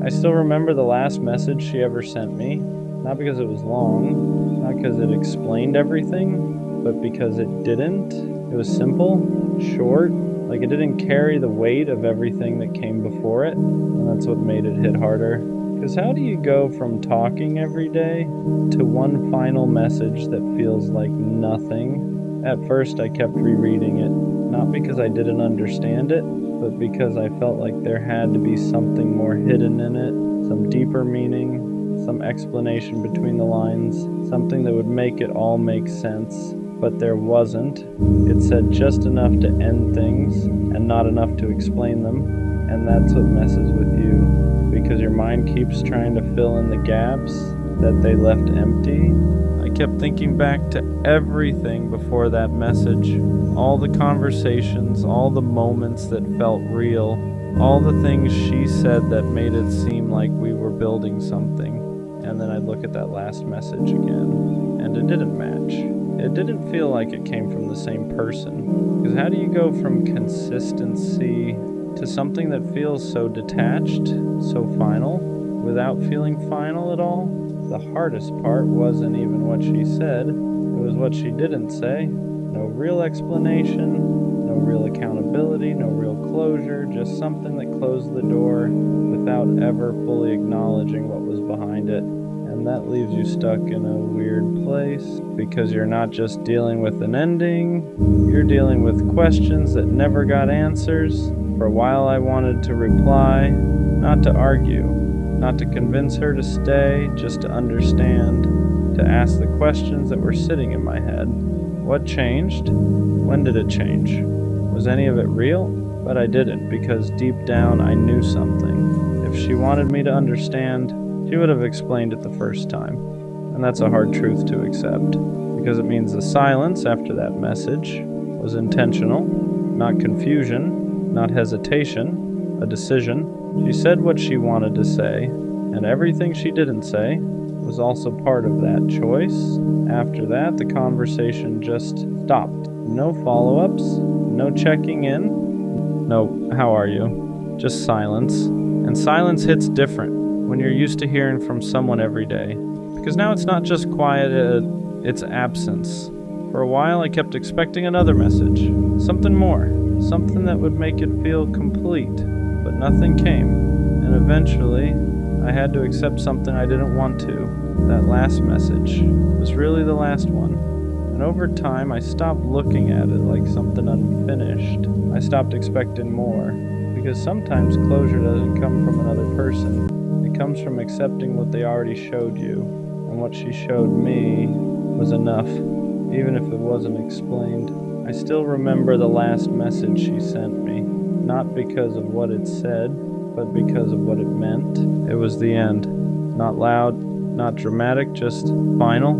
I still remember the last message she ever sent me, not because it was long, not because it explained everything, but because it didn't. It was simple, short, like it didn't carry the weight of everything that came before it, and that's what made it hit harder. Because how do you go from talking every day to one final message that feels like nothing? At first I kept rereading it, not because I didn't understand it, but because I felt like there had to be something more hidden in it, some deeper meaning, some explanation between the lines, something that would make it all make sense. But there wasn't. It said just enough to end things and not enough to explain them, and that's what messes with you, because your mind keeps trying to fill in the gaps that they left empty. I kept thinking back to everything before that message, all the conversations, all the moments that felt real, all the things she said that made it seem like we were building something. And then I'd look at that last message again, and it didn't match. It didn't feel like it came from the same person. Because how do you go from consistency to something that feels so detached, so final, without feeling final at all? The hardest part wasn't even what she said, it was what she didn't say. No real explanation, no real accountability, no real closure, just something that closed the door without ever fully acknowledging what was behind it. And that leaves you stuck in a weird place, because you're not just dealing with an ending, you're dealing with questions that never got answers. For a while I wanted to reply, not to argue, not to convince her to stay, just to understand, to ask the questions that were sitting in my head. What changed? When did it change? Was any of it real? But I didn't, because deep down I knew something. If she wanted me to understand, she would have explained it the first time. And that's a hard truth to accept, because it means the silence after that message was intentional, not confusion, not hesitation, a decision. She said what she wanted to say, and everything she didn't say was also part of that choice. After that, the conversation just stopped. No follow-ups, no checking in, no, how are you? Just silence. And silence hits different when you're used to hearing from someone every day. Because now it's not just quiet, it's absence. For a while I kept expecting another message, something more, something that would make it feel complete, but nothing came. And eventually, I had to accept something I didn't want to. That last message was really the last one. And over time, I stopped looking at it like something unfinished. I stopped expecting more, because sometimes closure doesn't come from another person. It comes from accepting what they already showed you, and what she showed me was enough, even if it wasn't explained. I still remember the last message she sent me, not because of what it said, but because of what it meant. It was the end. Not loud, not dramatic, just final.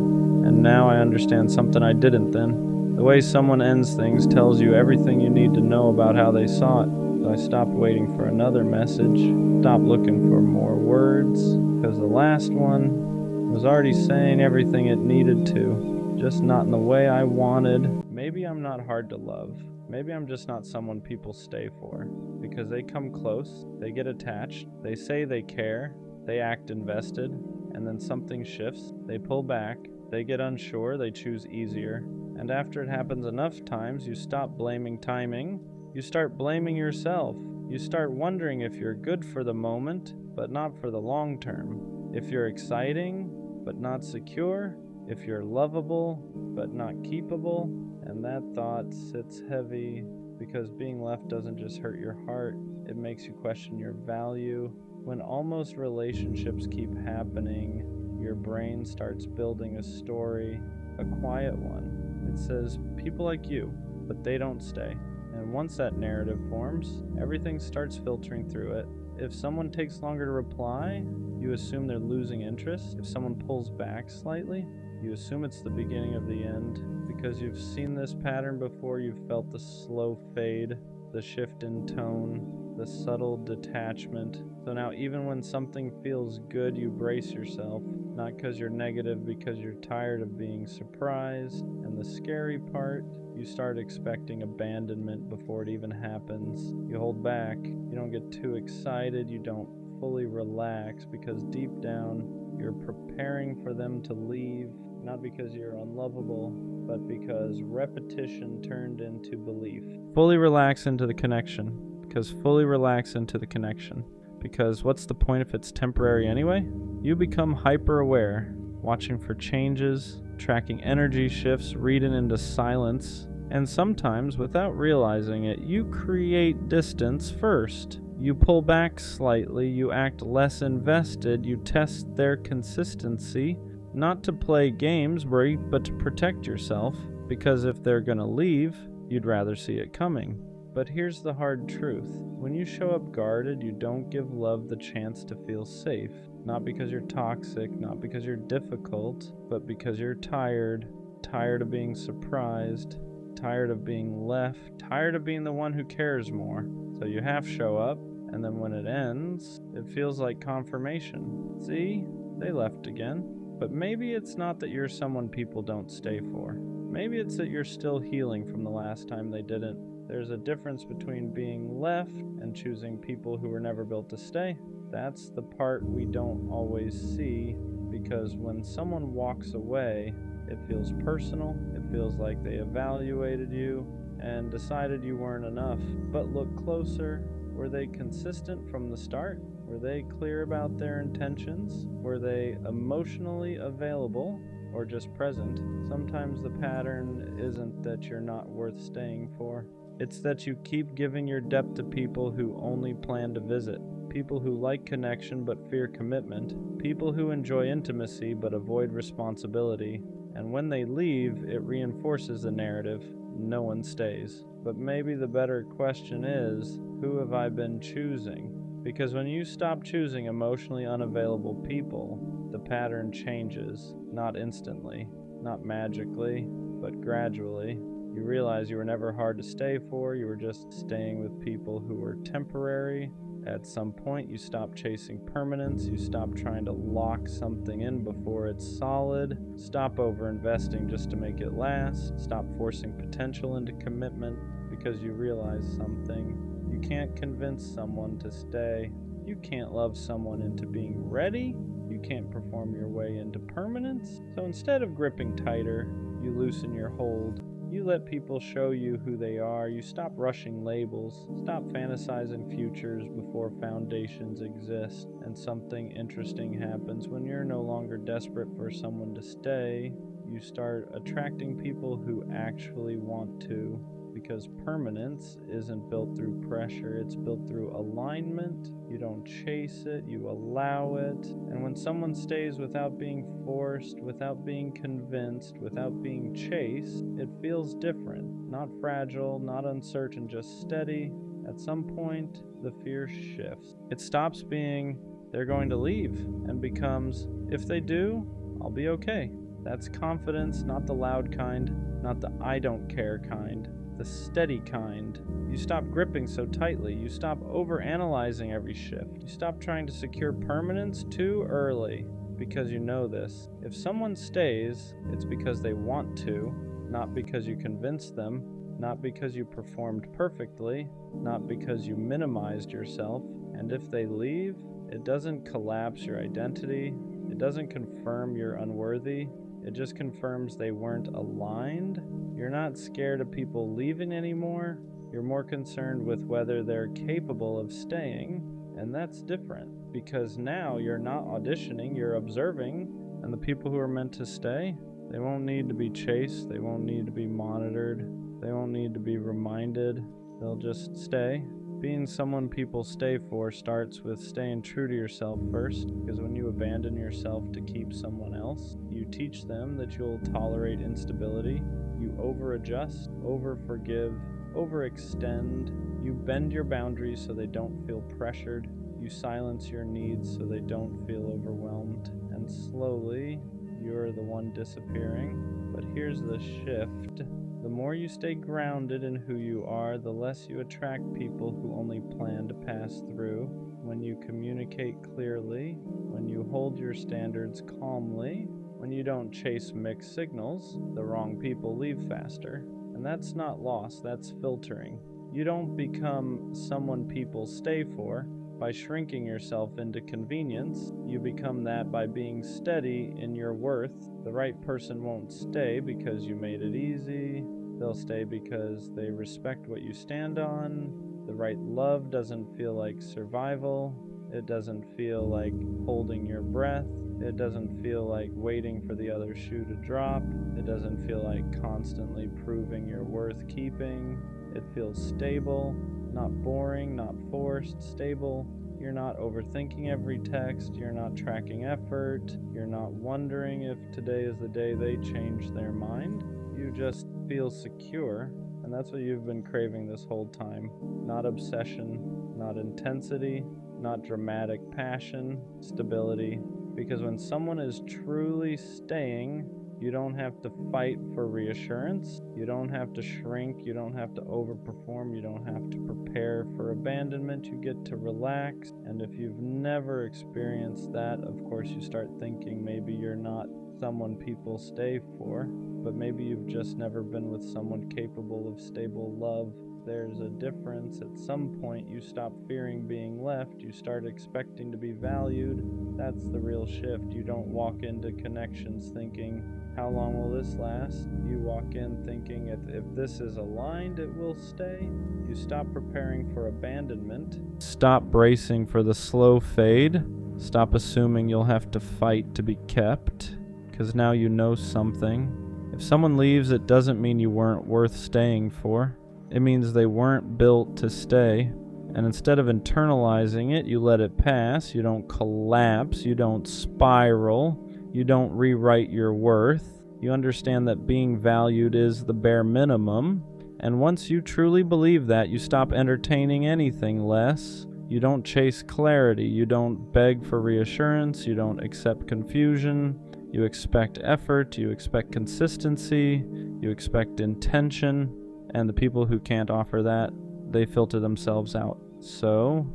And now I understand something I didn't then. The way someone ends things tells you everything you need to know about how they saw it. So I stopped waiting for another message, stopped looking for more words, because the last one was already saying everything it needed to, just not in the way I wanted. Maybe I'm not hard to love. Maybe I'm just not someone people stay for, because they come close, they get attached, they say they care, they act invested, and then something shifts, they pull back, they get unsure, they choose easier. And after it happens enough times, you stop blaming timing, you start blaming yourself. You start wondering if you're good for the moment, but not for the long term. If you're exciting, but not secure. If you're lovable, but not keepable. And that thought sits heavy, because being left doesn't just hurt your heart, it makes you question your value. When almost relationships keep happening, your brain starts building a story, a quiet one. It says, people like you, but they don't stay. And once that narrative forms, everything starts filtering through it. If someone takes longer to reply, you assume they're losing interest. If someone pulls back slightly, you assume it's the beginning of the end. Because you've seen this pattern before, you've felt the slow fade, the shift in tone, the subtle detachment. So now even when something feels good, you brace yourself. Not because you're negative, because you're tired of being surprised. And the scary part, you start expecting abandonment before it even happens. You hold back. You don't get too excited. You don't fully relax, because deep down you're preparing for them to leave, not because you're unlovable, but because repetition turned into belief. Fully relax into the connection, because fully relax into the connection. Because what's the point if it's temporary anyway? You become hyper-aware, watching for changes, tracking energy shifts, reading into silence, and sometimes, without realizing it, you create distance first. You pull back slightly, you act less invested, you test their consistency, not to play games, but to protect yourself, because if they're gonna leave, you'd rather see it coming. But here's the hard truth. When you show up guarded, you don't give love the chance to feel safe. Not because you're toxic, not because you're difficult, but because you're tired of being surprised, tired of being left, tired of being the one who cares more. So you half show up, and then when it ends, it feels like confirmation. See? They left again. But maybe it's not that you're someone people don't stay for. Maybe it's that you're still healing from the last time they didn't. There's a difference between being left and choosing people who were never built to stay. That's the part we don't always see, because when someone walks away, it feels personal. It feels like they evaluated you and decided you weren't enough. But look closer. Were they consistent from the start? Were they clear about their intentions? Were they emotionally available or just present? Sometimes the pattern isn't that you're not worth staying for. It's that you keep giving your depth to people who only plan to visit. People who like connection but fear commitment. People who enjoy intimacy but avoid responsibility. And when they leave, it reinforces the narrative. No one stays. But maybe the better question is, who have I been choosing? Because when you stop choosing emotionally unavailable people, the pattern changes. Not instantly, not magically, but gradually. You realize you were never hard to stay for, you were just staying with people who were temporary. At some point, you stop chasing permanence, you stop trying to lock something in before it's solid, stop over-investing just to make it last, stop forcing potential into commitment, because you realize something. You can't convince someone to stay. You can't love someone into being ready. You can't perform your way into permanence. So instead of gripping tighter, you loosen your hold. You let people show you who they are. You stop rushing labels. Stop fantasizing futures before foundations exist. And something interesting happens. When you're no longer desperate for someone to stay, you start attracting people who actually want to. Because permanence isn't built through pressure, it's built through alignment. You don't chase it, you allow it. And when someone stays without being forced, without being convinced, without being chased, it feels different. Not fragile, not uncertain, just steady. At some point, the fear shifts. It stops being, they're going to leave, and becomes, if they do, I'll be okay. That's confidence, not the loud kind, not the I don't care kind. The steady kind. You stop gripping so tightly. You stop overanalyzing every shift. You stop trying to secure permanence too early, because you know this. If someone stays, it's because they want to, not because you convinced them, not because you performed perfectly, not because you minimized yourself. And if they leave, it doesn't collapse your identity. It doesn't confirm you're unworthy. It just confirms they weren't aligned. You're not scared of people leaving anymore. You're more concerned with whether they're capable of staying. And that's different, because now you're not auditioning, you're observing. And the people who are meant to stay, they won't need to be chased. They won't need to be monitored. They won't need to be reminded. They'll just stay. Being someone people stay for starts with staying true to yourself first, because when you abandon yourself to keep someone else, you teach them that you'll tolerate instability. You over-adjust, over-forgive, overextend. You bend your boundaries so they don't feel pressured. You silence your needs so they don't feel overwhelmed. And slowly, you're the one disappearing. But here's the shift. The more you stay grounded in who you are, the less you attract people who only plan to pass through. When you communicate clearly, when you hold your standards calmly, when you don't chase mixed signals, the wrong people leave faster. And that's not loss, that's filtering. You don't become someone people stay for, by shrinking yourself into convenience. You become that by being steady in your worth. The right person won't stay because you made it easy. They'll stay because they respect what you stand on. The right love doesn't feel like survival. It doesn't feel like holding your breath. It doesn't feel like waiting for the other shoe to drop. It doesn't feel like constantly proving you're worth keeping. It feels stable, not boring, not forced, stable. You're not overthinking every text. You're not tracking effort. You're not wondering if today is the day they change their mind. You just feel secure, and that's what you've been craving this whole time. Not obsession, not intensity, not dramatic passion, stability. Because when someone is truly staying, you don't have to fight for reassurance. You don't have to shrink. You don't have to overperform. You don't have to prepare for abandonment. You get to relax. And if you've never experienced that, of course, you start thinking maybe you're not someone people stay for, but maybe you've just never been with someone capable of stable love. There's a difference. At some point, you stop fearing being left. You start expecting to be valued. That's the real shift. You don't walk into connections thinking, how long will this last? You walk in thinking, if this is aligned, it will stay. You stop preparing for abandonment. Stop bracing for the slow fade. Stop assuming you'll have to fight to be kept, because now you know something. If someone leaves, it doesn't mean you weren't worth staying for. It means they weren't built to stay. And instead of internalizing it, you let it pass. You don't collapse. You don't spiral. You don't rewrite your worth. You understand that being valued is the bare minimum. And once you truly believe that, you stop entertaining anything less. You don't chase clarity. You don't beg for reassurance. You don't accept confusion. You expect effort. You expect consistency. You expect intention. And the people who can't offer that, they filter themselves out. So,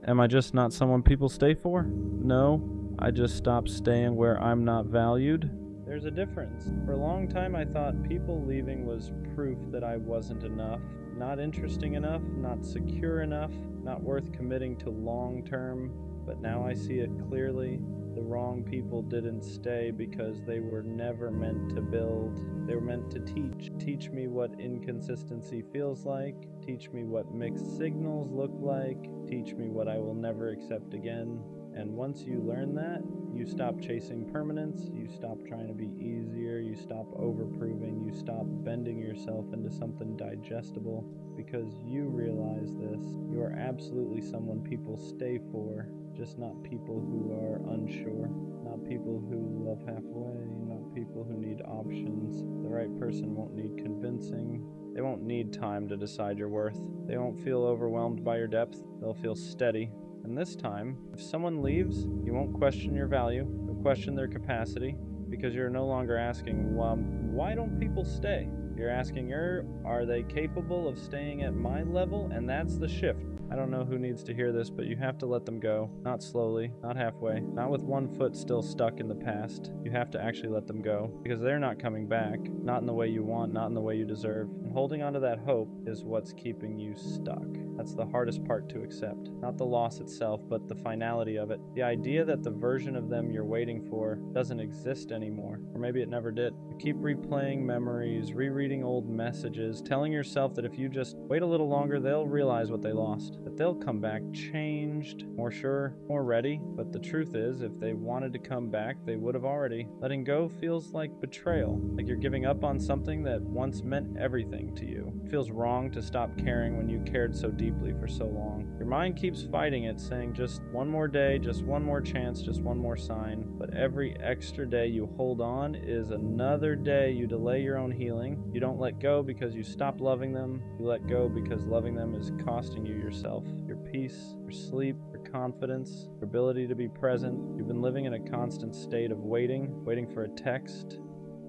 am I just not someone people stay for? No, I just stopped staying where I'm not valued. There's a difference. For a long time, I thought people leaving was proof that I wasn't enough, not interesting enough, not secure enough, not worth committing to long term. But now I see it clearly. The wrong people didn't stay because they were never meant to build. They were meant to teach. Teach me what inconsistency feels like. Teach me what mixed signals look like. Teach me what I will never accept again. And once you learn that, you stop chasing permanence. You stop trying to be easier. You stop overproving. You stop bending yourself into something digestible because you realize this. You are absolutely someone people stay for. Just not people who are unsure, not people who love halfway, not people who need options. The right person won't need convincing. They won't need time to decide your worth. They won't feel overwhelmed by your depth. They'll feel steady. And this time, if someone leaves, you won't question your value. You'll question their capacity because you're no longer asking, well, why don't people stay? You're asking, are they capable of staying at my level? And that's the shift. I don't know who needs to hear this, but you have to let them go. Not slowly, not halfway, not with one foot still stuck in the past. You have to actually let them go because they're not coming back, not in the way you want, not in the way you deserve. And holding on to that hope is what's keeping you stuck. That's the hardest part to accept. Not the loss itself, but the finality of it. The idea that the version of them you're waiting for doesn't exist anymore, or maybe it never did. You keep replaying memories, rereading old messages, telling yourself that if you just wait a little longer, they'll realize what they lost. That they'll come back changed, more sure, more ready. But the truth is, if they wanted to come back, they would have already. Letting go feels like betrayal, like you're giving up on something that once meant everything to you. It feels wrong to stop caring when you cared so deeply for so long. Your mind keeps fighting it, saying just one more day, just one more chance, just one more sign. But every extra day you hold on is another day you delay your own healing. You don't let go because you stop loving them. You let go because loving them is costing you yourself, your peace, your sleep, your confidence, your ability to be present. You've been living in a constant state of waiting for a text,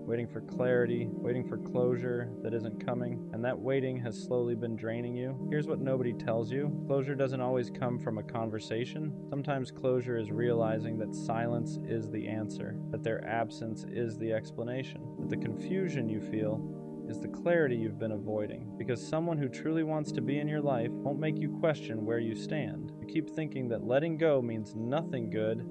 waiting for clarity, waiting for closure that isn't coming, and that waiting has slowly been draining you. Here's what nobody tells you. Closure doesn't always come from a conversation. Sometimes closure is realizing that silence is the answer, that their absence is the explanation, that the confusion you feel is the clarity you've been avoiding, because someone who truly wants to be in your life won't make you question where you stand. You keep thinking that letting go means nothing good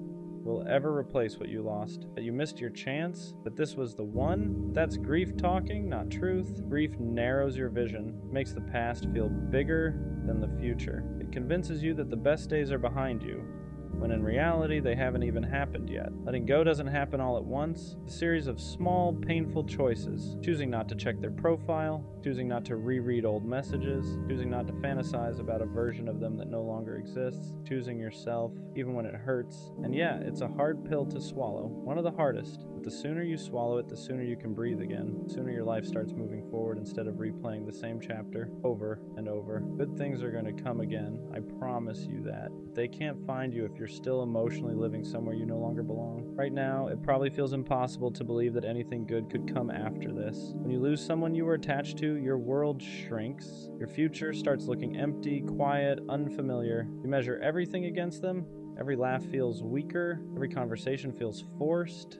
will ever replace what you lost, that you missed your chance, that this was the one. That's grief talking, not truth. Grief narrows your vision, makes the past feel bigger than the future. It convinces you that the best days are behind you, when in reality they haven't even happened yet. Letting go doesn't happen all at once. It's a series of small, painful choices. Choosing not to check their profile, choosing not to reread old messages, choosing not to fantasize about a version of them that no longer exists, choosing yourself, even when it hurts. And yeah, it's a hard pill to swallow, one of the hardest. But the sooner you swallow it, the sooner you can breathe again. The sooner your life starts moving forward instead of replaying the same chapter over and over. Good things are going to come again. I promise you that. But they can't find you if you're still emotionally living somewhere you no longer belong. Right now, it probably feels impossible to believe that anything good could come after this. When you lose someone you were attached to, your world shrinks. Your future starts looking empty, quiet, unfamiliar. You measure everything against them. Every laugh feels weaker. Every conversation feels forced.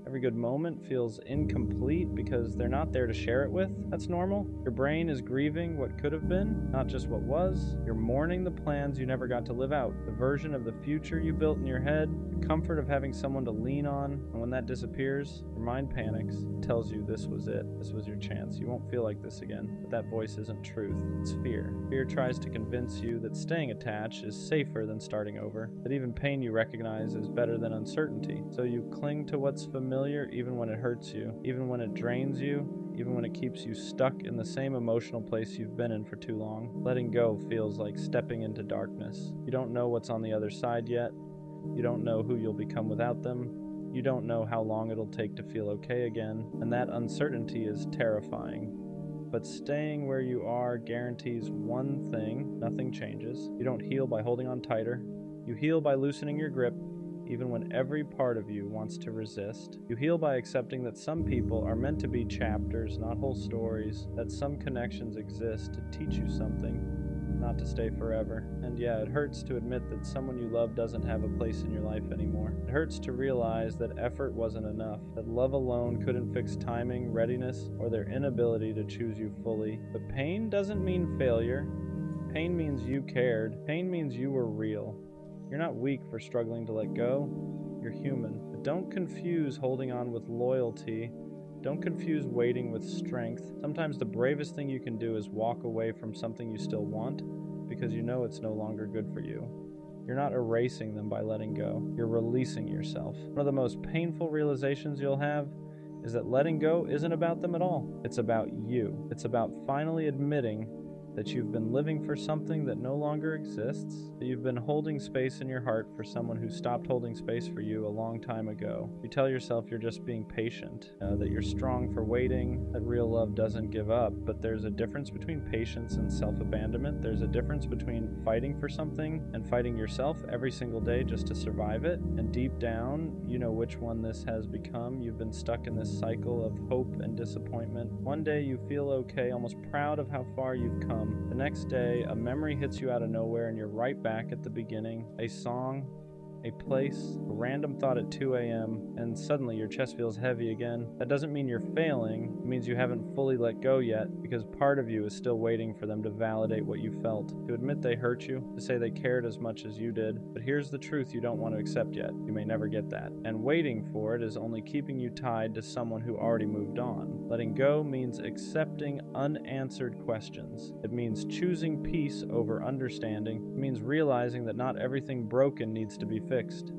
Every good moment feels incomplete because they're not there to share it with. That's normal. Your brain is grieving what could have been, not just what was. You're mourning the plans you never got to live out, the version of the future you built in your head, the comfort of having someone to lean on. And when that disappears, your mind panics. It tells you this was it. This was your chance. You won't feel like this again. But that voice isn't truth. It's fear. Fear tries to convince you that staying attached is safer than starting over, that even pain you recognize is better than uncertainty. So you cling to what's familiar even when it hurts you, even when it drains you, even when it keeps you stuck in the same emotional place you've been in for too long. Letting go feels like stepping into darkness. You don't know what's on the other side yet. You don't know who you'll become without them. You don't know how long it'll take to feel okay again, and that uncertainty is terrifying. But staying where you are guarantees one thing: nothing changes. You don't heal by holding on tighter. You heal by loosening your grip, even when every part of you wants to resist. You heal by accepting that some people are meant to be chapters, not whole stories, that some connections exist to teach you something, not to stay forever. And yeah, it hurts to admit that someone you love doesn't have a place in your life anymore. It hurts to realize that effort wasn't enough, that love alone couldn't fix timing, readiness, or their inability to choose you fully. But pain doesn't mean failure. Pain means you cared. Pain means you were real. You're not weak for struggling to let go. You're human. But don't confuse holding on with loyalty. Don't confuse waiting with strength. Sometimes the bravest thing you can do is walk away from something you still want because you know it's no longer good for you. You're not erasing them by letting go. You're releasing yourself. One of the most painful realizations you'll have is that letting go isn't about them at all. It's about you. It's about finally admitting that you've been living for something that no longer exists, that you've been holding space in your heart for someone who stopped holding space for you a long time ago. You tell yourself you're just being patient, that you're strong for waiting, that real love doesn't give up, but there's a difference between patience and self-abandonment. There's a difference between fighting for something and fighting yourself every single day just to survive it. And deep down, you know which one this has become. You've been stuck in this cycle of hope and disappointment. One day you feel okay, almost proud of how far you've come. The next day, a memory hits you out of nowhere and you're right back at the beginning. A song, a place, a random thought at 2 a.m., and suddenly your chest feels heavy again. That doesn't mean you're failing. It means you haven't fully let go yet, because part of you is still waiting for them to validate what you felt, to admit they hurt you, to say they cared as much as you did. But here's the truth you don't want to accept yet. You may never get that. And waiting for it is only keeping you tied to someone who already moved on. Letting go means accepting unanswered questions. It means choosing peace over understanding. It means realizing that not everything broken needs to be fixed.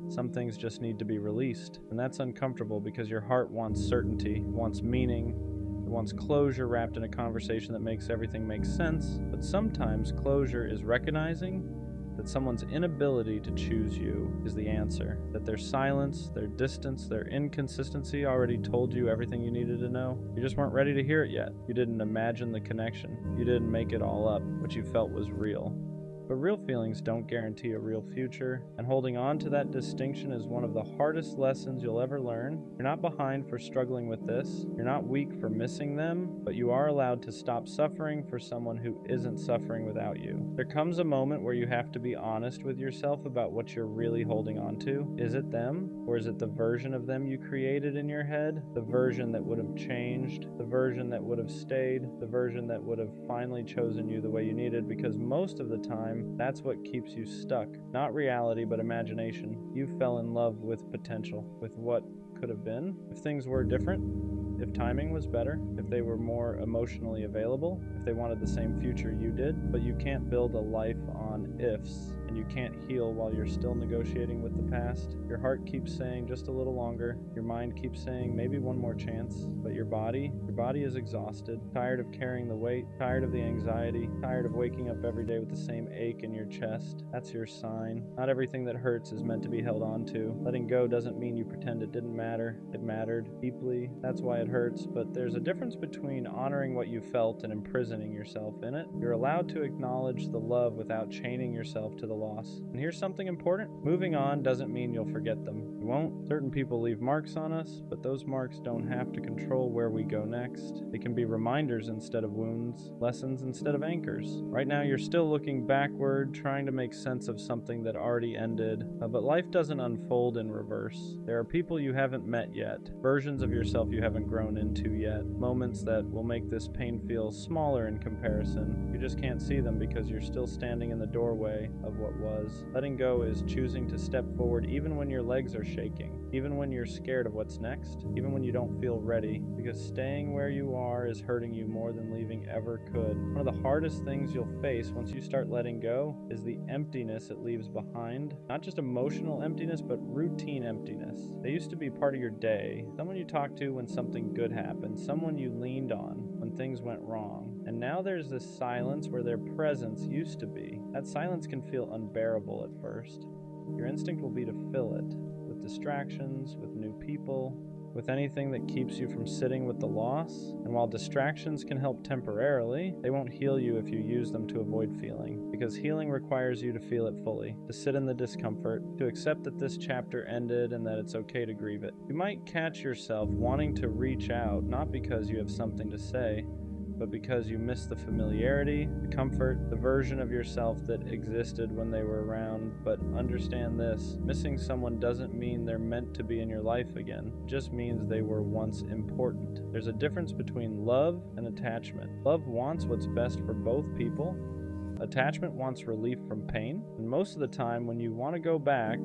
Some things just need to be released. And that's uncomfortable because your heart wants certainty, wants meaning, it wants closure wrapped in a conversation that makes everything make sense. But sometimes closure is recognizing that someone's inability to choose you is the answer. That their silence, their distance, their inconsistency already told you everything you needed to know. You just weren't ready to hear it yet. You didn't imagine the connection. You didn't make it all up. What you felt was real. but real feelings don't guarantee a real future, and holding on to that distinction is one of the hardest lessons you'll ever learn. You're not behind for struggling with this, you're not weak for missing them, but you are allowed to stop suffering for someone who isn't suffering without you. There comes a moment where you have to be honest with yourself about what you're really holding on to. Is it them, or is it the version of them you created in your head? The version that would have changed, the version that would have stayed, the version that would have finally chosen you the way you needed, because most of the time, that's what keeps you stuck. Not reality, but imagination. You fell in love with potential, with what could have been. If things were different, if timing was better, if they were more emotionally available, if they wanted the same future you did, but you can't build a life on ifs, and you can't heal while you're still negotiating with the past. Your heart keeps saying just a little longer, your mind keeps saying maybe one more chance, but your body is exhausted, tired of carrying the weight, tired of the anxiety, tired of waking up every day with the same ache in your chest. That's your sign. Not everything that hurts is meant to be held on to. Letting go doesn't mean you pretend it didn't matter. It mattered deeply. That's why it hurts, but there's a difference between honoring what you felt and imprisoning yourself in it. You're allowed to acknowledge the love without chaining yourself to the loss. And here's something important. Moving on doesn't mean you'll forget them. You won't. Certain people leave marks on us, but those marks don't have to control where we go next. They can be reminders instead of wounds, lessons instead of anchors. Right now you're still looking backward, trying to make sense of something that already ended, but life doesn't unfold in reverse. There are people you haven't met yet, versions of yourself you haven't grown into yet, moments that will make this pain feel smaller in comparison. You just can't see them because you're still standing in the doorway of what was. Letting go is choosing to step forward even when your legs are shaking, even when you're scared of what's next, even when you don't feel ready, because staying where you are is hurting you more than leaving ever could. One of the hardest things you'll face once you start letting go is the emptiness it leaves behind. Not just emotional emptiness, but routine emptiness. They used to be part of your day, someone you talked to when something good happened, someone you leaned on when things went wrong. And now there's this silence where their presence used to be. That silence can feel unbearable at first. Your instinct will be to fill it with distractions, with new people, with anything that keeps you from sitting with the loss. And while distractions can help temporarily, they won't heal you if you use them to avoid feeling. Because healing requires you to feel it fully, to sit in the discomfort, to accept that this chapter ended and that it's okay to grieve it. You might catch yourself wanting to reach out, not because you have something to say, but because you miss the familiarity, the comfort, the version of yourself that existed when they were around. But understand this, missing someone doesn't mean they're meant to be in your life again. It just means they were once important. There's a difference between love and attachment. Love wants what's best for both people. Attachment wants relief from pain. And most of the time when you want to go back,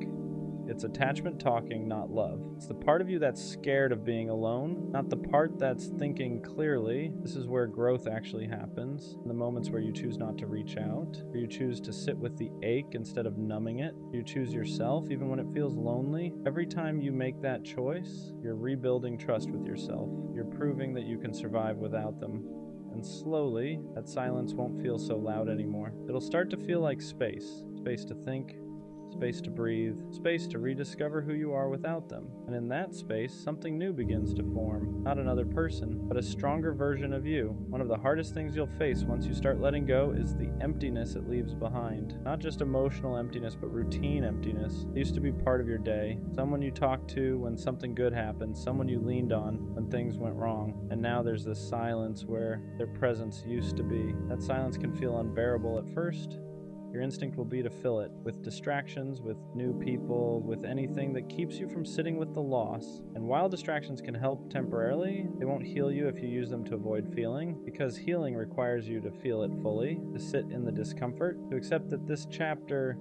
it's attachment talking, not love. It's the part of you that's scared of being alone, not the part that's thinking clearly. This is where growth actually happens. In the moments where you choose not to reach out, where you choose to sit with the ache instead of numbing it. You choose yourself even when it feels lonely. Every time you make that choice, you're rebuilding trust with yourself. You're proving that you can survive without them. And slowly, that silence won't feel so loud anymore. It'll start to feel like space. Space to think, space to breathe, space to rediscover who you are without them. And in that space, something new begins to form. Not another person, but a stronger version of you. One of the hardest things you'll face once you start letting go is the emptiness it leaves behind. Not just emotional emptiness, but routine emptiness. It used to be part of your day. Someone you talked to when something good happened, someone you leaned on when things went wrong. And now there's this silence where their presence used to be. That silence can feel unbearable at first. Your instinct will be to fill it with distractions, with new people, with anything that keeps you from sitting with the loss. And while distractions can help temporarily, they won't heal you if you use them to avoid feeling, because healing requires you to feel it fully, to sit in the discomfort, to accept that this chapter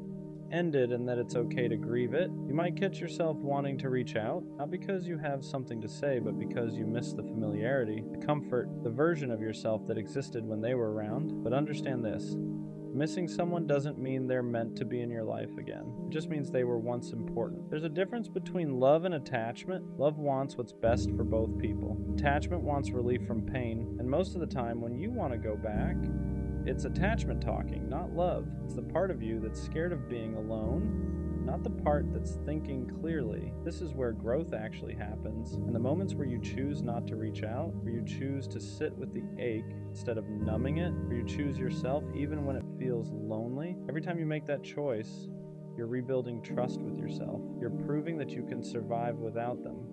ended and that it's okay to grieve it. You might catch yourself wanting to reach out, not because you have something to say, but because you miss the familiarity, the comfort, the version of yourself that existed when they were around. But understand this. Missing someone doesn't mean they're meant to be in your life again. It just means they were once important. There's a difference between love and attachment. Love wants what's best for both people. Attachment wants relief from pain, and most of the time when you want to go back, it's attachment talking, not love. It's the part of you that's scared of being alone, not the part that's thinking clearly. This is where growth actually happens. And the moments where you choose not to reach out, where you choose to sit with the ache instead of numbing it, where you choose yourself even when it feels feels lonely, every time you make that choice, you're rebuilding trust with yourself. You're proving that you can survive without them.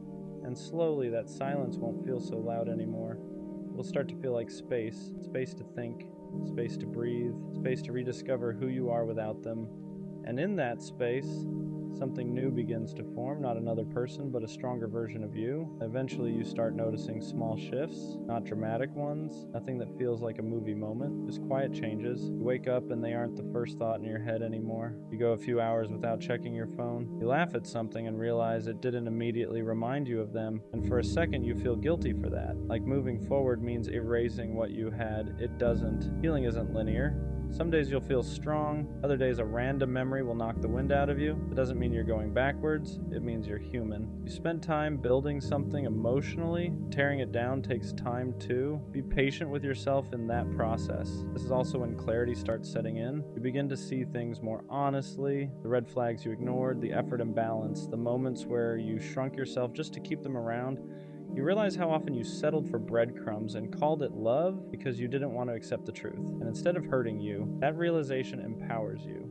And slowly, that silence won't feel so loud anymore. It will start to feel like space to think, space to breathe, space to rediscover who you are without them. And in that space, something new begins to form, not another person, but a stronger version of you. Eventually, you start noticing small shifts, not dramatic ones, nothing that feels like a movie moment, just quiet changes. You wake up and they aren't the first thought in your head anymore. You go a few hours without checking your phone. You laugh at something and realize it didn't immediately remind you of them, and for a second you feel guilty for that. Like moving forward means erasing what you had. It doesn't. Healing isn't linear. Some days you'll feel strong, other days a random memory will knock the wind out of you. It doesn't mean you're going backwards, it means you're human. You spend time building something emotionally, tearing it down takes time too. Be patient with yourself in that process. This is also when clarity starts setting in. You begin to see things more honestly, the red flags you ignored, the effort imbalance, the moments where you shrunk yourself just to keep them around. You realize how often you settled for breadcrumbs and called it love because you didn't want to accept the truth. And instead of hurting you, that realization empowers you.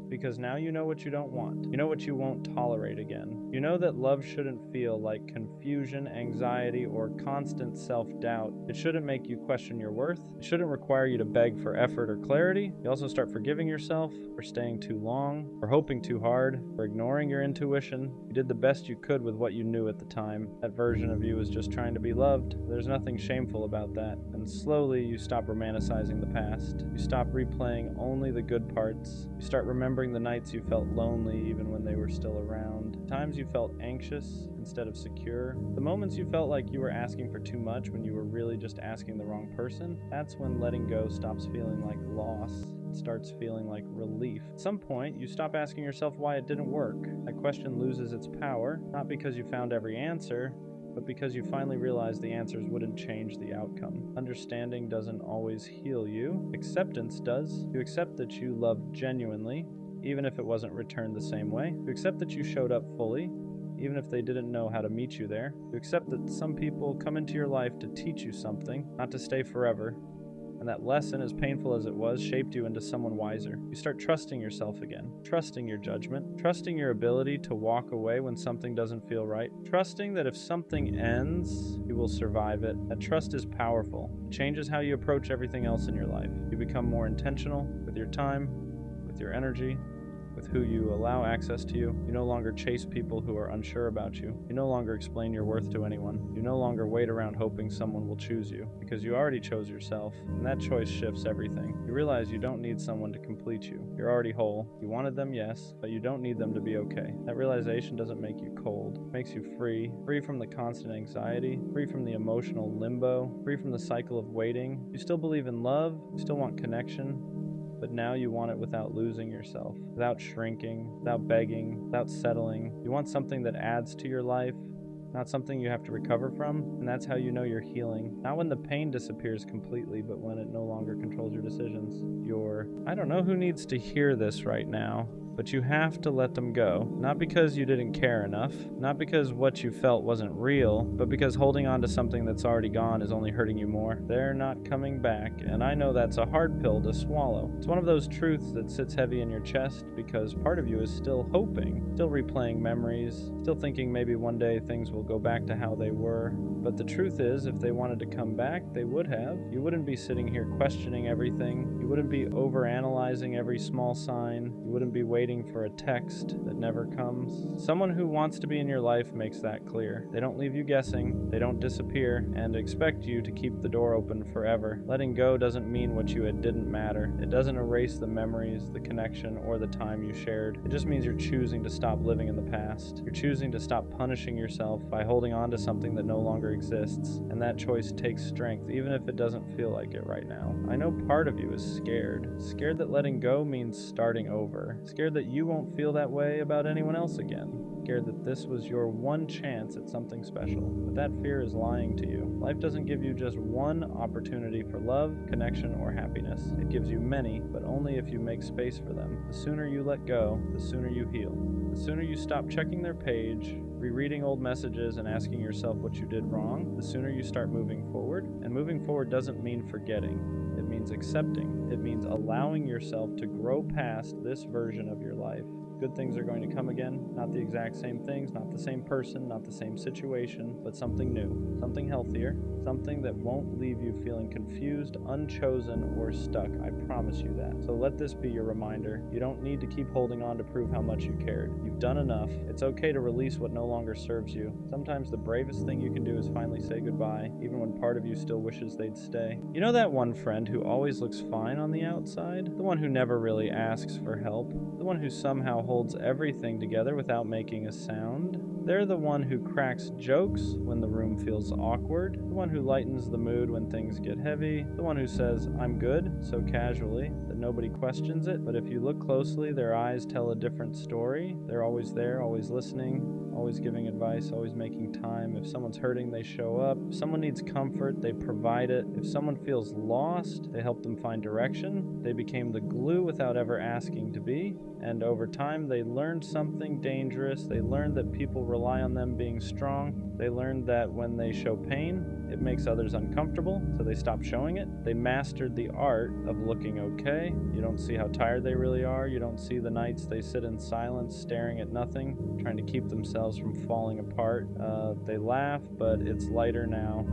Because now you know what you don't want. You know what you won't tolerate again. You know that love shouldn't feel like confusion, anxiety, or constant self-doubt. It shouldn't make you question your worth. It shouldn't require you to beg for effort or clarity. You also start forgiving yourself for staying too long, for hoping too hard, for ignoring your intuition. You did the best you could with what you knew at the time. That version of you was just trying to be loved. There's nothing shameful about that. And slowly you stop romanticizing the past. You stop replaying only the good parts. You start remembering the nights you felt lonely even when they were still around, the times you felt anxious instead of secure, the moments you felt like you were asking for too much when you were really just asking the wrong person. That's when letting go stops feeling like loss. It starts feeling like relief. At some point, you stop asking yourself why it didn't work. That question loses its power, not because you found every answer, but because you finally realize the answers wouldn't change the outcome. Understanding doesn't always heal you. Acceptance does. You accept that you loved genuinely, even if it wasn't returned the same way. You accept that you showed up fully, even if they didn't know how to meet you there. You accept that some people come into your life to teach you something, not to stay forever. And that lesson, as painful as it was, shaped you into someone wiser. You start trusting yourself again, trusting your judgment, trusting your ability to walk away when something doesn't feel right, trusting that if something ends, you will survive it. That trust is powerful. It changes how you approach everything else in your life. You become more intentional with your time, with your energy, with who you allow access to you. You no longer chase people who are unsure about you. You no longer explain your worth to anyone. You no longer wait around hoping someone will choose you, because you already chose yourself, and that choice shifts everything. You realize you don't need someone to complete you. You're already whole. You wanted them, yes, but you don't need them to be okay. That realization doesn't make you cold. It makes you free. Free from the constant anxiety, free from the emotional limbo, free from the cycle of waiting. You still believe in love, you still want connection, but now you want it without losing yourself, without shrinking, without begging, without settling. You want something that adds to your life, not something you have to recover from, and that's how you know you're healing. Not when the pain disappears completely, but when it no longer controls your decisions. I don't know who needs to hear this right now, but you have to let them go. Not because you didn't care enough, not because what you felt wasn't real, but because holding on to something that's already gone is only hurting you more. They're not coming back, and I know that's a hard pill to swallow. It's one of those truths that sits heavy in your chest because part of you is still hoping, still replaying memories, still thinking maybe one day things will go back to how they were. But the truth is, if they wanted to come back, they would have. You wouldn't be sitting here questioning everything. You wouldn't be overanalyzing every small sign. You wouldn't be waiting for a text that never comes. Someone who wants to be in your life makes that clear. They don't leave you guessing, they don't disappear, and expect you to keep the door open forever. Letting go doesn't mean what you had didn't matter. It doesn't erase the memories, the connection, or the time you shared. It just means you're choosing to stop living in the past. You're choosing to stop punishing yourself by holding on to something that no longer exists. And that choice takes strength, even if it doesn't feel like it right now. I know part of you is scared. Scared that letting go means starting over. Scared that you won't feel that way about anyone else again. Scared that this was your one chance at something special. But that fear is lying to you. Life doesn't give you just one opportunity for love, connection, or happiness. It gives you many, but only if you make space for them. The sooner you let go, the sooner you heal. The sooner you stop checking their page, rereading old messages, and asking yourself what you did wrong, the sooner you start moving forward. And moving forward doesn't mean forgetting. It means means accepting. It means allowing yourself to grow past this version of your life. Good things are going to come again, not the exact same things, not the same person, not the same situation, but something new, something healthier, something that won't leave you feeling confused, unchosen, or stuck. I promise you that. So let this be your reminder. You don't need to keep holding on to prove how much you cared. You've done enough. It's okay to release what no longer serves you. Sometimes the bravest thing you can do is finally say goodbye, even when part of you still wishes they'd stay. You know that one friend who always looks fine on the outside? The one who never really asks for help? The one who somehow holds everything together without making a sound? They're the one who cracks jokes when the room feels awkward, the one who lightens the mood when things get heavy, the one who says, "I'm good," so casually that nobody questions it. But if you look closely, their eyes tell a different story. They're always there, always listening, always giving advice, always making time. If someone's hurting, they show up. If someone needs comfort, they provide it. If someone feels lost, they help them find direction. They became the glue without ever asking to be. And over time, they learned something dangerous. They learned that people rely on them being strong. They learned that when they show pain, it makes others uncomfortable, so they stop showing it. They mastered the art of looking okay. You don't see how tired they really are. You don't see the nights they sit in silence, staring at nothing, trying to keep themselves from falling apart. They laugh, but it's lighter now.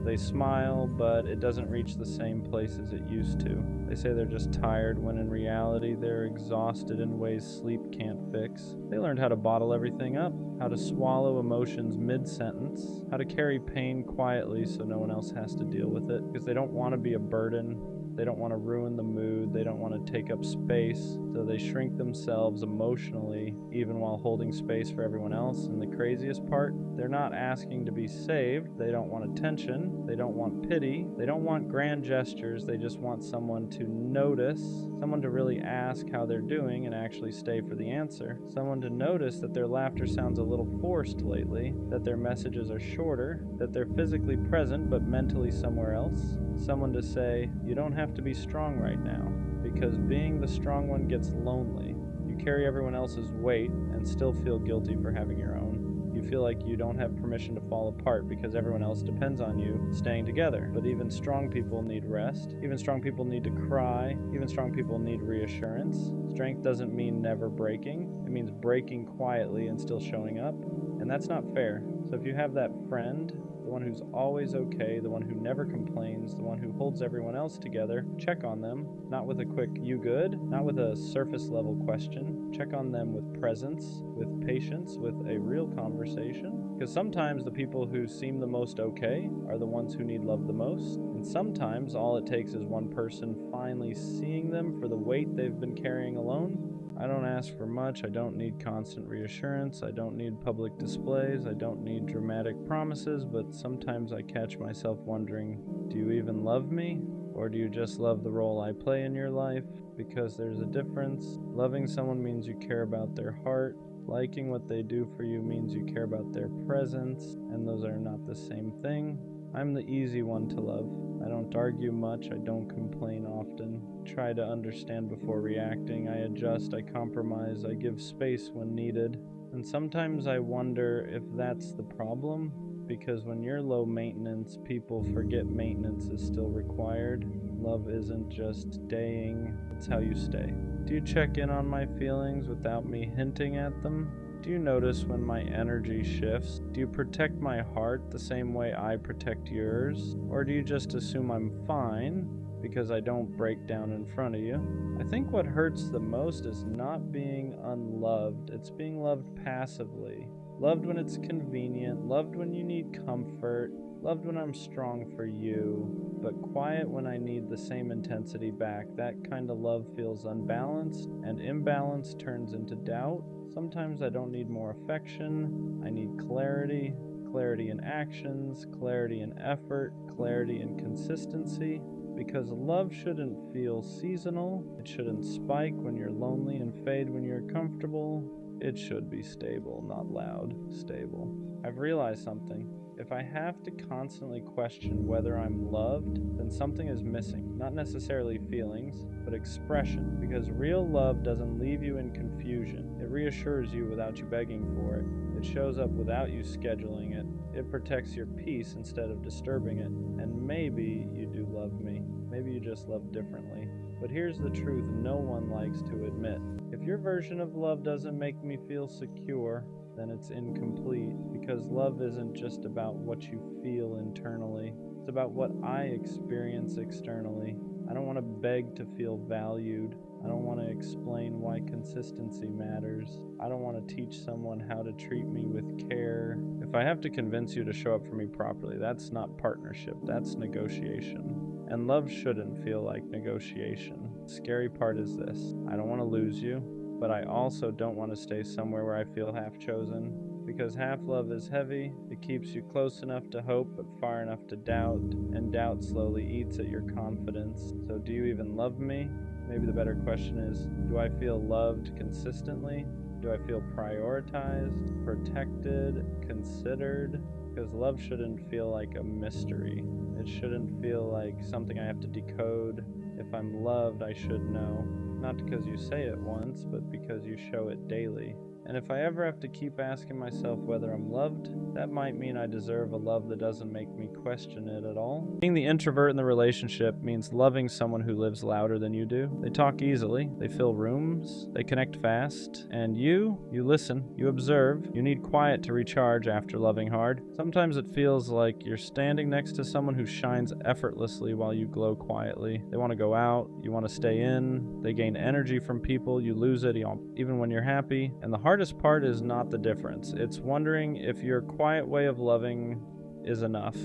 They smile, but it doesn't reach the same place as it used to. They say they're just tired, when in reality they're exhausted in ways sleep can't fix. They learned how to bottle everything up, how to swallow emotions mid-sentence, how to carry pain quietly so no one else has to deal with it, because they don't want to be a burden. They don't want to ruin the mood. They don't want to take up space. So they shrink themselves emotionally, even while holding space for everyone else. And the craziest part, they're not asking to be saved. They don't want attention. They don't want pity. They don't want grand gestures. They just want someone to notice, someone to really ask how they're doing and actually stay for the answer. Someone to notice that their laughter sounds a little forced lately, that their messages are shorter, that they're physically present but mentally somewhere else. Someone to say, "You don't have to be strong right now," because being the strong one gets lonely. You carry everyone else's weight and still feel guilty for having your own. You feel like you don't have permission to fall apart because everyone else depends on you staying together. But even strong people need rest. Even strong people need to cry. Even strong people need reassurance. Strength doesn't mean never breaking. It means breaking quietly and still showing up. And that's not fair. So if you have that friend, the one who's always okay, the one who never complains, the one who holds everyone else together, check on them, not with a quick "you good?" Not with a surface level question. Check on them with presence, with patience, with a real conversation. Because sometimes the people who seem the most okay are the ones who need love the most. And sometimes all it takes is one person finally seeing them for the weight they've been carrying alone. I don't ask for much. I don't need constant reassurance. I don't need public displays. I don't need dramatic promises, but sometimes I catch myself wondering, do you even love me? Or do you just love the role I play in your life? Because there's a difference. Loving someone means you care about their heart. Liking what they do for you means you care about their presence, and those are not the same thing. I'm the easy one to love. I don't argue much, I don't complain often. Try to understand before reacting. I adjust, I compromise, I give space when needed. And sometimes I wonder if that's the problem, because when you're low maintenance, people forget maintenance is still required. Love isn't just staying, it's how you stay. Do you check in on my feelings without me hinting at them? Do you notice when my energy shifts? Do you protect my heart the same way I protect yours? Or do you just assume I'm fine because I don't break down in front of you? I think what hurts the most is not being unloved. It's being loved passively. Loved when it's convenient, loved when you need comfort, loved when I'm strong for you, but quiet when I need the same intensity back. That kind of love feels unbalanced, and imbalance turns into doubt. Sometimes I don't need more affection, I need clarity. Clarity in actions, clarity in effort, clarity in consistency. Because love shouldn't feel seasonal, it shouldn't spike when you're lonely and fade when you're comfortable. It should be stable, not loud, stable. I've realized something. If I have to constantly question whether I'm loved, then something is missing. Not necessarily feelings, but expression. Because real love doesn't leave you in confusion. It reassures you without you begging for it. It It shows up without you scheduling it. It protects your peace instead of disturbing it. And maybe you do love me. Maybe you just love differently. But here's the truth no one likes to admit. If your version of love doesn't make me feel secure, then it's incomplete, because love isn't just about what you feel internally. It's about what I experience externally. I don't want to beg to feel valued. I don't want to explain why consistency matters. I don't want to teach someone how to treat me with care. If I have to convince you to show up for me properly, that's not partnership, that's negotiation. And love shouldn't feel like negotiation. The scary part is this: I don't want to lose you, but I also don't want to stay somewhere where I feel half chosen. Because half love is heavy, it keeps you close enough to hope but far enough to doubt, and doubt slowly eats at your confidence. So do you even love me? Maybe the better question is, do I feel loved consistently? Do I feel prioritized, protected, considered? Because love shouldn't feel like a mystery. It shouldn't feel like something I have to decode. If I'm loved, I should know. Not because you say it once, but because you show it daily. And if I ever have to keep asking myself whether I'm loved, that might mean I deserve a love that doesn't make me question it at all. Being the introvert in the relationship means loving someone who lives louder than you do. They talk easily, they fill rooms, they connect fast, and you listen, you observe, you need quiet to recharge after loving hard. Sometimes it feels like you're standing next to someone who shines effortlessly while you glow quietly. They want to go out, you want to stay in, they gain energy from people, you lose it even when you're happy, and the hardest part is not the difference. It's wondering if your quiet way of loving is enough.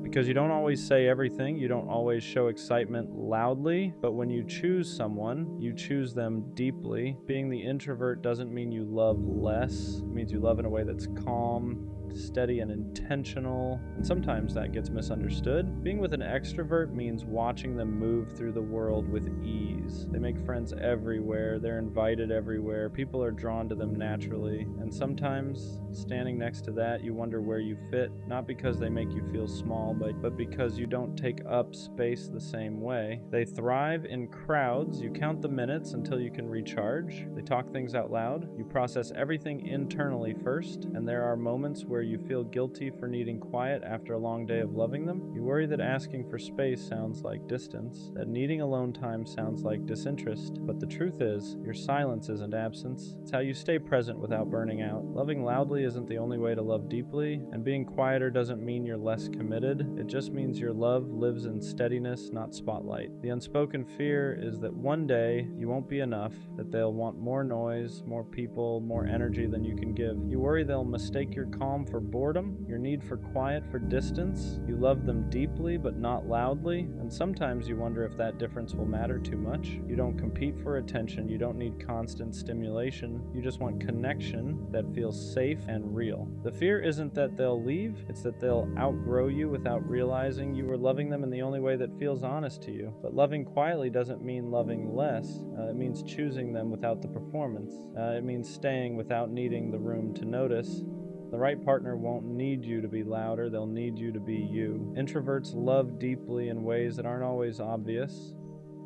Because you don't always say everything, you don't always show excitement loudly, but when you choose someone, you choose them deeply. Being the introvert doesn't mean you love less. It means you love in a way that's calm, steady, and intentional, and sometimes that gets misunderstood. Being with an extrovert means watching them move through the world with ease. They make friends everywhere, they're invited everywhere, people are drawn to them naturally, and sometimes, standing next to that, you wonder where you fit, not because they make you feel small, but because you don't take up space the same way. They thrive in crowds, you count the minutes until you can recharge, they talk things out loud, you process everything internally first, and there are moments where you feel guilty for needing quiet after a long day of loving them. You worry that asking for space sounds like distance, that needing alone time sounds like disinterest, but the truth is, your silence isn't absence. It's how you stay present without burning out. Loving loudly isn't the only way to love deeply, and being quieter doesn't mean you're less committed. It just means your love lives in steadiness, not spotlight. The unspoken fear is that one day you won't be enough, that they'll want more noise, more people, more energy than you can give. You worry they'll mistake your calm for boredom, your need for quiet for distance. You love them deeply but not loudly, and sometimes you wonder if that difference will matter too much. You don't compete for attention, you don't need constant stimulation, you just want connection that feels safe and real. The fear isn't that they'll leave, it's that they'll outgrow you without realizing you were loving them in the only way that feels honest to you. But loving quietly doesn't mean loving less, it means choosing them without the performance. It means staying without needing the room to notice. The right partner won't need you to be louder, they'll need you to be you. Introverts love deeply in ways that aren't always obvious.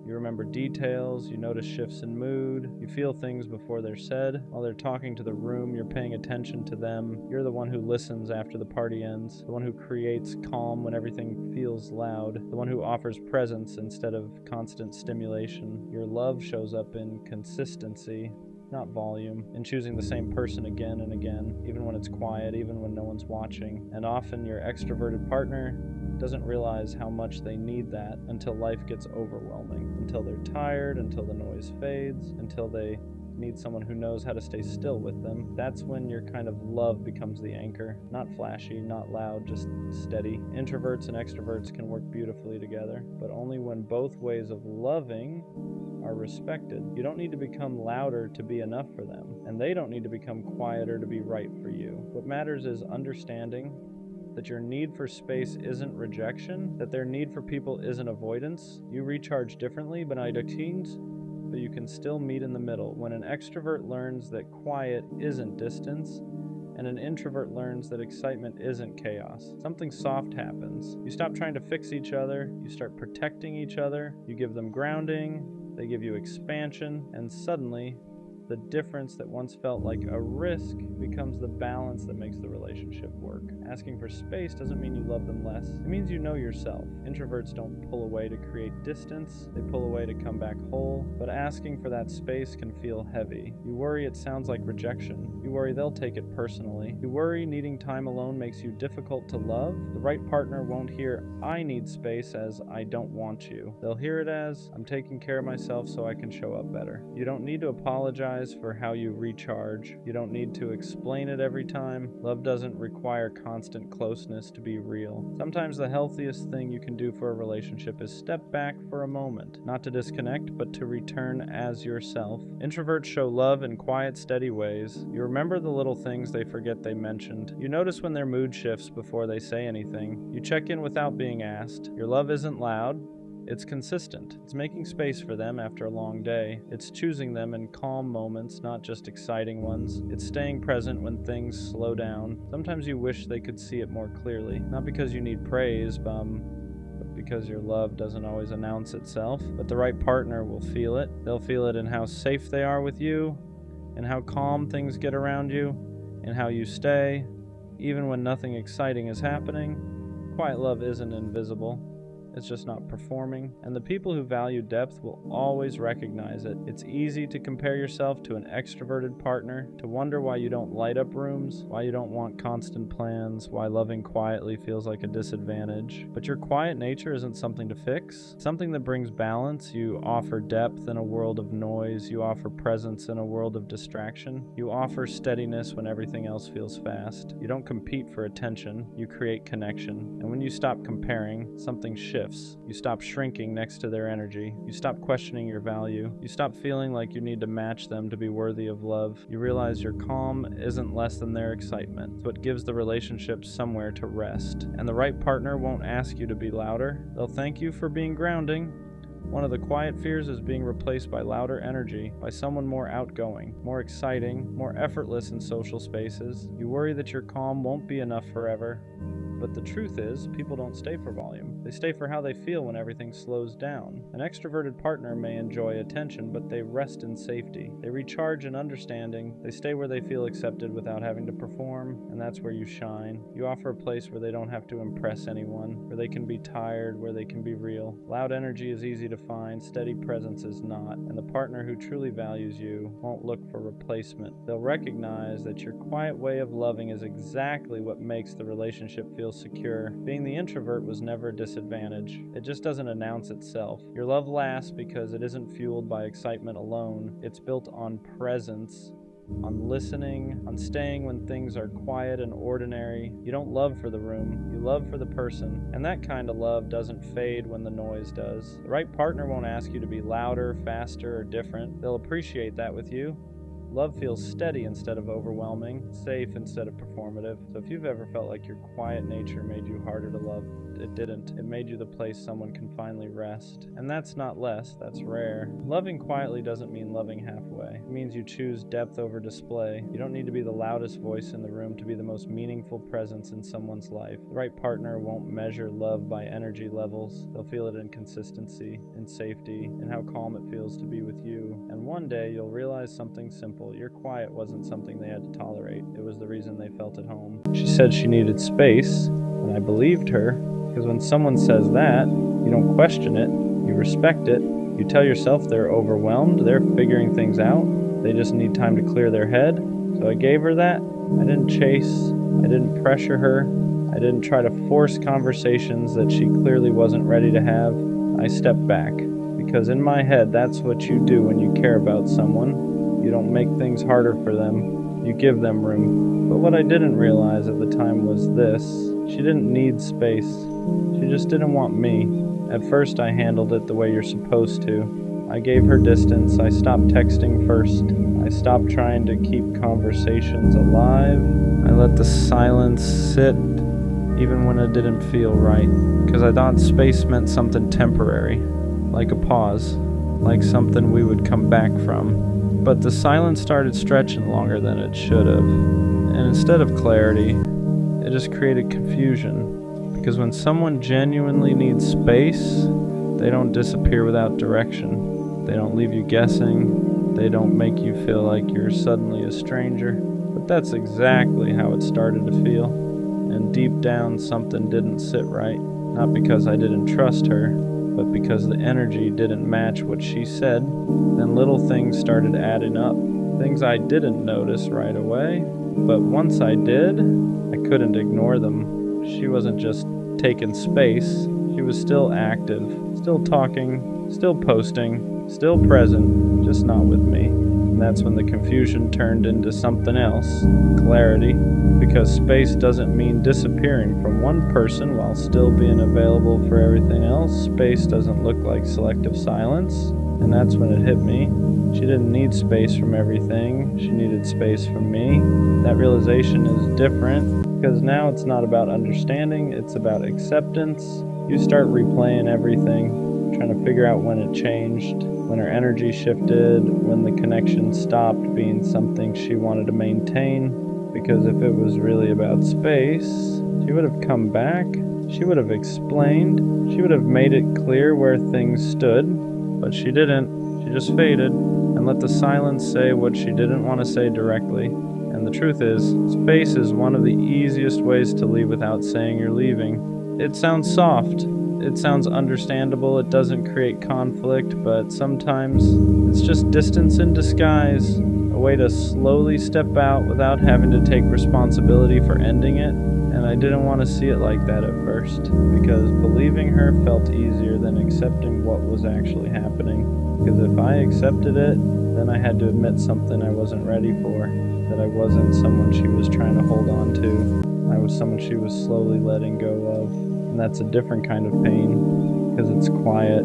You remember details, you notice shifts in mood, you feel things before they're said. While they're talking to the room, you're paying attention to them. You're the one who listens after the party ends, the one who creates calm when everything feels loud, the one who offers presence instead of constant stimulation. Your love shows up in consistency, not volume, in choosing the same person again and again, even when it's quiet, even when no one's watching. And often your extroverted partner doesn't realize how much they need that until life gets overwhelming, until they're tired, until the noise fades, until they need someone who knows how to stay still with them. That's when your kind of love becomes the anchor. Not flashy, not loud, just steady. Introverts and extroverts can work beautifully together, but only when both ways of loving are respected. You don't need to become louder to be enough for them, and they don't need to become quieter to be right for you. What matters is understanding that your need for space isn't rejection, that their need for people isn't avoidance. You recharge differently, but you can still meet in the middle. When an extrovert learns that quiet isn't distance, and an introvert learns that excitement isn't chaos, something soft happens. You stop trying to fix each other, you start protecting each other, you give them grounding, they give you expansion, and suddenly The difference that once felt like a risk becomes the balance that makes the relationship work. Asking for space doesn't mean you love them less. It means you know yourself. Introverts don't pull away to create distance. They pull away to come back whole. But asking for that space can feel heavy. You worry it sounds like rejection. You worry they'll take it personally. You worry needing time alone makes you difficult to love. The right partner won't hear "I need space" as "I don't want you." They'll hear it as "I'm taking care of myself so I can show up better." You don't need to apologize for how you recharge. You don't need to explain it every time. Love doesn't require constant closeness to be real. Sometimes the healthiest thing you can do for a relationship is step back for a moment, not to disconnect, but to return as yourself. Introverts show love in quiet, steady ways. You remember the little things they forget they mentioned. You notice when their mood shifts before they say anything. You check in without being asked. Your love isn't loud. It's consistent. It's making space for them after a long day. It's choosing them in calm moments, not just exciting ones. It's staying present when things slow down. Sometimes you wish they could see it more clearly. Not because you need praise, but because your love doesn't always announce itself. But the right partner will feel it. They'll feel it in how safe they are with you, and how calm things get around you, and how you stay, even when nothing exciting is happening. Quiet love isn't invisible. It's just not performing. And the people who value depth will always recognize it. It's easy to compare yourself to an extroverted partner, to wonder why you don't light up rooms, why you don't want constant plans, why loving quietly feels like a disadvantage. But your quiet nature isn't something to fix. It's something that brings balance. You offer depth in a world of noise. You offer presence in a world of distraction. You offer steadiness when everything else feels fast. You don't compete for attention. You create connection. And when you stop comparing, something shifts. You stop shrinking next to their energy. You stop questioning your value. You stop feeling like you need to match them to be worthy of love. You realize your calm isn't less than their excitement. It's what gives the relationship somewhere to rest. And the right partner won't ask you to be louder. They'll thank you for being grounding. One of the quiet fears is being replaced by louder energy, by someone more outgoing, more exciting, more effortless in social spaces. You worry that your calm won't be enough forever. But the truth is, people don't stay for volume. They stay for how they feel when everything slows down. An extroverted partner may enjoy attention, but they rest in safety. They recharge in understanding. They stay where they feel accepted without having to perform, and that's where you shine. You offer a place where they don't have to impress anyone, where they can be tired, where they can be real. Loud energy is easy to find, steady presence is not, and the partner who truly values you won't look for replacement. They'll recognize that your quiet way of loving is exactly what makes the relationship feel secure. Being the introvert was never a disadvantage. It just doesn't announce itself. Your love lasts because it isn't fueled by excitement alone. It's built on presence, on listening, on staying when things are quiet and ordinary. You don't love for the room, you love for the person. And that kind of love doesn't fade when the noise does. The right partner won't ask you to be louder, faster, or different. They'll appreciate that with you. Love feels steady instead of overwhelming, safe instead of performative. So if you've ever felt like your quiet nature made you harder to love, it didn't. It made you the place someone can finally rest. And that's not less, that's rare. Loving quietly doesn't mean loving halfway. It means you choose depth over display. You don't need to be the loudest voice in the room to be the most meaningful presence in someone's life. The right partner won't measure love by energy levels. They'll feel it in consistency, in safety, in how calm it feels to be with you. And one day you'll realize something simple. Your quiet wasn't something they had to tolerate. It was the reason they felt at home. She said she needed space, and I believed her, because when someone says that, you don't question it, you respect it. You tell yourself they're overwhelmed, they're figuring things out, they just need time to clear their head. So I gave her that. I didn't chase, I didn't pressure her, I didn't try to force conversations that she clearly wasn't ready to have. I stepped back, because in my head, that's what you do when you care about someone. You don't make things harder for them. You give them room. But what I didn't realize at the time was this. She didn't need space. She just didn't want me. At first I handled it the way you're supposed to. I gave her distance. I stopped texting first. I stopped trying to keep conversations alive. I let the silence sit even when it didn't feel right. Because I thought space meant something temporary. Like a pause. Like something we would come back from. But the silence started stretching longer than it should have. And instead of clarity, it just created confusion. Because when someone genuinely needs space, they don't disappear without direction. They don't leave you guessing. They don't make you feel like you're suddenly a stranger. But that's exactly how it started to feel. And deep down, something didn't sit right. Not because I didn't trust her, but because the energy didn't match what she said. Then little things started adding up. Things I didn't notice right away. But once I did, I couldn't ignore them. She wasn't just taking space. She was still active, still talking, still posting, still present, just not with me. And that's when the confusion turned into something else, clarity, because space doesn't mean disappearing from one person while still being available for everything else. Space doesn't look like selective silence, and that's when it hit me. She didn't need space from everything, she needed space from me. That realization is different, because now it's not about understanding, it's about acceptance. You start replaying everything, trying to figure out when it changed, when her energy shifted, when the connection stopped being something she wanted to maintain. Because if it was really about space, she would have come back, she would have explained, she would have made it clear where things stood, but she didn't. She just faded and let the silence say what she didn't want to say directly. And the truth is, space is one of the easiest ways to leave without saying you're leaving. It sounds soft, it sounds understandable, it doesn't create conflict, but sometimes it's just distance in disguise, a way to slowly step out without having to take responsibility for ending it. And I didn't want to see it like that at first, because believing her felt easier than accepting what was actually happening. Because if I accepted it, then I had to admit something I wasn't ready for, that I wasn't someone she was trying to hold on to. I was someone she was slowly letting go of. And that's a different kind of pain, because it's quiet.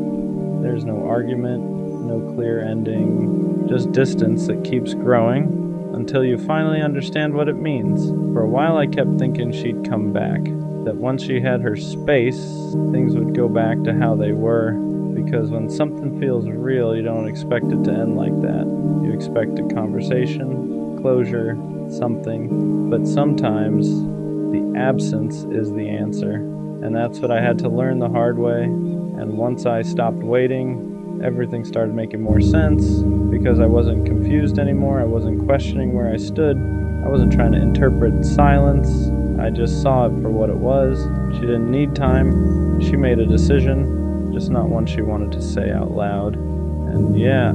There's no argument, no clear ending, just distance that keeps growing until you finally understand what it means. For a while I kept thinking she'd come back, that once she had her space, things would go back to how they were. Because when something feels real, you don't expect it to end like that. You expect a conversation, closure, something. But sometimes the absence is the answer. And that's what I had to learn the hard way. And once I stopped waiting, everything started making more sense, because I wasn't confused anymore. I wasn't questioning where I stood. I wasn't trying to interpret silence. I just saw it for what it was. She didn't need time. She made a decision, just not one she wanted to say out loud. And yeah,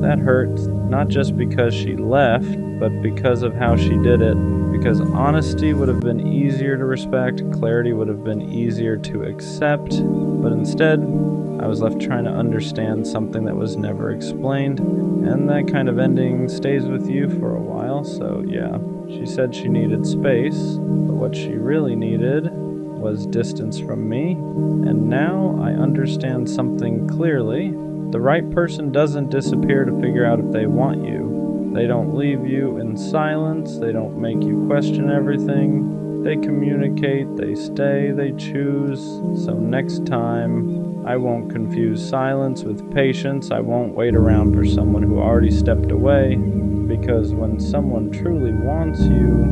that hurt, not just because she left, but because of how she did it. Because honesty would have been easier to respect, clarity would have been easier to accept, but instead, I was left trying to understand something that was never explained, and that kind of ending stays with you for a while. So yeah, she said she needed space, but what she really needed was distance from me, and now I understand something clearly. The right person doesn't disappear to figure out if they want you. They don't leave you in silence, they don't make you question everything. They communicate, they stay, they choose. So next time, I won't confuse silence with patience. I won't wait around for someone who already stepped away. Because when someone truly wants you,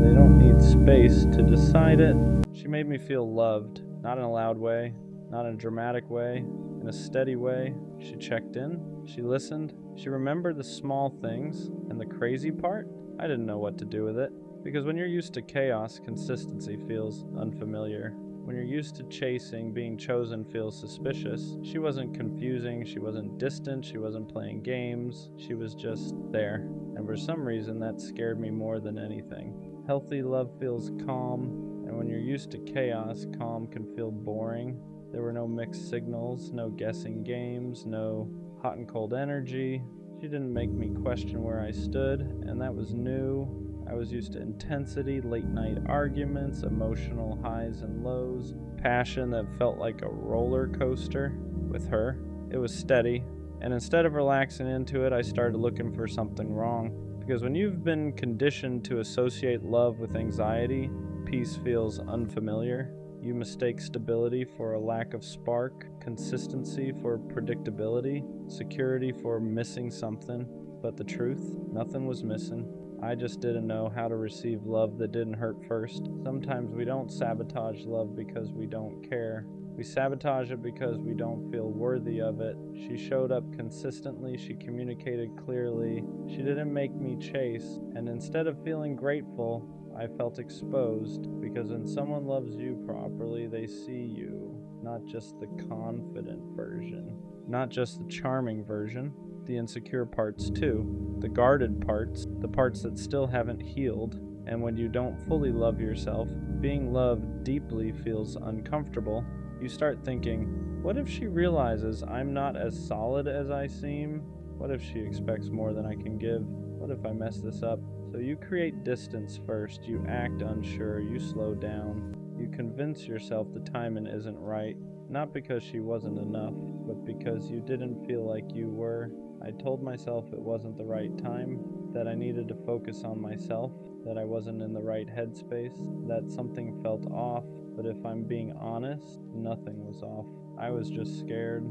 they don't need space to decide it. She made me feel loved, not in a loud way, not in a dramatic way, in a steady way. She checked in, she listened, she remembered the small things, and the crazy part? I didn't know what to do with it. Because when you're used to chaos, consistency feels unfamiliar. When you're used to chasing, being chosen feels suspicious. She wasn't confusing, she wasn't distant, she wasn't playing games, she was just there. And for some reason, that scared me more than anything. Healthy love feels calm, and when you're used to chaos, calm can feel boring. There were no mixed signals, no guessing games, no hot and cold energy. She didn't make me question where I stood, and that was new. I was used to intensity, late night arguments, emotional highs and lows, passion that felt like a roller coaster. With her, it was steady, and instead of relaxing into it, I started looking for something wrong. Because when you've been conditioned to associate love with anxiety, peace feels unfamiliar. You mistake stability for a lack of spark, consistency for predictability, security for missing something. But the truth, nothing was missing. I just didn't know how to receive love that didn't hurt first. Sometimes we don't sabotage love because we don't care. We sabotage it because we don't feel worthy of it. She showed up consistently, she communicated clearly, she didn't make me chase, and instead of feeling grateful, I felt exposed, because when someone loves you properly, they see you, not just the confident version, not just the charming version, the insecure parts too, the guarded parts, the parts that still haven't healed. And when you don't fully love yourself, being loved deeply feels uncomfortable. You start thinking, what if she realizes I'm not as solid as I seem? What if she expects more than I can give? What if I mess this up? So you create distance first, you act unsure, you slow down, you convince yourself the timing isn't right, not because she wasn't enough, but because you didn't feel like you were. I told myself it wasn't the right time, that I needed to focus on myself, that I wasn't in the right headspace, that something felt off, but if I'm being honest, nothing was off. I was just scared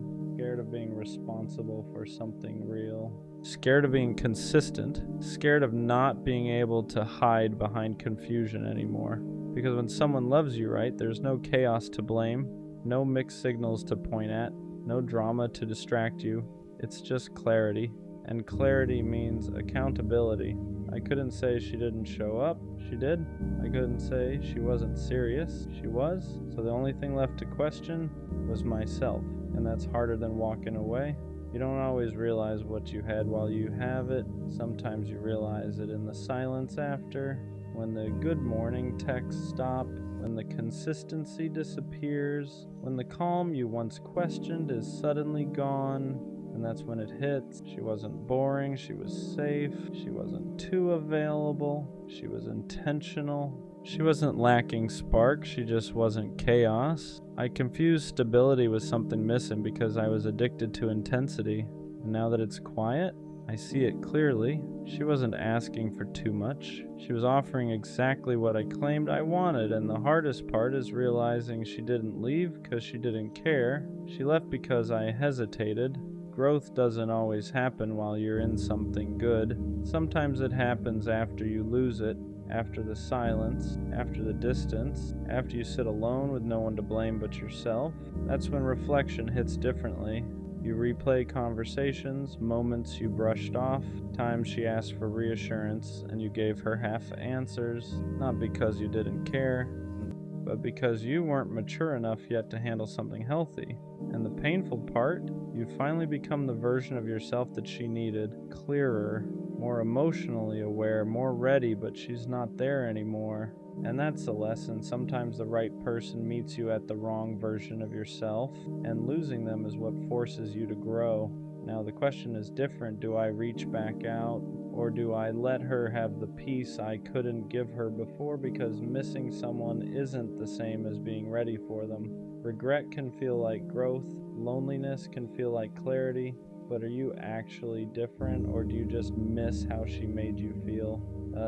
of being responsible for something real. Scared of being consistent, scared of not being able to hide behind confusion anymore. Because when someone loves you right, there's no chaos to blame, no mixed signals to point at, no drama to distract you. It's just clarity. And clarity means accountability. I couldn't say she didn't show up. She did. I couldn't say she wasn't serious. She was. So the only thing left to question was myself. And that's harder than walking away. You don't always realize what you had while you have it. Sometimes you realize it in the silence after, when the good morning texts stop, when the consistency disappears, when the calm you once questioned is suddenly gone. And that's when it hits. She wasn't boring, she was safe, she wasn't too available, she was intentional. She wasn't lacking spark, she just wasn't chaos. I confused stability with something missing because I was addicted to intensity. And now that it's quiet, I see it clearly. She wasn't asking for too much. She was offering exactly what I claimed I wanted, and the hardest part is realizing she didn't leave because she didn't care. She left because I hesitated. Growth doesn't always happen while you're in something good. Sometimes it happens after you lose it, after the silence, after the distance, after you sit alone with no one to blame but yourself. That's when reflection hits differently. You replay conversations, moments you brushed off, times she asked for reassurance and you gave her half answers, not because you didn't care, but because you weren't mature enough yet to handle something healthy. And the painful part, you finally become the version of yourself that she needed, clearer, more emotionally aware, more ready, but she's not there anymore. And that's the lesson. Sometimes the right person meets you at the wrong version of yourself, and losing them is what forces you to grow. Now the question is different. Do I reach back out, or do I let her have the peace I couldn't give her before, because missing someone isn't the same as being ready for them? Regret can feel like growth, loneliness can feel like clarity, but are you actually different, or do you just miss how she made you feel?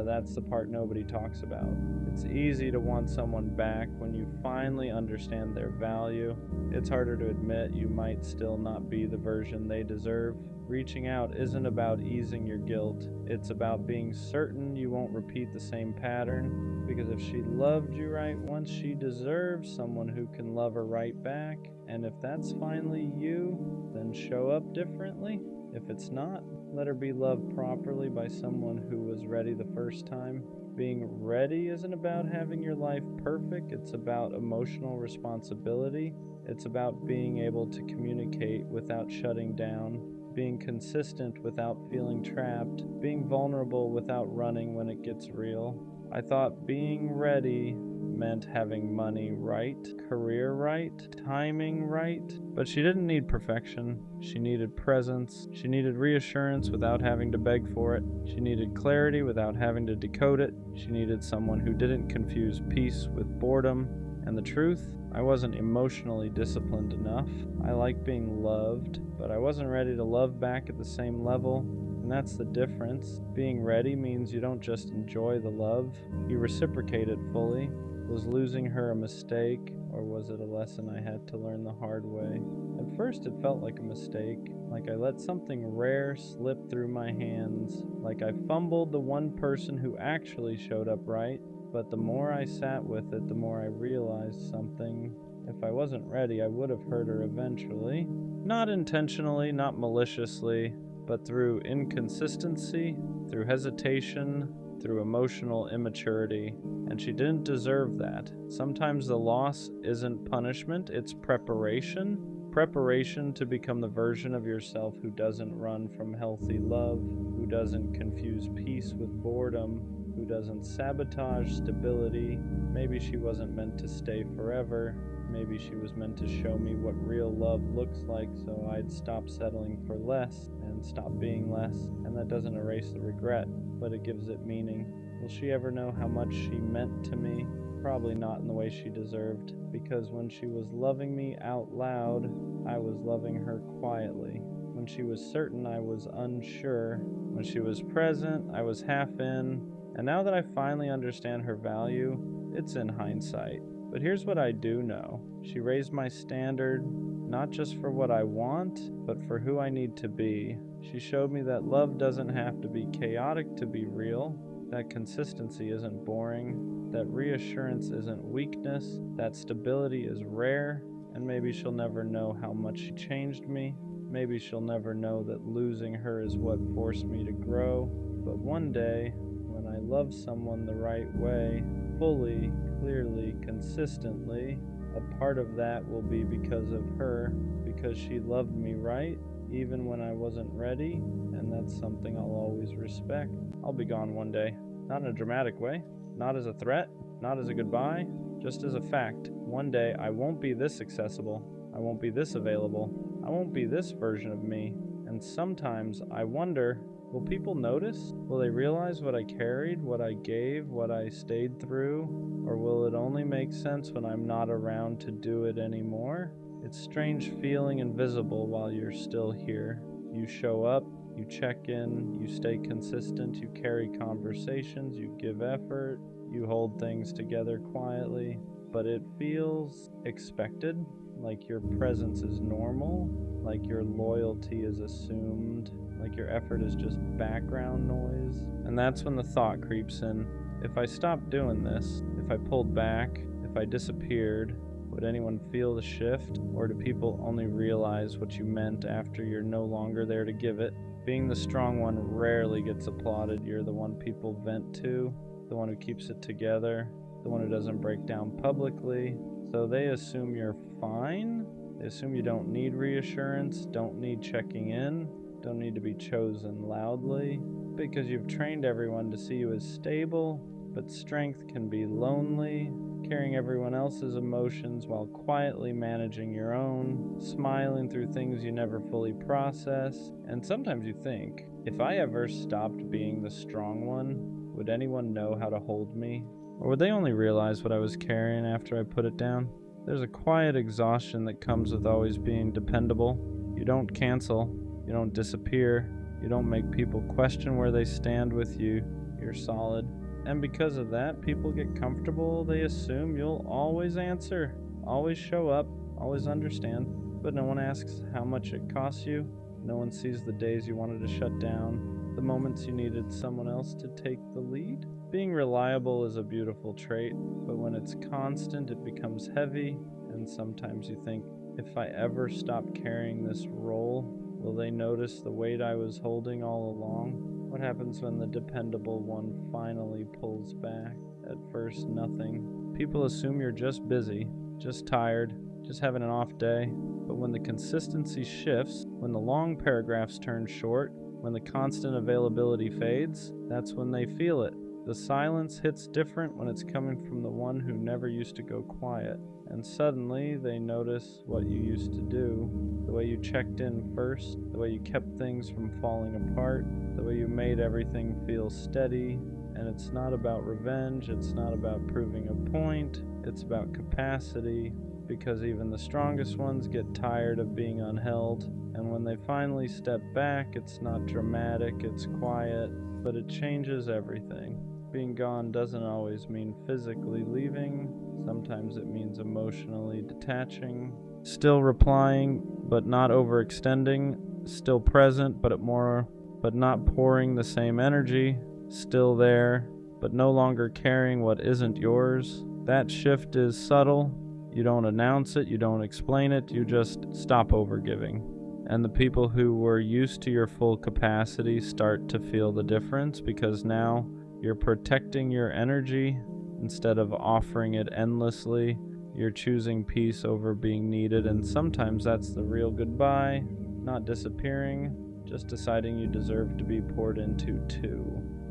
That's the part nobody talks about. It's easy to want someone back when you finally understand their value. It's harder to admit you might still not be the version they deserve. Reaching out isn't about easing your guilt. It's about being certain you won't repeat the same pattern. Because if she loved you right once, she deserves someone who can love her right back. And if that's finally you, then show up differently. If it's not, let her be loved properly by someone who was ready the first time. Being ready isn't about having your life perfect. It's about emotional responsibility. It's about being able to communicate without shutting down, being consistent without feeling trapped, being vulnerable without running when it gets real. I thought being ready meant having money right, career right, timing right, but she didn't need perfection. She needed presence. She needed reassurance without having to beg for it. She needed clarity without having to decode it. She needed someone who didn't confuse peace with boredom. And the truth, I wasn't emotionally disciplined enough. I like being loved, but I wasn't ready to love back at the same level. And that's the difference. Being ready means you don't just enjoy the love, you reciprocate it fully. Was losing her a mistake, or was it a lesson I had to learn the hard way? At first it felt like a mistake, like I let something rare slip through my hands, like I fumbled the one person who actually showed up right. But the more I sat with it, the more I realized something. If I wasn't ready, I would have hurt her eventually. Not intentionally, not maliciously, but through inconsistency, through hesitation, through emotional immaturity. And she didn't deserve that. Sometimes the loss isn't punishment, it's preparation. Preparation to become the version of yourself who doesn't run from healthy love, who doesn't confuse peace with boredom, who doesn't sabotage stability. Maybe she wasn't meant to stay forever. Maybe she was meant to show me what real love looks like, so I'd stop settling for less and stop being less. And that doesn't erase the regret, but it gives it meaning. Will she ever know how much she meant to me? Probably not in the way she deserved, because when she was loving me out loud, I was loving her quietly. When she was certain, I was unsure. When she was present, I was half in. And now that I finally understand her value, it's in hindsight. But here's what I do know. She raised my standard, not just for what I want, but for who I need to be. She showed me that love doesn't have to be chaotic to be real, that consistency isn't boring, that reassurance isn't weakness, that stability is rare, and maybe she'll never know how much she changed me. Maybe she'll never know that losing her is what forced me to grow. But one day, when I love someone the right way, fully, clearly, consistently, a part of that will be because of her, because she loved me right, even when I wasn't ready, and that's something I'll always respect. I'll be gone one day, not in a dramatic way, not as a threat, not as a goodbye, just as a fact. One day I won't be this accessible, I won't be this available, I won't be this version of me, and sometimes I wonder, will people notice? Will they realize what I carried, what I gave, what I stayed through? Or will it only make sense when I'm not around to do it anymore? It's strange feeling invisible while you're still here. You show up, you check in, you stay consistent, you carry conversations, you give effort, you hold things together quietly, but it feels expected, like your presence is normal, like your loyalty is assumed, like your effort is just background noise. And that's when the thought creeps in. If I stopped doing this, if I pulled back, if I disappeared, would anyone feel the shift? Or do people only realize what you meant after you're no longer there to give it? Being the strong one rarely gets applauded. You're the one people vent to, the one who keeps it together, the one who doesn't break down publicly. So they assume you're fine. They assume you don't need reassurance, don't need checking in, don't need to be chosen loudly, because you've trained everyone to see you as stable, but strength can be lonely, carrying everyone else's emotions while quietly managing your own, smiling through things you never fully process. And sometimes you think, if I ever stopped being the strong one, would anyone know how to hold me? Or would they only realize what I was carrying after I put it down? There's a quiet exhaustion that comes with always being dependable. You don't cancel, you don't disappear, you don't make people question where they stand with you. You're solid. And because of that, people get comfortable. They assume you'll always answer, always show up, always understand. But no one asks how much it costs you. No one sees the days you wanted to shut down, the moments you needed someone else to take the lead. Being reliable is a beautiful trait, but when it's constant, it becomes heavy. And sometimes you think, if I ever stop carrying this role, will they notice the weight I was holding all along? What happens when the dependable one finally pulls back? At first, nothing. People assume you're just busy, just tired, just having an off day. But when the consistency shifts, when the long paragraphs turn short, when the constant availability fades, that's when they feel it. The silence hits different when it's coming from the one who never used to go quiet. And suddenly they notice what you used to do, the way you checked in first, the way you kept things from falling apart, the way you made everything feel steady. And it's not about revenge, it's not about proving a point, it's about capacity, because even the strongest ones get tired of being unheld. And when they finally step back, it's not dramatic, it's quiet, but it changes everything. Being gone doesn't always mean physically leaving. Sometimes it means emotionally detaching. Still replying, but not overextending. Still present, but not pouring the same energy. Still there, but no longer carrying what isn't yours. That shift is subtle. You don't announce it, you don't explain it, you just stop overgiving. And the people who were used to your full capacity start to feel the difference, because now you're protecting your energy instead of offering it endlessly. You're choosing peace over being needed, and sometimes that's the real goodbye, not disappearing, just deciding you deserve to be poured into too.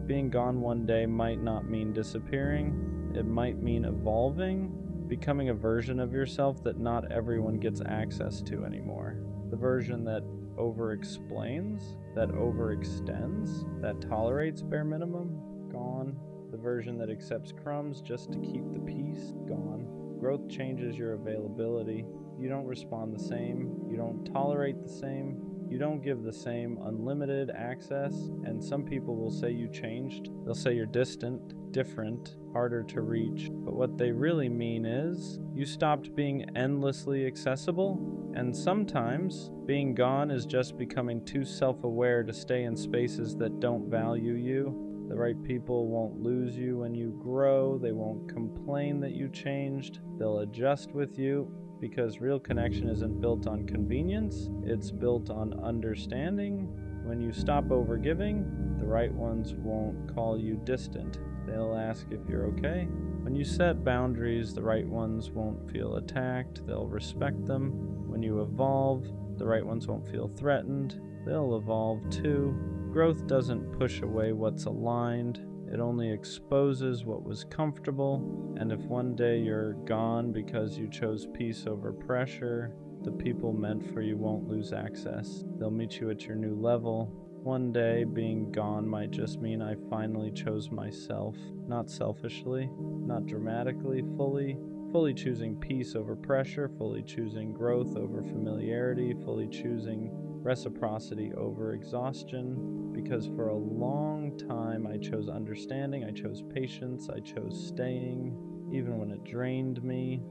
Being gone one day might not mean disappearing. It might mean evolving, becoming a version of yourself that not everyone gets access to anymore. The version that over-explains, that overextends, that tolerates bare minimum, gone. The version that accepts crumbs just to keep the peace, gone. Growth changes your availability. You don't respond the same. You don't tolerate the same. You don't give the same unlimited access. And some people will say you changed. They'll say you're distant, different, harder to reach. But what they really mean is you stopped being endlessly accessible. And sometimes being gone is just becoming too self-aware to stay in spaces that don't value you. The right people won't lose you when you grow. They won't complain that you changed. They'll adjust with you, because real connection isn't built on convenience. It's built on understanding. When you stop overgiving, the right ones won't call you distant. They'll ask if you're okay. When you set boundaries, the right ones won't feel attacked. They'll respect them. When you evolve, the right ones won't feel threatened. They'll evolve too. Growth doesn't push away what's aligned. It only exposes what was comfortable. And if one day you're gone because you chose peace over pressure, the people meant for you won't lose access. They'll meet you at your new level. One day being gone might just mean I finally chose myself, not selfishly, not dramatically, fully choosing peace over pressure, fully choosing growth over familiarity, fully choosing reciprocity over exhaustion, because for a long time I chose understanding, I chose patience, I chose staying, even when it drained me.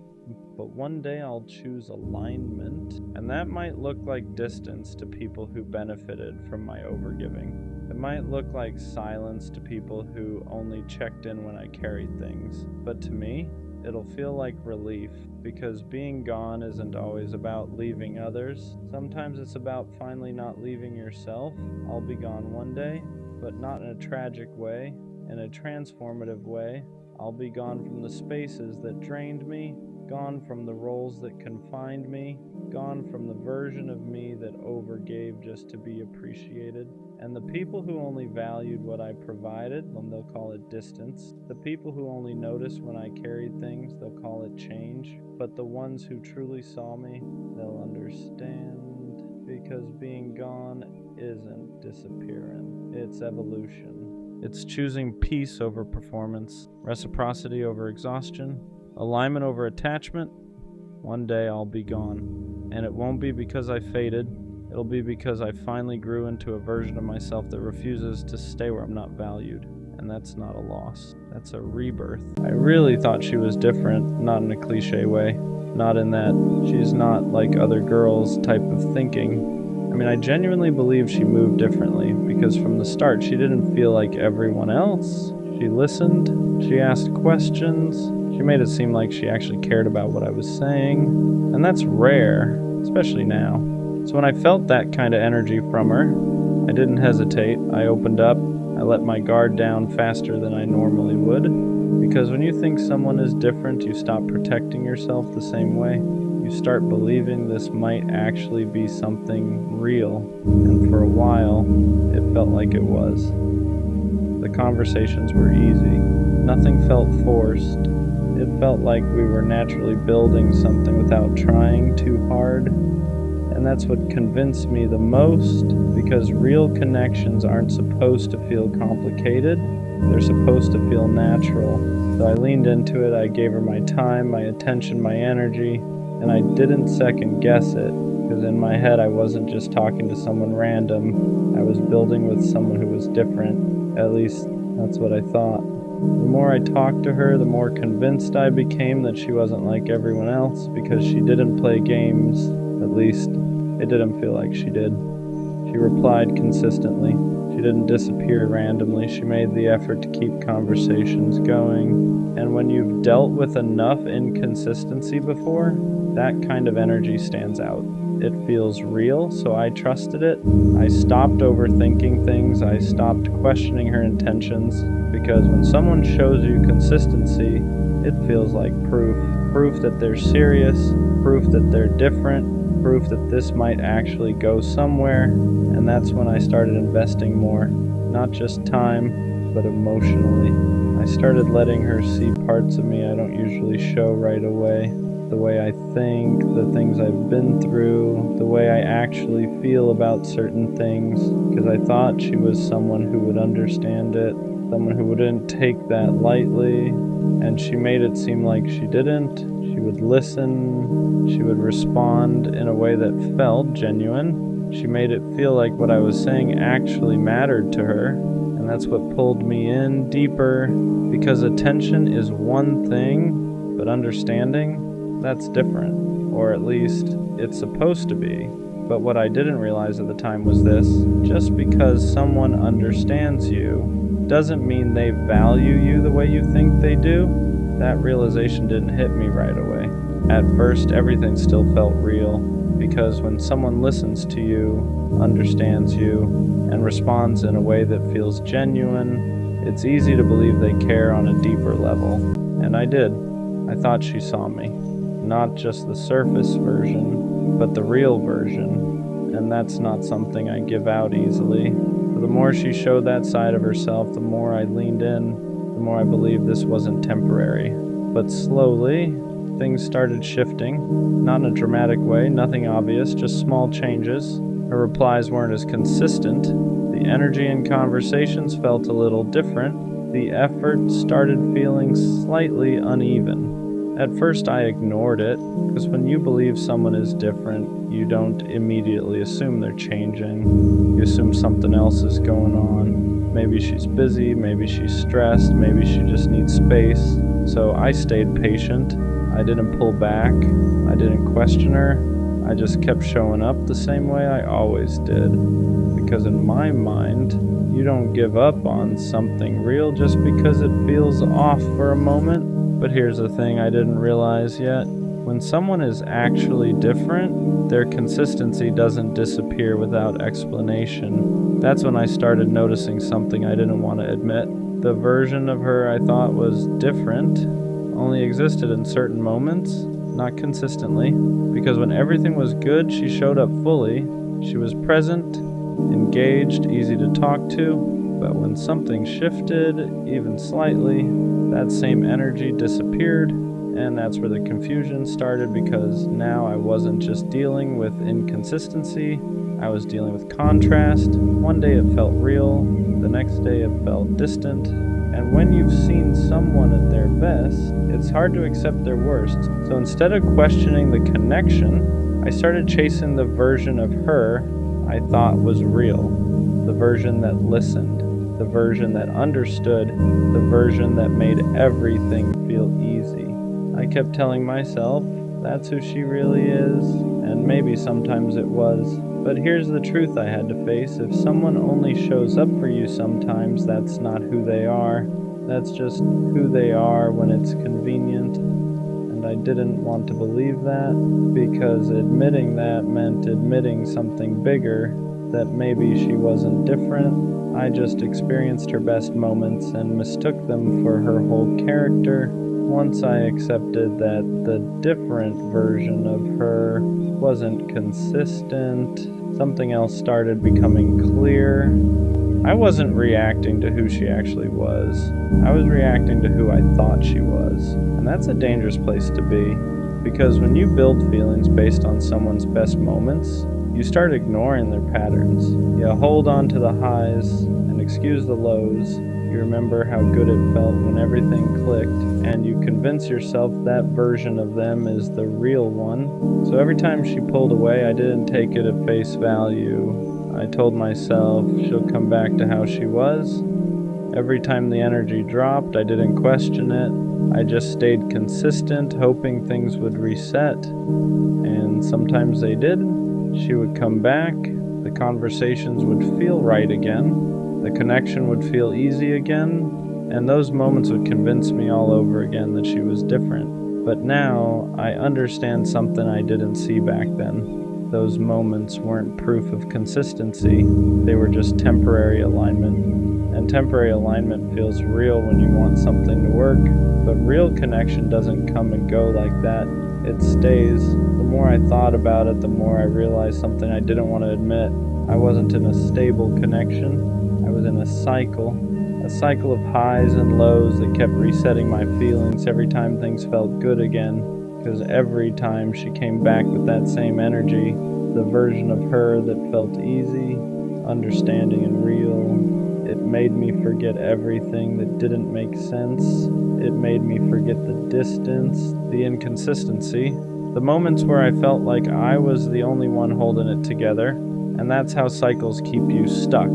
But one day I'll choose alignment, and that might look like distance to people who benefited from my overgiving. It might look like silence to people who only checked in when I carried things. But to me, it'll feel like relief, because being gone isn't always about leaving others. Sometimes it's about finally not leaving yourself. I'll be gone one day, but not in a tragic way, in a transformative way. I'll be gone from the spaces that drained me, gone from the roles that confined me, gone from the version of me that overgave just to be appreciated. And the people who only valued what I provided, they'll call it distance. The people who only noticed when I carried things, they'll call it change. But the ones who truly saw me, they'll understand. Because being gone isn't disappearing, it's evolution. It's choosing peace over performance, reciprocity over exhaustion, alignment over attachment. One day I'll be gone. And it won't be because I faded. It'll be because I finally grew into a version of myself that refuses to stay where I'm not valued. And that's not a loss. That's a rebirth. I really thought she was different, not in a cliche way. Not in that she's not like other girls type of thinking. I mean, I genuinely believe she moved differently, because from the start she didn't feel like everyone else. She listened, she asked questions, she made it seem like she actually cared about what I was saying. And that's rare, especially now. So when I felt that kind of energy from her, I didn't hesitate. I opened up. I let my guard down faster than I normally would. Because when you think someone is different, you stop protecting yourself the same way. You start believing this might actually be something real. And for a while, it felt like it was. The conversations were easy. Nothing felt forced. It felt like we were naturally building something without trying too hard. And that's what convinced me the most, because real connections aren't supposed to feel complicated. They're supposed to feel natural. So I leaned into it, I gave her my time, my attention, my energy, and I didn't second guess it, because in my head I wasn't just talking to someone random. I was building with someone who was different. At least that's what I thought. The more I talked to her, the more convinced I became that she wasn't like everyone else, because she didn't play games. At least, it didn't feel like she did. She replied consistently. She She didn't disappear randomly. She made the effort to keep conversations going. And when you've dealt with enough inconsistency before, that kind of energy stands out. It feels real, so I trusted it. I stopped overthinking things. I stopped questioning her intentions, because when someone shows you consistency, it feels like proof. Proof that they're serious, proof that they're different, proof that this might actually go somewhere. And that's when I started investing more, not just time, but emotionally. I started letting her see parts of me I don't usually show right away. The way I think, the things I've been through, the way I actually feel about certain things, because I thought she was someone who would understand it, someone who wouldn't take that lightly, and she made it seem like she didn't. She would listen, she would respond in a way that felt genuine. She made it feel like what I was saying actually mattered to her, and that's what pulled me in deeper, because attention is one thing, but understanding, that's different, or at least it's supposed to be. But what I didn't realize at the time was this: just because someone understands you doesn't mean they value you the way you think they do. That realization didn't hit me right away. At first, everything still felt real, because when someone listens to you, understands you, and responds in a way that feels genuine, it's easy to believe they care on a deeper level. And I did. I thought she saw me. Not just the surface version, but the real version. And that's not something I give out easily. For the more she showed that side of herself, the more I leaned in, the more I believed this wasn't temporary. But slowly, things started shifting. Not in a dramatic way, nothing obvious, just small changes. Her replies weren't as consistent. The energy in conversations felt a little different. The effort started feeling slightly uneven. At first I ignored it, because when you believe someone is different, you don't immediately assume they're changing. You assume something else is going on. Maybe she's busy, maybe she's stressed, maybe she just needs space. So I stayed patient. I didn't pull back. I didn't question her. I just kept showing up the same way I always did. Because in my mind, you don't give up on something real just because it feels off for a moment. But here's the thing I didn't realize yet. When someone is actually different, their consistency doesn't disappear without explanation. That's when I started noticing something I didn't want to admit. The version of her I thought was different only existed in certain moments, not consistently. Because when everything was good, she showed up fully. She was present, engaged, easy to talk to. But when something shifted, even slightly, that same energy disappeared, and that's where the confusion started, because now I wasn't just dealing with inconsistency, I was dealing with contrast. One day it felt real, the next day it felt distant, and when you've seen someone at their best, it's hard to accept their worst. So instead of questioning the connection, I started chasing the version of her I thought was real, the version that listened, the version that understood, the version that made everything feel easy. I kept telling myself, that's who she really is, and maybe sometimes it was. But here's the truth I had to face: if someone only shows up for you sometimes, that's not who they are. That's just who they are when it's convenient. And I didn't want to believe that, because admitting that meant admitting something bigger, that maybe she wasn't different. I just experienced her best moments and mistook them for her whole character. Once I accepted that the different version of her wasn't consistent, something else started becoming clear. I wasn't reacting to who she actually was. I was reacting to who I thought she was. And that's a dangerous place to be, because when you build feelings based on someone's best moments, you start ignoring their patterns. You hold on to the highs and excuse the lows. You remember how good it felt when everything clicked, and you convince yourself that version of them is the real one. So every time she pulled away, I didn't take it at face value. I told myself she'll come back to how she was. Every time the energy dropped, I didn't question it. I just stayed consistent, hoping things would reset. And sometimes they did. She would come back, the conversations would feel right again, The connection would feel easy again, and those moments would convince me all over again that she was different. But now, I understand something I didn't see back then. Those moments weren't proof of consistency, they were just temporary alignment. And temporary alignment feels real when you want something to work, but real connection doesn't come and go like that. It stays. The more I thought about it, the more I realized something I didn't want to admit. I wasn't in a stable connection. I was in a cycle of highs and lows that kept resetting my feelings every time things felt good again. Because every time she came back with that same energy, the version of her that felt easy, understanding, and real, it made me forget everything that didn't make sense. It made me forget the distance, the inconsistency, the moments where I felt like I was the only one holding it together. And that's how cycles keep you stuck.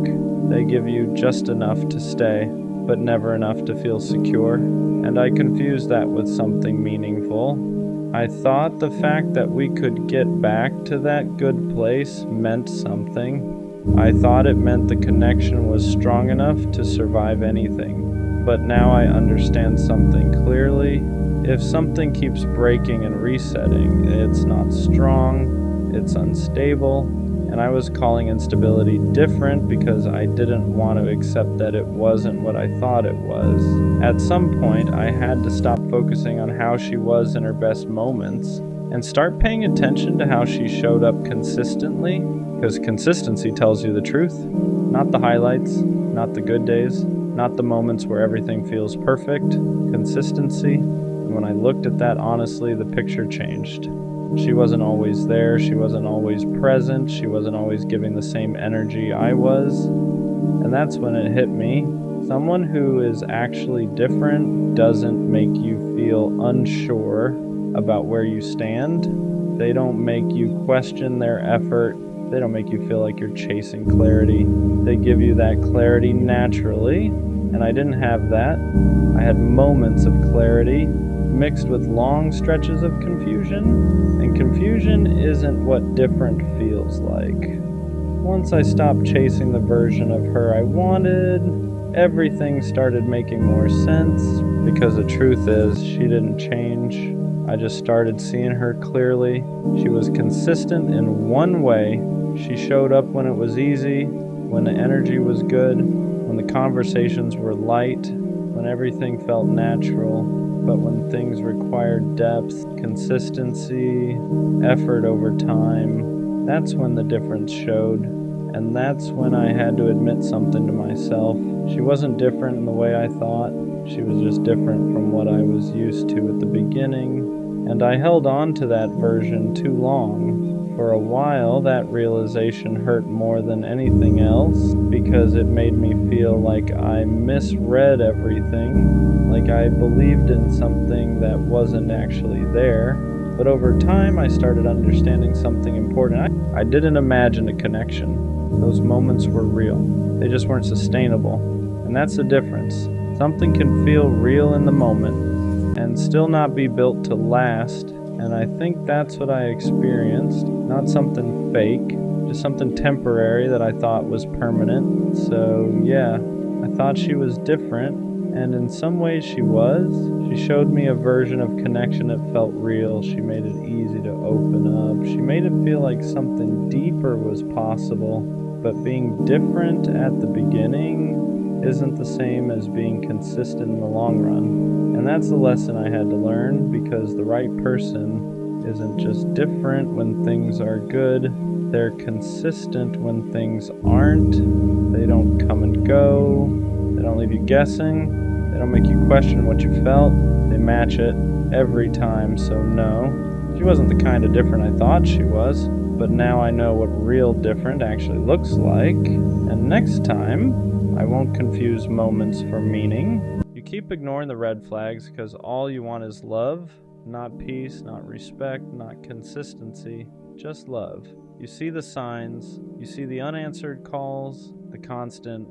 They give you just enough to stay, but never enough to feel secure. And I confused that with something meaningful. I thought the fact that we could get back to that good place meant something. I thought it meant the connection was strong enough to survive anything. But now I understand something clearly. If something keeps breaking and resetting, it's not strong, it's unstable. And I was calling instability different because I didn't want to accept that it wasn't what I thought it was. At some point, I had to stop focusing on how she was in her best moments and start paying attention to how she showed up consistently, because consistency tells you the truth, not the highlights, not the good days, not the moments where everything feels perfect. Consistency. And when I looked at that honestly, the picture changed. She wasn't always there, she wasn't always present, she wasn't always giving the same energy I was. And that's when it hit me. Someone who is actually different doesn't make you feel unsure about where you stand. They don't make you question their effort. They don't make you feel like you're chasing clarity. They give you that clarity naturally, and I didn't have that. I had moments of clarity mixed with long stretches of confusion, and confusion isn't what different feels like. Once I stopped chasing the version of her I wanted, everything started making more sense, because the truth is, she didn't change. I just started seeing her clearly. She was consistent in one way. She showed up when it was easy, when the energy was good, when the conversations were light, when everything felt natural. But when things required depth, consistency, effort over time, that's when the difference showed. And that's when I had to admit something to myself. She wasn't different in the way I thought. She was just different from what I was used to at the beginning. And I held on to that version too long. For a while, that realization hurt more than anything else, because it made me feel like I misread everything, like I believed in something that wasn't actually there. But over time, I started understanding something important. I didn't imagine a connection. Those moments were real. They just weren't sustainable. And that's the difference. Something can feel real in the moment and still not be built to last. And I think that's what I experienced. Not something fake, just something temporary that I thought was permanent. So yeah, I thought she was different, and in some ways she was. She showed me a version of connection that felt real. She made it easy to open up. She made it feel like something deeper was possible. But being different at the beginning isn't the same as being consistent in the long run. And that's the lesson I had to learn, because the right person isn't just different when things are good, they're consistent when things aren't. They don't come and go, they don't leave you guessing, they don't make you question what you felt, they match it every time. So no, she wasn't the kind of different I thought she was, but now I know what real different actually looks like, and next time I won't confuse moments for meaning. You keep ignoring the red flags because all you want is love, not peace, not respect, not consistency, just love. You see the signs, you see the unanswered calls, the constant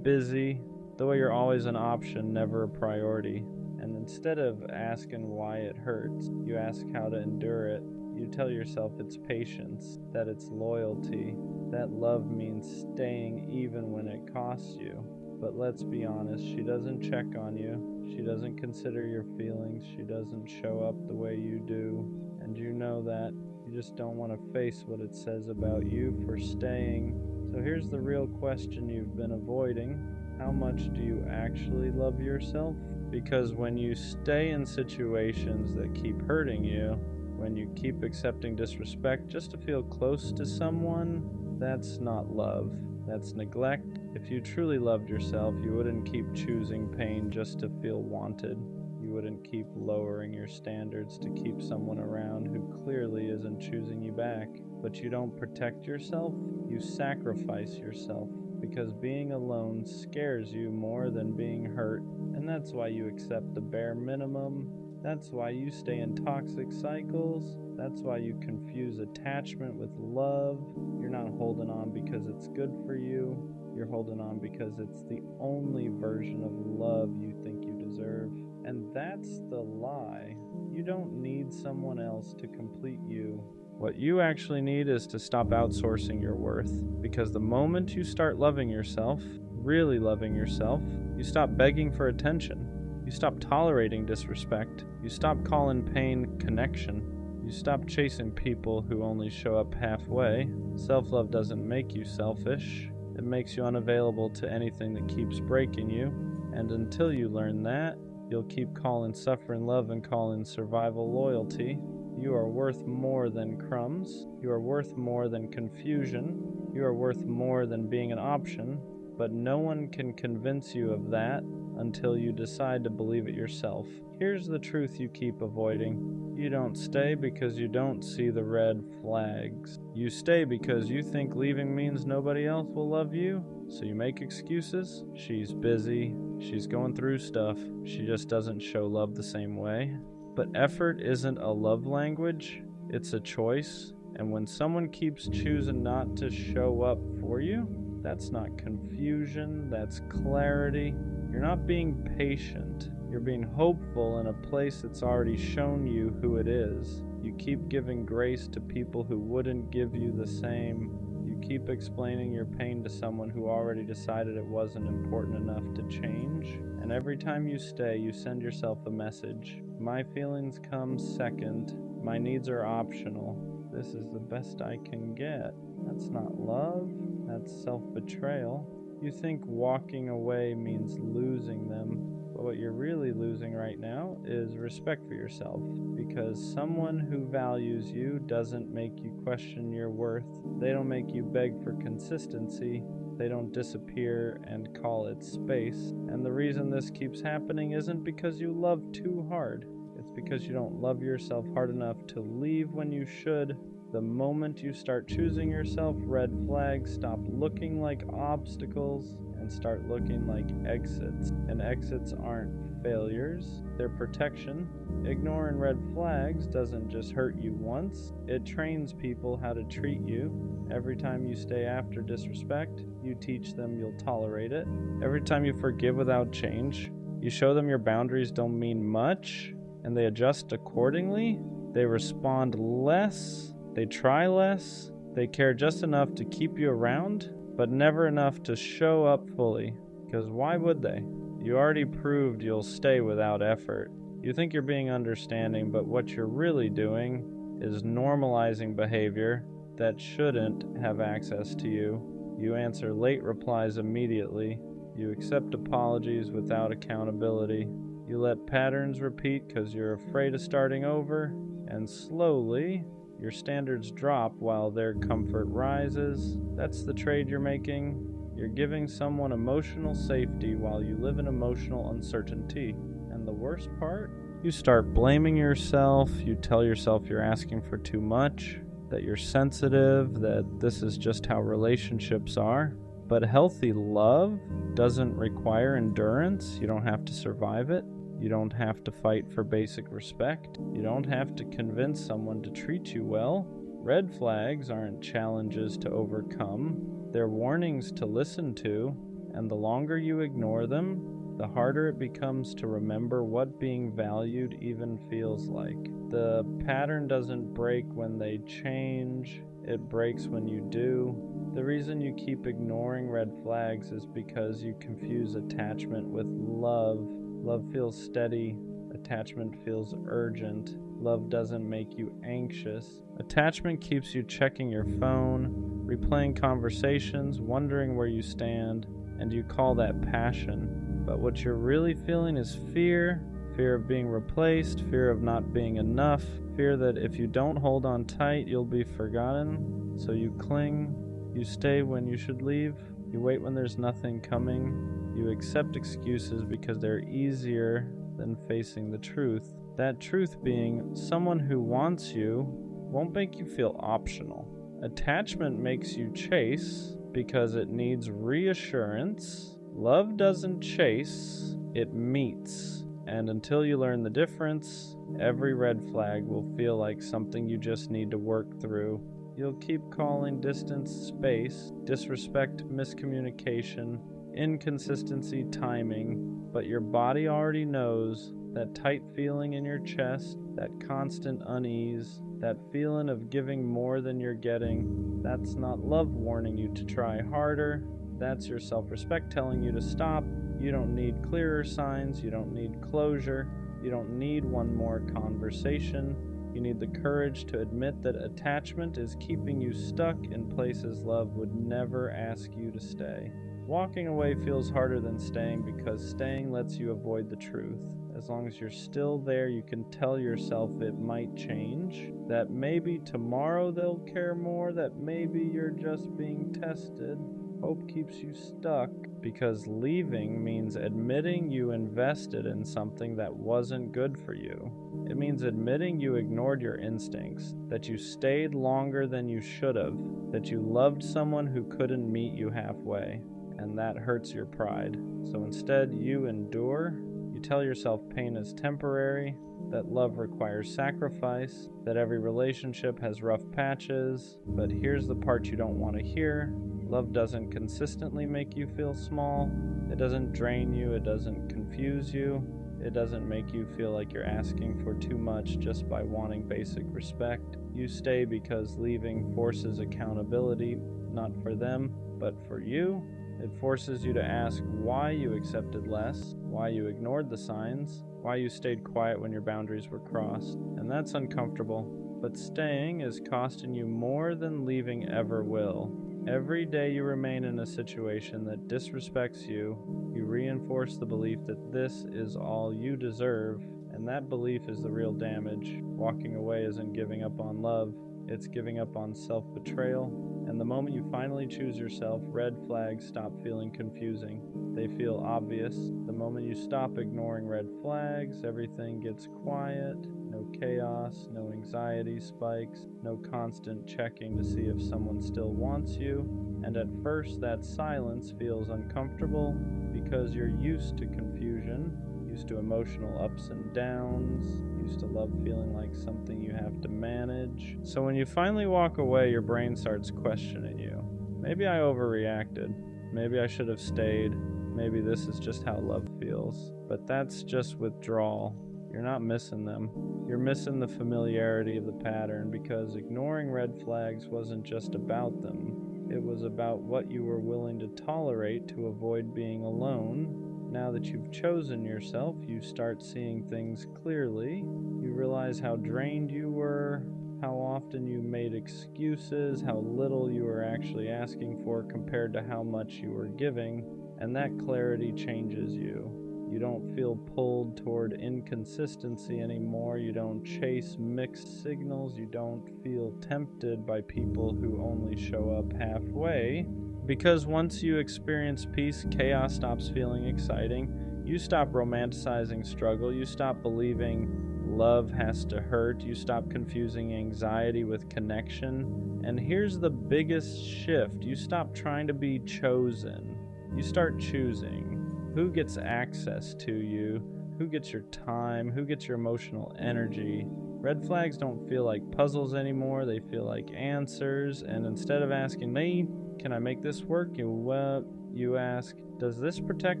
busy, the way you're always an option, never a priority. And instead of asking why it hurts, you ask how to endure it. You tell yourself it's patience, that it's loyalty, that love means staying even when it costs you. But let's be honest, she doesn't check on you. She doesn't consider your feelings. She doesn't show up the way you do. And you know that. You just don't want to face what it says about you for staying. So here's the real question you've been avoiding. How much do you actually love yourself? Because when you stay in situations that keep hurting you, when you keep accepting disrespect just to feel close to someone, that's not love. That's neglect. If you truly loved yourself, you wouldn't keep choosing pain just to feel wanted. You wouldn't keep lowering your standards to keep someone around who clearly isn't choosing you back. But you don't protect yourself, you sacrifice yourself. Because being alone scares you more than being hurt. And that's why you accept the bare minimum. That's why you stay in toxic cycles. That's why you confuse attachment with love. You're not holding on because it's good for you. You're holding on because it's the only version of love you think you deserve. And that's the lie. You don't need someone else to complete you. What you actually need is to stop outsourcing your worth. Because the moment you start loving yourself, really loving yourself, you stop begging for attention. You stop tolerating disrespect. You stop calling pain connection. You stop chasing people who only show up halfway. Self-love doesn't make you selfish. It makes you unavailable to anything that keeps breaking you. And until you learn that, you'll keep calling suffering love and calling survival loyalty. You are worth more than crumbs. You are worth more than confusion. You are worth more than being an option. But no one can convince you of that until you decide to believe it yourself. Here's the truth you keep avoiding. You don't stay because you don't see the red flags. You stay because you think leaving means nobody else will love you, so you make excuses. She's busy. She's going through stuff. She just doesn't show love the same way. But effort isn't a love language. It's a choice. And when someone keeps choosing not to show up for you, that's not confusion, that's clarity. You're not being patient. You're being hopeful in a place that's already shown you who it is. You keep giving grace to people who wouldn't give you the same. You keep explaining your pain to someone who already decided it wasn't important enough to change. And every time you stay, you send yourself a message. My feelings come second. My needs are optional. This is the best I can get. That's not love. That's self-betrayal. You think walking away means losing them, but what you're really losing right now is respect for yourself, because someone who values you doesn't make you question your worth. They don't make you beg for consistency. They don't disappear and call it space. And the reason this keeps happening isn't because you love too hard. It's because you don't love yourself hard enough to leave when you should. The moment you start choosing yourself, red flags stop looking like obstacles and start looking like exits. And exits aren't failures, they're protection. Ignoring red flags doesn't just hurt you once, it trains people how to treat you. Every time you stay after disrespect, you teach them you'll tolerate it. Every time you forgive without change, you show them your boundaries don't mean much, and they adjust accordingly. They respond less. They try less, they care just enough to keep you around, but never enough to show up fully. Because why would they? You already proved you'll stay without effort. You think you're being understanding, but what you're really doing is normalizing behavior that shouldn't have access to you. You answer late replies immediately. You accept apologies without accountability. You let patterns repeat because you're afraid of starting over, and slowly, your standards drop while their comfort rises. That's the trade you're making. You're giving someone emotional safety while you live in emotional uncertainty. And the worst part? You start blaming yourself. You tell yourself you're asking for too much, that you're sensitive, that this is just how relationships are. But healthy love doesn't require endurance. You don't have to survive it. You don't have to fight for basic respect. You don't have to convince someone to treat you well. Red flags aren't challenges to overcome. They're warnings to listen to, and the longer you ignore them, the harder it becomes to remember what being valued even feels like. The pattern doesn't break when they change, it breaks when you do. The reason you keep ignoring red flags is because you confuse attachment with love. Love feels steady, attachment feels urgent. Love doesn't make you anxious. Attachment keeps you checking your phone, replaying conversations, wondering where you stand, and you call that passion. But what you're really feeling is fear. Fear of being replaced, fear of not being enough, fear that if you don't hold on tight, you'll be forgotten. So you cling, you stay when you should leave, you wait when there's nothing coming, you accept excuses because they're easier than facing the truth. That truth being, someone who wants you won't make you feel optional. Attachment makes you chase because it needs reassurance. Love doesn't chase, it meets. And until you learn the difference, every red flag will feel like something you just need to work through. You'll keep calling distance space, disrespect miscommunication, inconsistency timing, but your body already knows that tight feeling in your chest, that constant unease, that feeling of giving more than you're getting. That's not love warning you to try harder. That's your self-respect telling you to stop. You don't need clearer signs. You don't need closure. You don't need one more conversation. You need the courage to admit that attachment is keeping you stuck in places love would never ask you to stay. Walking away feels harder than staying because staying lets you avoid the truth. As long as you're still there, you can tell yourself it might change, that maybe tomorrow they'll care more, that maybe you're just being tested. Hope keeps you stuck because leaving means admitting you invested in something that wasn't good for you. It means admitting you ignored your instincts, that you stayed longer than you should have, that you loved someone who couldn't meet you halfway, and that hurts your pride. So instead, you endure. You tell yourself pain is temporary, that love requires sacrifice, that every relationship has rough patches, but here's the part you don't want to hear. Love doesn't consistently make you feel small. It doesn't drain you. It doesn't confuse you. It doesn't make you feel like you're asking for too much just by wanting basic respect. You stay because leaving forces accountability, not for them, but for you. It forces you to ask why you accepted less, why you ignored the signs, why you stayed quiet when your boundaries were crossed. And that's uncomfortable. But staying is costing you more than leaving ever will. Every day you remain in a situation that disrespects you, you reinforce the belief that this is all you deserve, and that belief is the real damage. Walking away isn't giving up on love, it's giving up on self-betrayal. And the moment you finally choose yourself, red flags stop feeling confusing. They feel obvious. The moment you stop ignoring red flags, everything gets quiet. No chaos, no anxiety spikes, no constant checking to see if someone still wants you. And at first, that silence feels uncomfortable because you're used to confusion, used to emotional ups and downs, used to love feeling like something you have to manage. So when you finally walk away, your brain starts questioning you. Maybe I overreacted. Maybe I should have stayed. Maybe this is just how love feels. But that's just withdrawal. You're not missing them. You're missing the familiarity of the pattern because ignoring red flags wasn't just about them. It was about what you were willing to tolerate to avoid being alone. Now that you've chosen yourself, you start seeing things clearly. You realize how drained you were, how often you made excuses, how little you were actually asking for compared to how much you were giving, and that clarity changes you. You don't feel pulled toward inconsistency anymore. You don't chase mixed signals. You don't feel tempted by people who only show up halfway. Because once you experience peace, chaos stops feeling exciting. You stop romanticizing struggle. You stop believing love has to hurt. You stop confusing anxiety with connection. And here's the biggest shift. You stop trying to be chosen. You start choosing. Who gets access to you? Who gets your time? Who gets your emotional energy? Red flags don't feel like puzzles anymore. They feel like answers. And instead of asking me, can I make this work? You ask, does this protect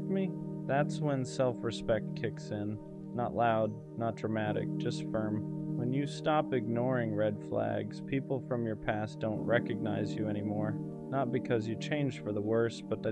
me? That's when self-respect kicks in. Not loud, not dramatic, just firm. When you stop ignoring red flags, people from your past don't recognize you anymore. Not because you changed for the worse, but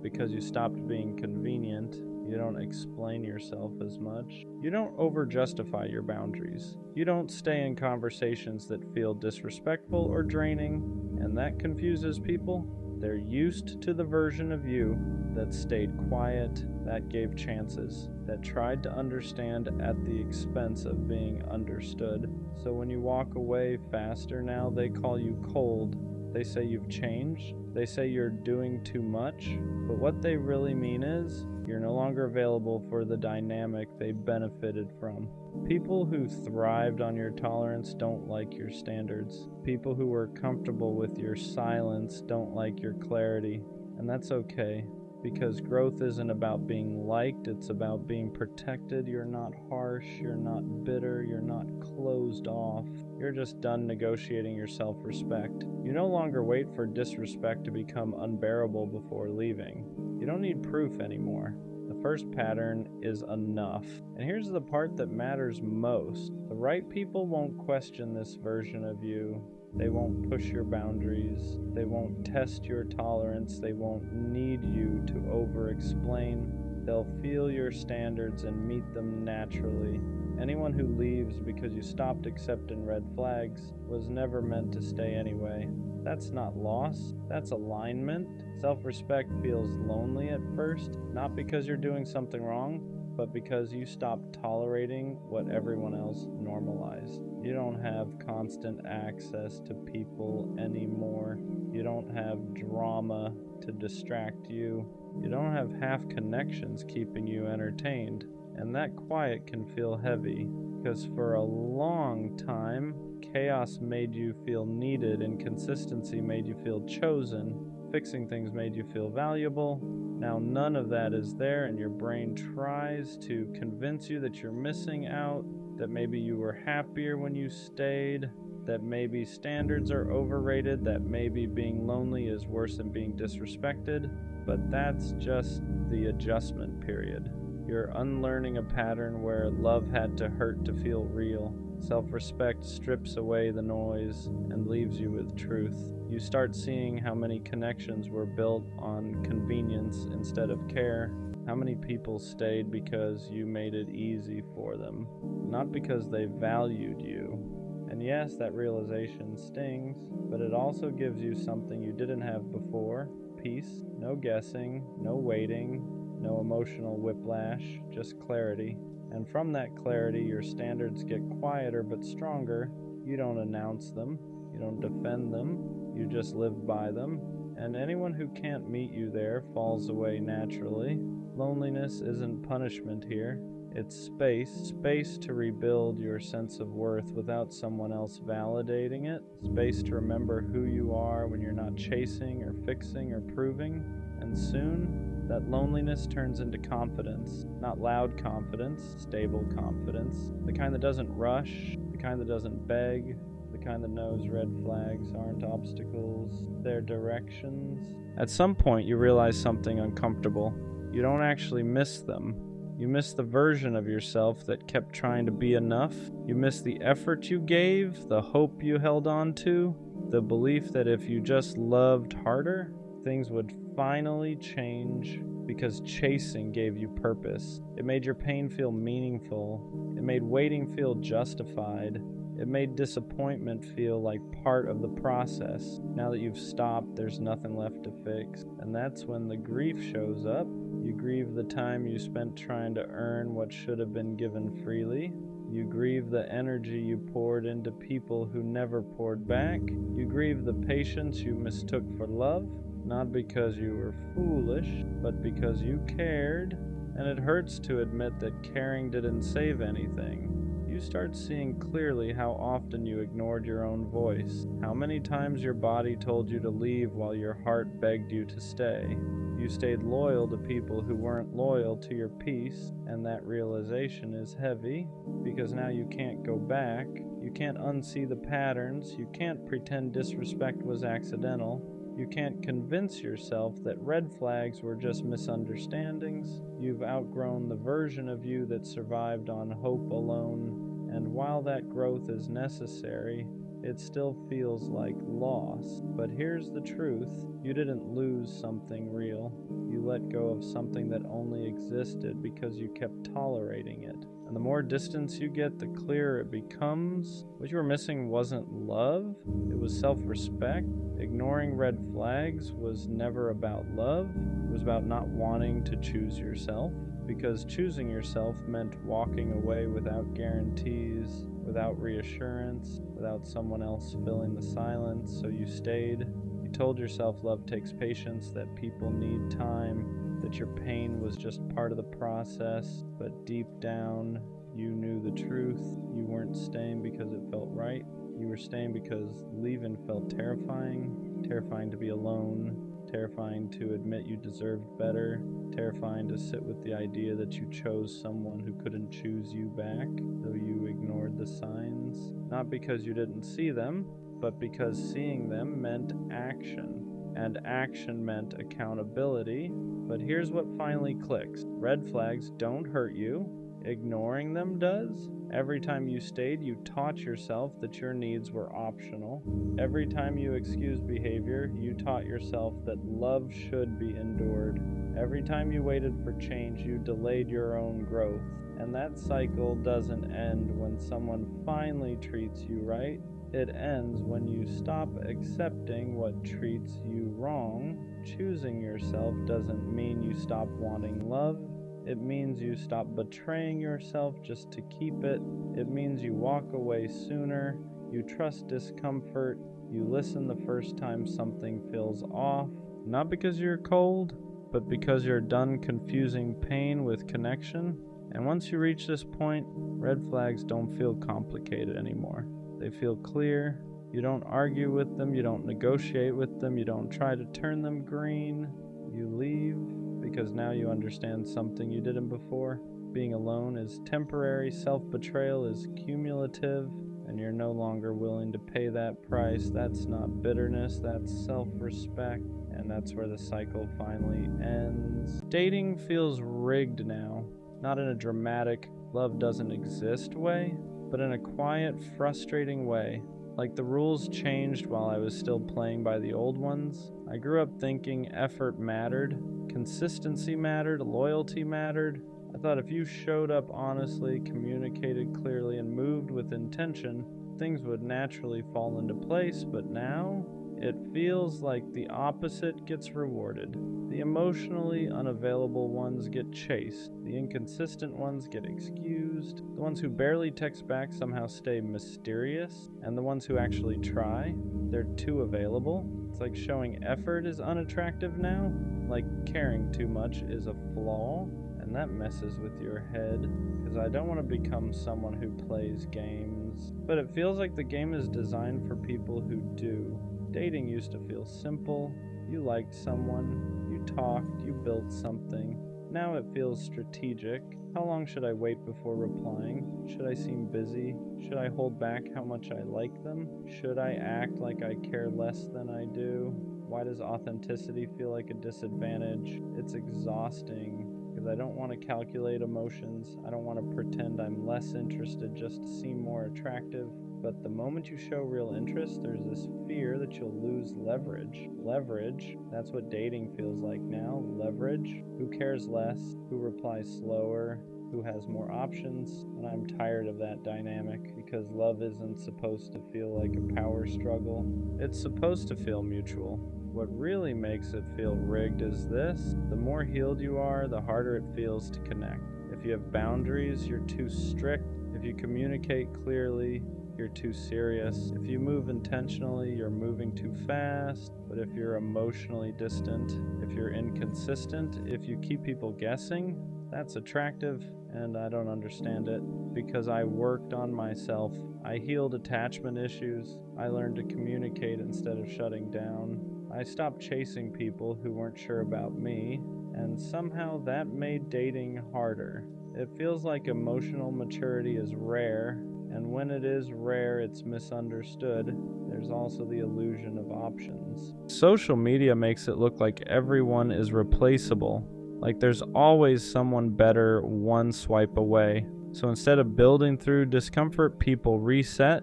because you stopped being convenient. You don't explain yourself as much. You don't over-justify your boundaries. You don't stay in conversations that feel disrespectful or draining, and that confuses people. They're used to the version of you that stayed quiet, that gave chances, that tried to understand at the expense of being understood. So when you walk away faster now, they call you cold. They say you've changed. They say you're doing too much. But what they really mean is, you're no longer available for the dynamic they benefited from. People who thrived on your tolerance don't like your standards. People who were comfortable with your silence don't like your clarity. And that's okay, because growth isn't about being liked, it's about being protected. You're not harsh, you're not bitter, you're not closed off. You're just done negotiating your self-respect. You no longer wait for disrespect to become unbearable before leaving. You don't need proof anymore. The first pattern is enough. And here's the part that matters most. The right people won't question this version of you. They won't push your boundaries. They won't test your tolerance. They won't need you to over-explain. They'll feel your standards and meet them naturally. Anyone who leaves because you stopped accepting red flags was never meant to stay anyway. That's not loss, that's alignment. Self-respect feels lonely at first, not because you're doing something wrong, but because you stopped tolerating what everyone else normalized. You don't have constant access to people anymore. You don't have drama to distract you. You don't have half connections keeping you entertained. And that quiet can feel heavy, because for a long time, chaos made you feel needed, inconsistency made you feel chosen, fixing things made you feel valuable. Now none of that is there, and your brain tries to convince you that you're missing out, that maybe you were happier when you stayed, that maybe standards are overrated, that maybe being lonely is worse than being disrespected. But that's just the adjustment period. You're unlearning a pattern where love had to hurt to feel real. Self-respect strips away the noise and leaves you with truth. You start seeing how many connections were built on convenience instead of care. How many people stayed because you made it easy for them, not because they valued you. And yes, that realization stings, but it also gives you something you didn't have before. Peace, no guessing, no waiting, no emotional whiplash, just clarity. And from that clarity, your standards get quieter but stronger. You don't announce them, you don't defend them, you just live by them. And anyone who can't meet you there falls away naturally. Loneliness isn't punishment here. It's space to rebuild your sense of worth without someone else validating it. Space to remember who you are when you're not chasing or fixing or proving. And soon, that loneliness turns into confidence. Not loud confidence, stable confidence. The kind that doesn't rush, the kind that doesn't beg, the kind that knows red flags aren't obstacles, they're directions. At some point, you realize something uncomfortable. You don't actually miss them. You miss the version of yourself that kept trying to be enough. You miss the effort you gave, the hope you held on to, the belief that if you just loved harder, things would finally change, because chasing gave you purpose. It made your pain feel meaningful. It made waiting feel justified. It made disappointment feel like part of the process. Now that you've stopped, there's nothing left to fix. And that's when the grief shows up. You grieve the time you spent trying to earn what should have been given freely. You grieve the energy you poured into people who never poured back. You grieve the patience you mistook for love, not because you were foolish, but because you cared. And it hurts to admit that caring didn't save anything. You start seeing clearly how often you ignored your own voice, how many times your body told you to leave while your heart begged you to stay. You stayed loyal to people who weren't loyal to your peace, and that realization is heavy, because now you can't go back, you can't unsee the patterns, you can't pretend disrespect was accidental. You can't convince yourself that red flags were just misunderstandings. You've outgrown the version of you that survived on hope alone, and while that growth is necessary, it still feels like loss. But here's the truth: you didn't lose something real. You let go of something that only existed because you kept tolerating it. And the more distance you get, the clearer it becomes. What you were missing wasn't love, it was self-respect. Ignoring red flags was never about love. It was about not wanting to choose yourself, because choosing yourself meant walking away without guarantees, without reassurance, without someone else filling the silence. So you stayed. You told yourself love takes patience, that people need time, that your pain was just part of the process. But deep down, you knew the truth. You weren't staying because it felt right. You were staying because leaving felt terrifying. Terrifying to be alone. Terrifying to admit you deserved better. Terrifying to sit with the idea that you chose someone who couldn't choose you back, though you ignored the signs. Not because you didn't see them, but because seeing them meant action. And action meant accountability. But here's what finally clicks. Red flags don't hurt you. Ignoring them does. Every time you stayed, you taught yourself that your needs were optional. Every time you excused behavior, you taught yourself that love should be endured. Every time you waited for change, you delayed your own growth. And that cycle doesn't end when someone finally treats you right. It ends when you stop accepting what treats you wrong. Choosing yourself doesn't mean you stop wanting love. It means you stop betraying yourself just to keep it. It means you walk away sooner. You trust discomfort. You listen the first time something feels off. Not because you're cold, but because you're done confusing pain with connection. And once you reach this point, red flags don't feel complicated anymore. They feel clear. You don't argue with them. You don't negotiate with them. You don't try to turn them green. You leave because now you understand something you didn't before. Being alone is temporary, self-betrayal is cumulative, and you're no longer willing to pay that price. That's not bitterness, that's self-respect, and that's where the cycle finally ends. Dating feels rigged now, not in a dramatic, love doesn't exist way, but in a quiet, frustrating way. Like the rules changed while I was still playing by the old ones. I grew up thinking effort mattered, consistency mattered, loyalty mattered. I thought if you showed up honestly, communicated clearly, and moved with intention, things would naturally fall into place. But now, it feels like the opposite gets rewarded. The emotionally unavailable ones get chased. The inconsistent ones get excused. The ones who barely text back somehow stay mysterious. And the ones who actually try, they're too available. It's like showing effort is unattractive now. Like caring too much is a flaw. And that messes with your head. Because I don't want to become someone who plays games. But it feels like the game is designed for people who do. Dating used to feel simple. You liked someone, you talked, you built something. Now it feels strategic. How long should I wait before replying? Should I seem busy? Should I hold back how much I like them? Should I act like I care less than I do? Why does authenticity feel like a disadvantage? It's exhausting because I don't want to calculate emotions. I don't want to pretend I'm less interested just to seem more attractive. But the moment you show real interest, there's this fear that you'll lose leverage. Leverage, that's what dating feels like now. Leverage. Who cares less? Who replies slower? Who has more options? And I'm tired of that dynamic because love isn't supposed to feel like a power struggle. It's supposed to feel mutual. What really makes it feel rigged is this: the more healed you are, the harder it feels to connect. If you have boundaries, you're too strict. If you communicate clearly, you're too serious. If you move intentionally, you're moving too fast. But if you're emotionally distant, if you're inconsistent, if you keep people guessing, that's attractive, and I don't understand it because I worked on myself. I healed attachment issues. I learned to communicate instead of shutting down. I stopped chasing people who weren't sure about me, and somehow that made dating harder. It feels like emotional maturity is rare, And when it is rare, it's misunderstood. There's also the illusion of options. Social media makes it look like everyone is replaceable, like there's always someone better one swipe away. So instead of building through discomfort, people reset.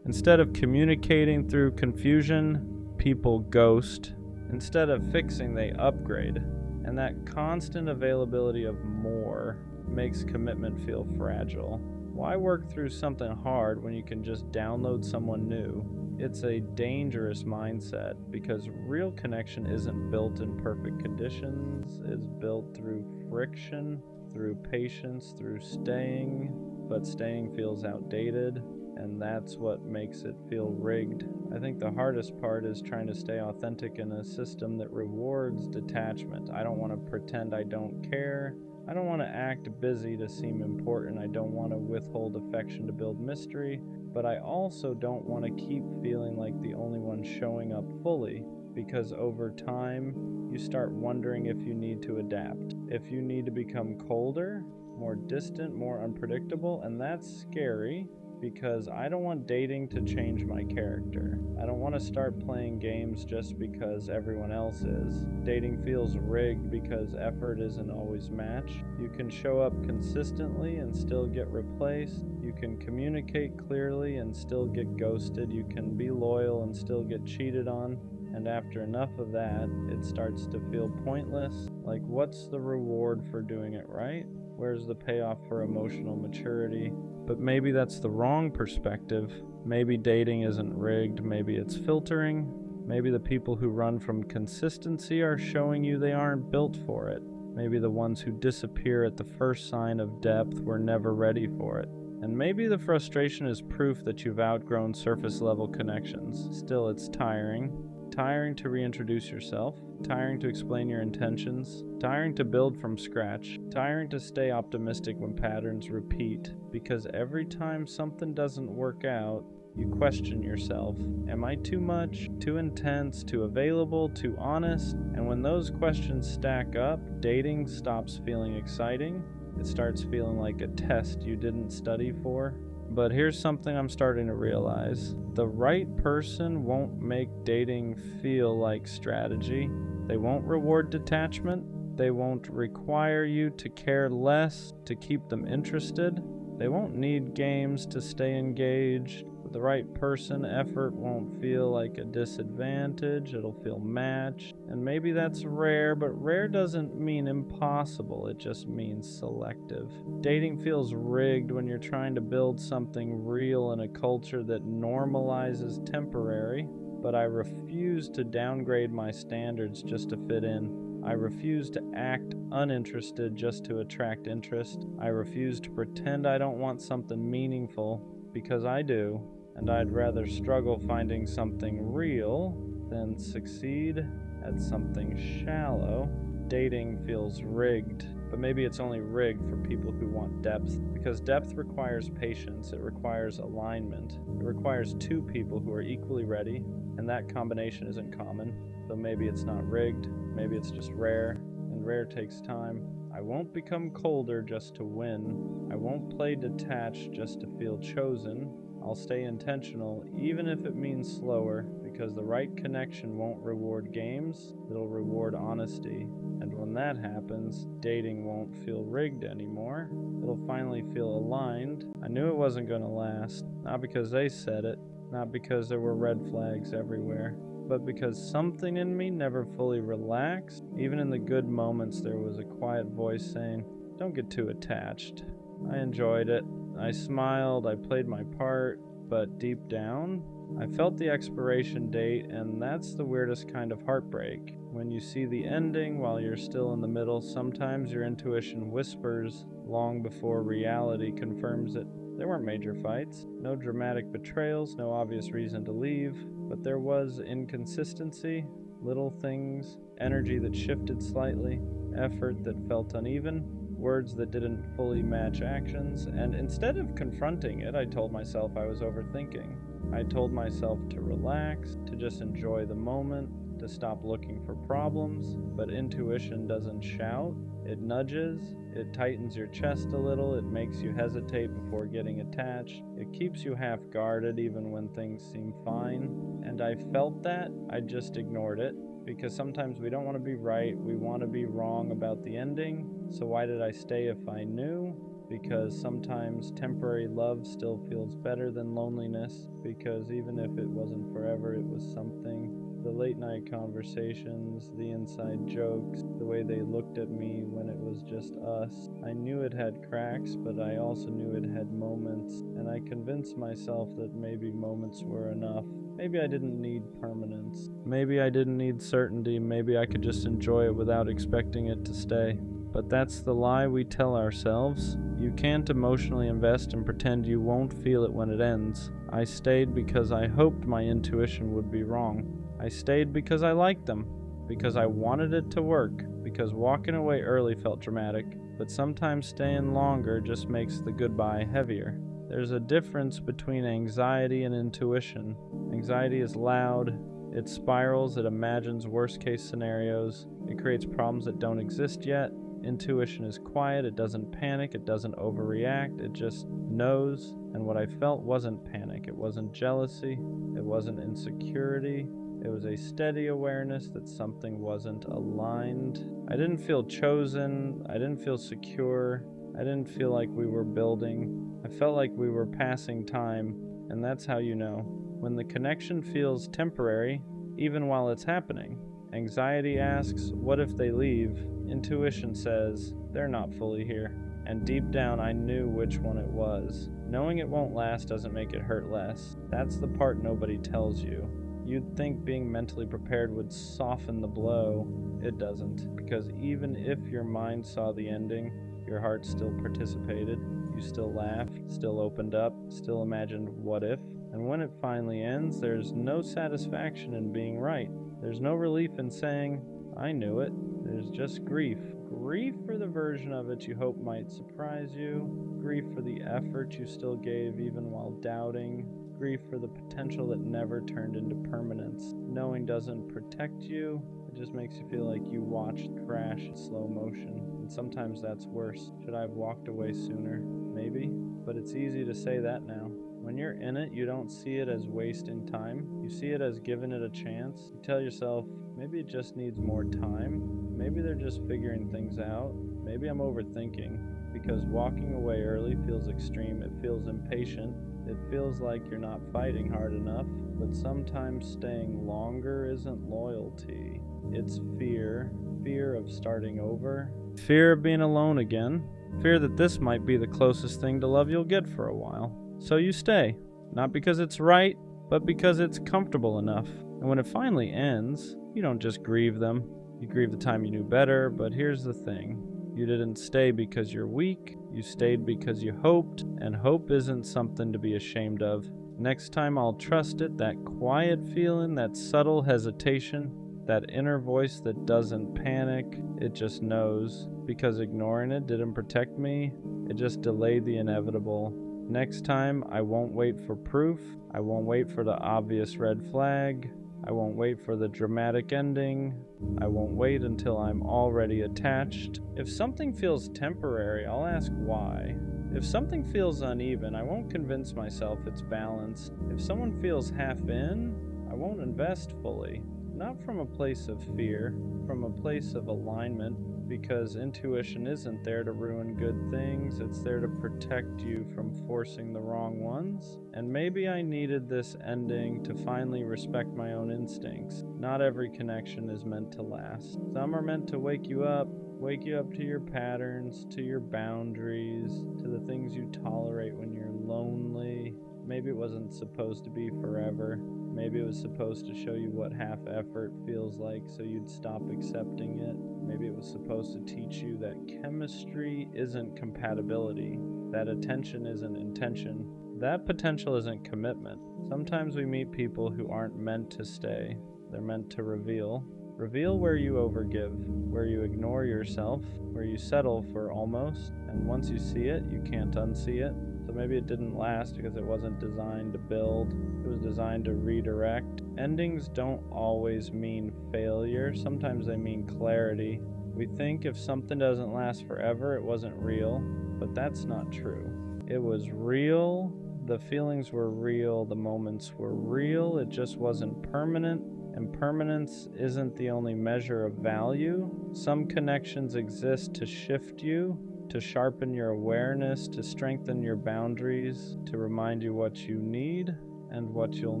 Instead of communicating through confusion, people ghost. Instead of fixing, they upgrade. And that constant availability of more makes commitment feel fragile. Why work through something hard when you can just download someone new? It's a dangerous mindset because real connection isn't built in perfect conditions. It's built through friction, through patience, through staying. But staying feels outdated, and that's what makes it feel rigged. I think the hardest part is trying to stay authentic in a system that rewards detachment. I don't want to pretend I don't care. I don't want to act busy to seem important. I don't want to withhold affection to build mystery. But I also don't want to keep feeling like the only one showing up fully, because over time, you start wondering if you need to adapt, if you need to become colder, more distant, more unpredictable, and that's scary because I don't want dating to change my character. I don't want to start playing games just because everyone else is. Dating feels rigged because effort isn't always matched. You can show up consistently and still get replaced. You can communicate clearly and still get ghosted. You can be loyal and still get cheated on. And after enough of that, it starts to feel pointless. Like, what's the reward for doing it right? Where's the payoff for emotional maturity? But maybe that's the wrong perspective. Maybe dating isn't rigged, maybe it's filtering. Maybe the people who run from consistency are showing you they aren't built for it. Maybe the ones who disappear at the first sign of depth were never ready for it. And maybe the frustration is proof that you've outgrown surface level connections. Still, it's tiring. Tiring to reintroduce yourself, tiring to explain your intentions, tiring to build from scratch, tiring to stay optimistic when patterns repeat, because every time something doesn't work out, you question yourself. Am I too much, too intense, too available, too honest? And when those questions stack up, dating stops feeling exciting. It starts feeling like a test you didn't study for. But here's something I'm starting to realize. The right person won't make dating feel like strategy. They won't reward detachment. They won't require you to care less to keep them interested. They won't need games to stay engaged. With the right person, effort won't feel like a disadvantage. It'll feel matched. And maybe that's rare, but rare doesn't mean impossible. It just means selective. Dating feels rigged when you're trying to build something real in a culture that normalizes temporary. But I refuse to downgrade my standards just to fit in. I refuse to act uninterested just to attract interest. I refuse to pretend I don't want something meaningful, because I do, and I'd rather struggle finding something real than succeed at something shallow. Dating feels rigged, but maybe it's only rigged for people who want depth, because depth requires patience, it requires alignment, it requires two people who are equally ready, and that combination isn't common. So maybe it's not rigged, maybe it's just rare, and rare takes time. I won't become colder just to win. I won't play detached just to feel chosen. I'll stay intentional, even if it means slower, because the right connection won't reward games, it'll reward honesty. And when that happens, dating won't feel rigged anymore. It'll finally feel aligned. I knew it wasn't going to last, not because they said it, not because there were red flags everywhere, but because something in me never fully relaxed. Even in the good moments, there was a quiet voice saying, "Don't get too attached." I enjoyed it. I smiled, I played my part, but deep down, I felt the expiration date, and that's the weirdest kind of heartbreak. When you see the ending while you're still in the middle, sometimes your intuition whispers long before reality confirms it. There weren't major fights, no dramatic betrayals, no obvious reason to leave, but there was inconsistency, little things, energy that shifted slightly, effort that felt uneven, words that didn't fully match actions, and instead of confronting it, I told myself I was overthinking. I told myself to relax, to just enjoy the moment, to stop looking for problems, but intuition doesn't shout. It nudges, it tightens your chest a little, it makes you hesitate before getting attached. It keeps you half guarded even when things seem fine. And I felt that, I just ignored it. Because sometimes we don't want to be right, we want to be wrong about the ending. So why did I stay if I knew? Because sometimes temporary love still feels better than loneliness, because even if it wasn't forever, it was something. The late night conversations, the inside jokes, the way they looked at me when it was just us. I knew it had cracks, but I also knew it had moments, and I convinced myself that maybe moments were enough. Maybe I didn't need permanence. Maybe I didn't need certainty. Maybe I could just enjoy it without expecting it to stay. But that's the lie we tell ourselves. You can't emotionally invest and pretend you won't feel it when it ends. I stayed because I hoped my intuition would be wrong. I stayed because I liked them, because I wanted it to work, because walking away early felt dramatic, but sometimes staying longer just makes the goodbye heavier. There's a difference between anxiety and intuition. Anxiety is loud, it spirals, it imagines worst-case scenarios, it creates problems that don't exist yet. Intuition is quiet, it doesn't panic, it doesn't overreact, it just knows. And what I felt wasn't panic, it wasn't jealousy, it wasn't insecurity. It was a steady awareness that something wasn't aligned. I didn't feel chosen, I didn't feel secure, I didn't feel like we were building. I felt like we were passing time, and that's how you know. When the connection feels temporary, even while it's happening. Anxiety asks, what if they leave? Intuition says, they're not fully here. And deep down I knew which one it was. Knowing it won't last doesn't make it hurt less. That's the part nobody tells you. You'd think being mentally prepared would soften the blow. It doesn't, because even if your mind saw the ending, your heart still participated. You still laughed, still opened up, still imagined what if. And when it finally ends, there's no satisfaction in being right. There's no relief in saying, I knew it. There's just grief. Grief for the version of it you hope might surprise you. Grief for the effort you still gave even while doubting. Grief for the potential that never turned into permanence. Knowing doesn't protect you, it just makes you feel like you watched crash in slow motion. And sometimes that's worse. Should I have walked away sooner? Maybe. But it's easy to say that now. When you're in it, you don't see it as wasting time. You see it as giving it a chance. You tell yourself, maybe it just needs more time. Maybe they're just figuring things out. Maybe I'm overthinking. Because walking away early feels extreme. It feels impatient. It feels like you're not fighting hard enough, but sometimes staying longer isn't loyalty. It's fear. Fear of starting over. Fear of being alone again. Fear that this might be the closest thing to love you'll get for a while. So you stay. Not because it's right, but because it's comfortable enough. And when it finally ends, you don't just grieve them. You grieve the time you knew better, but here's the thing. You didn't stay because you're weak, you stayed because you hoped, and hope isn't something to be ashamed of. Next time I'll trust it, that quiet feeling, that subtle hesitation, that inner voice that doesn't panic, it just knows. Because ignoring it didn't protect me, it just delayed the inevitable. Next time, I won't wait for proof, I won't wait for the obvious red flag, I won't wait for the dramatic ending. I won't wait until I'm already attached. If something feels temporary, I'll ask why. If something feels uneven, I won't convince myself it's balanced. If someone feels half in, I won't invest fully. Not from a place of fear, from a place of alignment, because intuition isn't there to ruin good things, it's there to protect you from forcing the wrong ones. And maybe I needed this ending to finally respect my own instincts. Not every connection is meant to last. Some are meant to wake you up to your patterns, to your boundaries, to the things you tolerate when you're lonely. Maybe it wasn't supposed to be forever. Maybe it was supposed to show you what half effort feels like so you'd stop accepting it. Maybe it was supposed to teach you that chemistry isn't compatibility, that attention isn't intention, that potential isn't commitment. Sometimes we meet people who aren't meant to stay. They're meant to reveal. Reveal where you overgive, where you ignore yourself, where you settle for almost, and once you see it, you can't unsee it. So maybe it didn't last because it wasn't designed to build. It was designed to redirect. Endings don't always mean failure. Sometimes they mean clarity. We think if something doesn't last forever, it wasn't real, but that's not true. It was real. The feelings were real. The moments were real. It just wasn't permanent. And permanence isn't the only measure of value. Some connections exist to shift you, to sharpen your awareness, to strengthen your boundaries, to remind you what you need and what you'll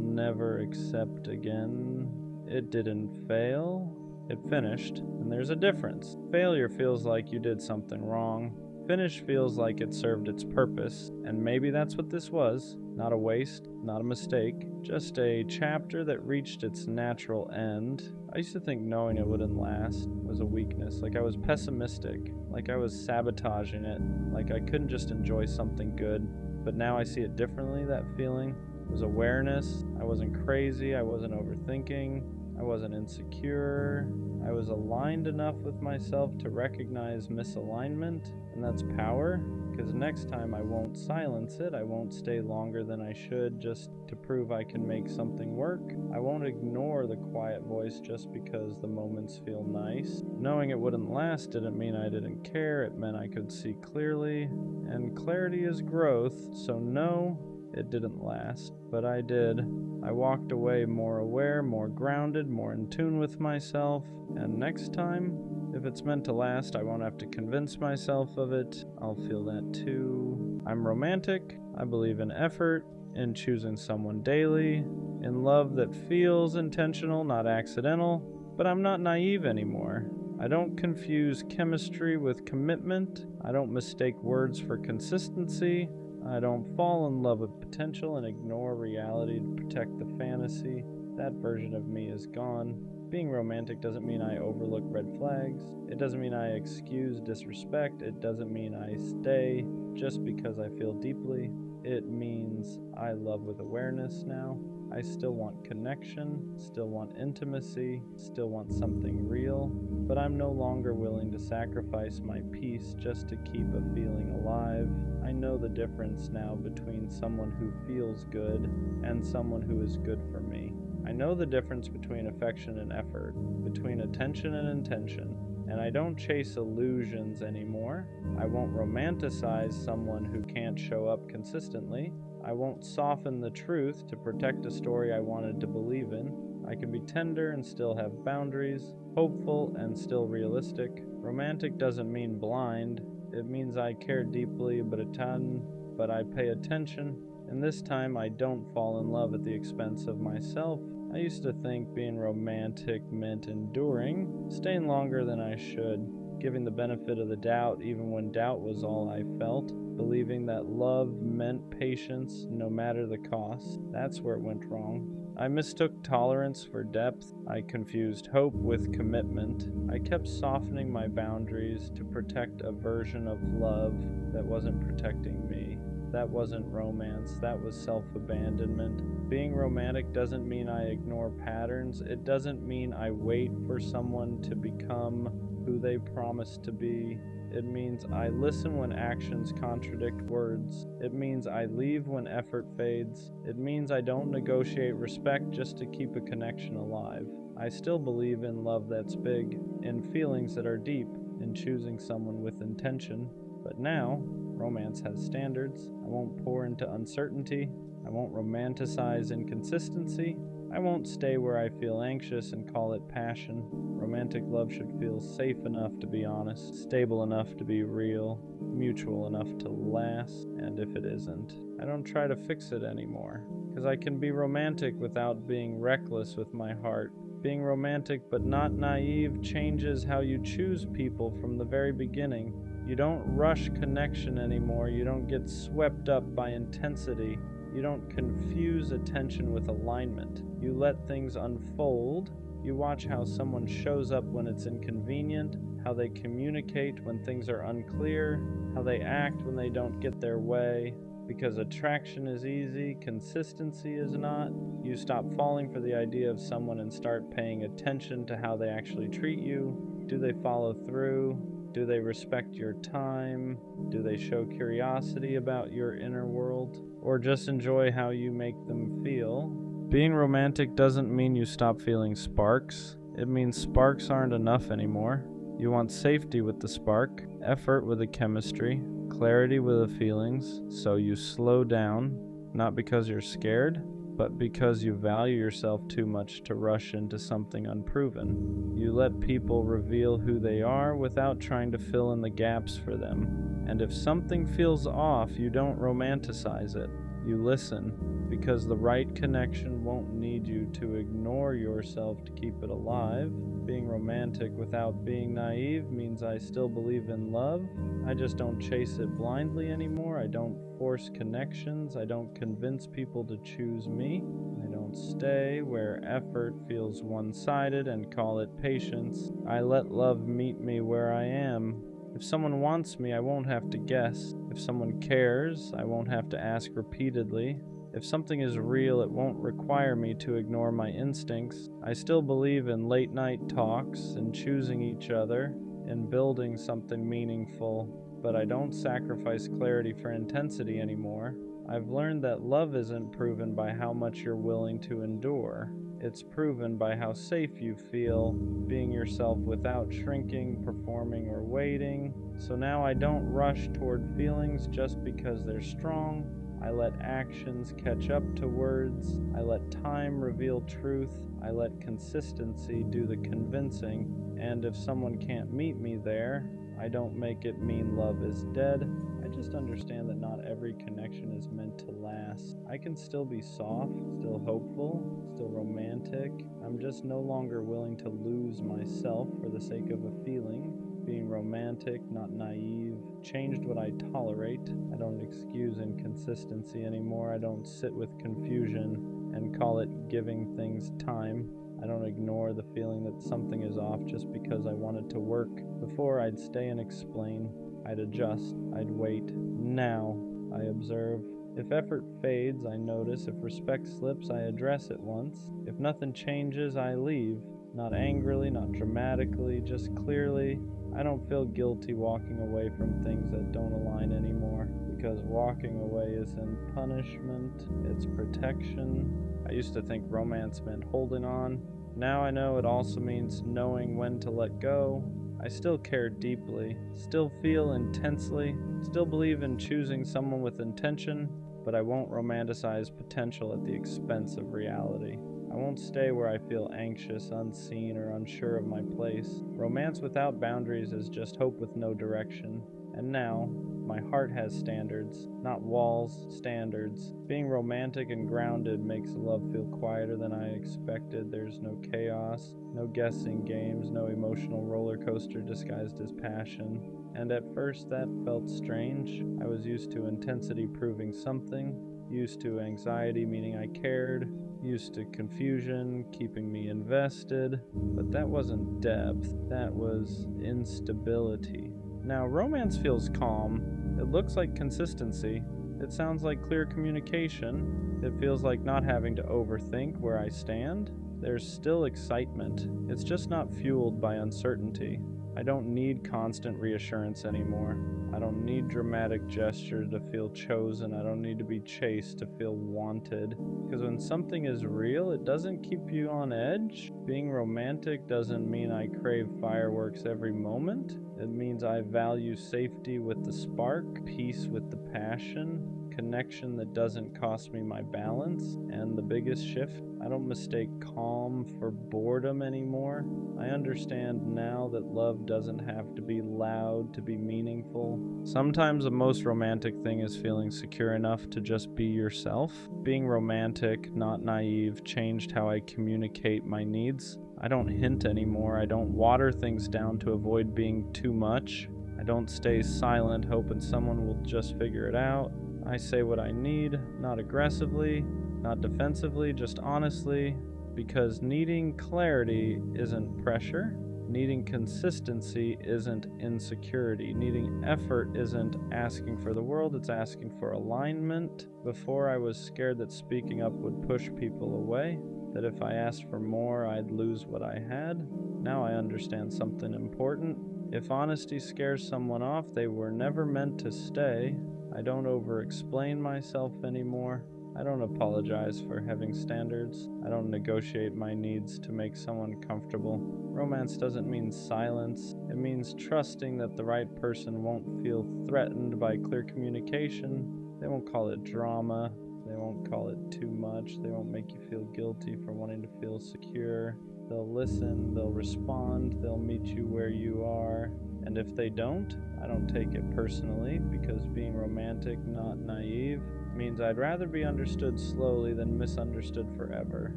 never accept again. It didn't fail. It finished, and there's a difference. Failure feels like you did something wrong. Finish feels like it served its purpose, and maybe that's what this was. Not a waste, not a mistake, just a chapter that reached its natural end. I used to think knowing it wouldn't last was a weakness, like I was pessimistic, like I was sabotaging it, like I couldn't just enjoy something good. But now I see it differently. That feeling was awareness. I wasn't crazy, I wasn't overthinking, I wasn't insecure. I was aligned enough with myself to recognize misalignment, and that's power, because next time I won't silence it. I won't stay longer than I should just to prove I can make something work. I won't ignore the quiet voice just because the moments feel nice. Knowing it wouldn't last didn't mean I didn't care. It meant I could see clearly, and clarity is growth, so no, it didn't last, but I did. I walked away more aware, more grounded, more in tune with myself, and next time, if it's meant to last, I won't have to convince myself of it. I'll feel that too. I'm romantic. I believe in effort, in choosing someone daily, in love that feels intentional, not accidental, but I'm not naive anymore. I don't confuse chemistry with commitment. I don't mistake words for consistency. I don't fall in love with potential and ignore reality to protect the fantasy. That version of me is gone. Being romantic doesn't mean I overlook red flags. It doesn't mean I excuse disrespect. It doesn't mean I stay just because I feel deeply. It means I love with awareness now. I still want connection, still want intimacy, still want something real, but I'm no longer willing to sacrifice my peace just to keep a feeling alive. I know the difference now between someone who feels good and someone who is good for me. I know the difference between affection and effort, between attention and intention, and I don't chase illusions anymore. I won't romanticize someone who can't show up consistently. I won't soften the truth to protect a story I wanted to believe in. I can be tender and still have boundaries, hopeful and still realistic. Romantic doesn't mean blind. It means I care deeply, but I pay attention. And this time I don't fall in love at the expense of myself. I used to think being romantic meant enduring, staying longer than I should, giving the benefit of the doubt even when doubt was all I felt, believing that love meant patience no matter the cost. That's where it went wrong. I mistook tolerance for depth. I confused hope with commitment. I kept softening my boundaries to protect a version of love that wasn't protecting me. That wasn't romance, that was self-abandonment. Being romantic doesn't mean I ignore patterns. It doesn't mean I wait for someone to become who they promise to be. It means I listen when actions contradict words. It means I leave when effort fades. It means I don't negotiate respect just to keep a connection alive. I still believe in love that's big, in feelings that are deep, in choosing someone with intention. But now, romance has standards. I won't pour into uncertainty. I won't romanticize inconsistency. I won't stay where I feel anxious and call it passion. Romantic love should feel safe enough to be honest, stable enough to be real, mutual enough to last, and if it isn't, I don't try to fix it anymore. Because I can be romantic without being reckless with my heart. Being romantic but not naive changes how you choose people from the very beginning. You don't rush connection anymore. You don't get swept up by intensity. You don't confuse attention with alignment. You let things unfold. You watch how someone shows up when it's inconvenient, how they communicate when things are unclear, how they act when they don't get their way. Because attraction is easy, consistency is not. You stop falling for the idea of someone and start paying attention to how they actually treat you. Do they follow through? Do they respect your time? Do they show curiosity about your inner world? Or just enjoy how you make them feel? Being romantic doesn't mean you stop feeling sparks. It means sparks aren't enough anymore. You want safety with the spark, effort with the chemistry, clarity with the feelings, so you slow down, not because you're scared, but because you value yourself too much to rush into something unproven. You let people reveal who they are without trying to fill in the gaps for them. And if something feels off, you don't romanticize it. You listen, because the right connection won't need you to ignore yourself to keep it alive. Being romantic without being naive means I still believe in love. I just don't chase it blindly anymore. I don't force connections. I don't convince people to choose me. I don't stay where effort feels one-sided and call it patience. I let love meet me where I am. If someone wants me, I won't have to guess. If someone cares, I won't have to ask repeatedly. If something is real, it won't require me to ignore my instincts. I still believe in late night talks, in choosing each other, in building something meaningful, but I don't sacrifice clarity for intensity anymore. I've learned that love isn't proven by how much you're willing to endure. It's proven by how safe you feel being yourself without shrinking, performing, or waiting. So now I don't rush toward feelings just because they're strong. I let actions catch up to words. I let time reveal truth. I let consistency do the convincing. And if someone can't meet me there, I don't make it mean love is dead. I just understand that not every connection is meant to last. I can still be soft, still hopeful, still romantic. I'm just no longer willing to lose myself for the sake of a feeling. Being romantic, not naive, changed what I tolerate. I don't excuse inconsistency anymore. I don't sit with confusion and call it giving things time. I don't ignore the feeling that something is off just because I want it to work. Before, I'd stay and explain. I'd adjust. I'd wait. Now, I observe. If effort fades, I notice. If respect slips, I address it once. If nothing changes, I leave. Not angrily, not dramatically, just clearly. I don't feel guilty walking away from things that don't align anymore, because walking away isn't punishment, it's protection. I used to think romance meant holding on. Now I know it also means knowing when to let go. I still care deeply, still feel intensely, still believe in choosing someone with intention, but I won't romanticize potential at the expense of reality. I won't stay where I feel anxious, unseen, or unsure of my place. Romance without boundaries is just hope with no direction. And now, my heart has standards, not walls, standards. Being romantic and grounded makes love feel quieter than I expected. There's no chaos, no guessing games, no emotional roller coaster disguised as passion. And at first that felt strange. I was used to intensity proving something, used to anxiety meaning I cared, used to confusion keeping me invested. But that wasn't depth, that was instability. Now, romance feels calm. It looks like consistency. It sounds like clear communication. It feels like not having to overthink where I stand. There's still excitement. It's just not fueled by uncertainty. I don't need constant reassurance anymore. I don't need dramatic gesture to feel chosen. I don't need to be chased to feel wanted. Because when something is real, it doesn't keep you on edge. Being romantic doesn't mean I crave fireworks every moment. It means I value safety with the spark, peace with the passion, connection that doesn't cost me my balance. And the biggest shift, I don't mistake calm for boredom anymore. I understand now that love doesn't have to be loud to be meaningful. Sometimes the most romantic thing is feeling secure enough to just be yourself. Being romantic, not naive, changed how I communicate my needs. I don't hint anymore. I don't water things down to avoid being too much. I don't stay silent hoping someone will just figure it out. I say what I need, not aggressively, not defensively, just honestly, because needing clarity isn't pressure. Needing consistency isn't insecurity. Needing effort isn't asking for the world, it's asking for alignment. Before, I was scared that speaking up would push people away, that if I asked for more, I'd lose what I had. Now I understand something important. If honesty scares someone off, they were never meant to stay. I don't over-explain myself anymore. I don't apologize for having standards. I don't negotiate my needs to make someone comfortable. Romance doesn't mean silence. It means trusting that the right person won't feel threatened by clear communication. They won't call it drama. They won't call it too much. They won't make you feel guilty for wanting to feel secure. They'll listen, they'll respond, they'll meet you where you are. And if they don't, I don't take it personally, because being romantic, not naive, means I'd rather be understood slowly than misunderstood forever.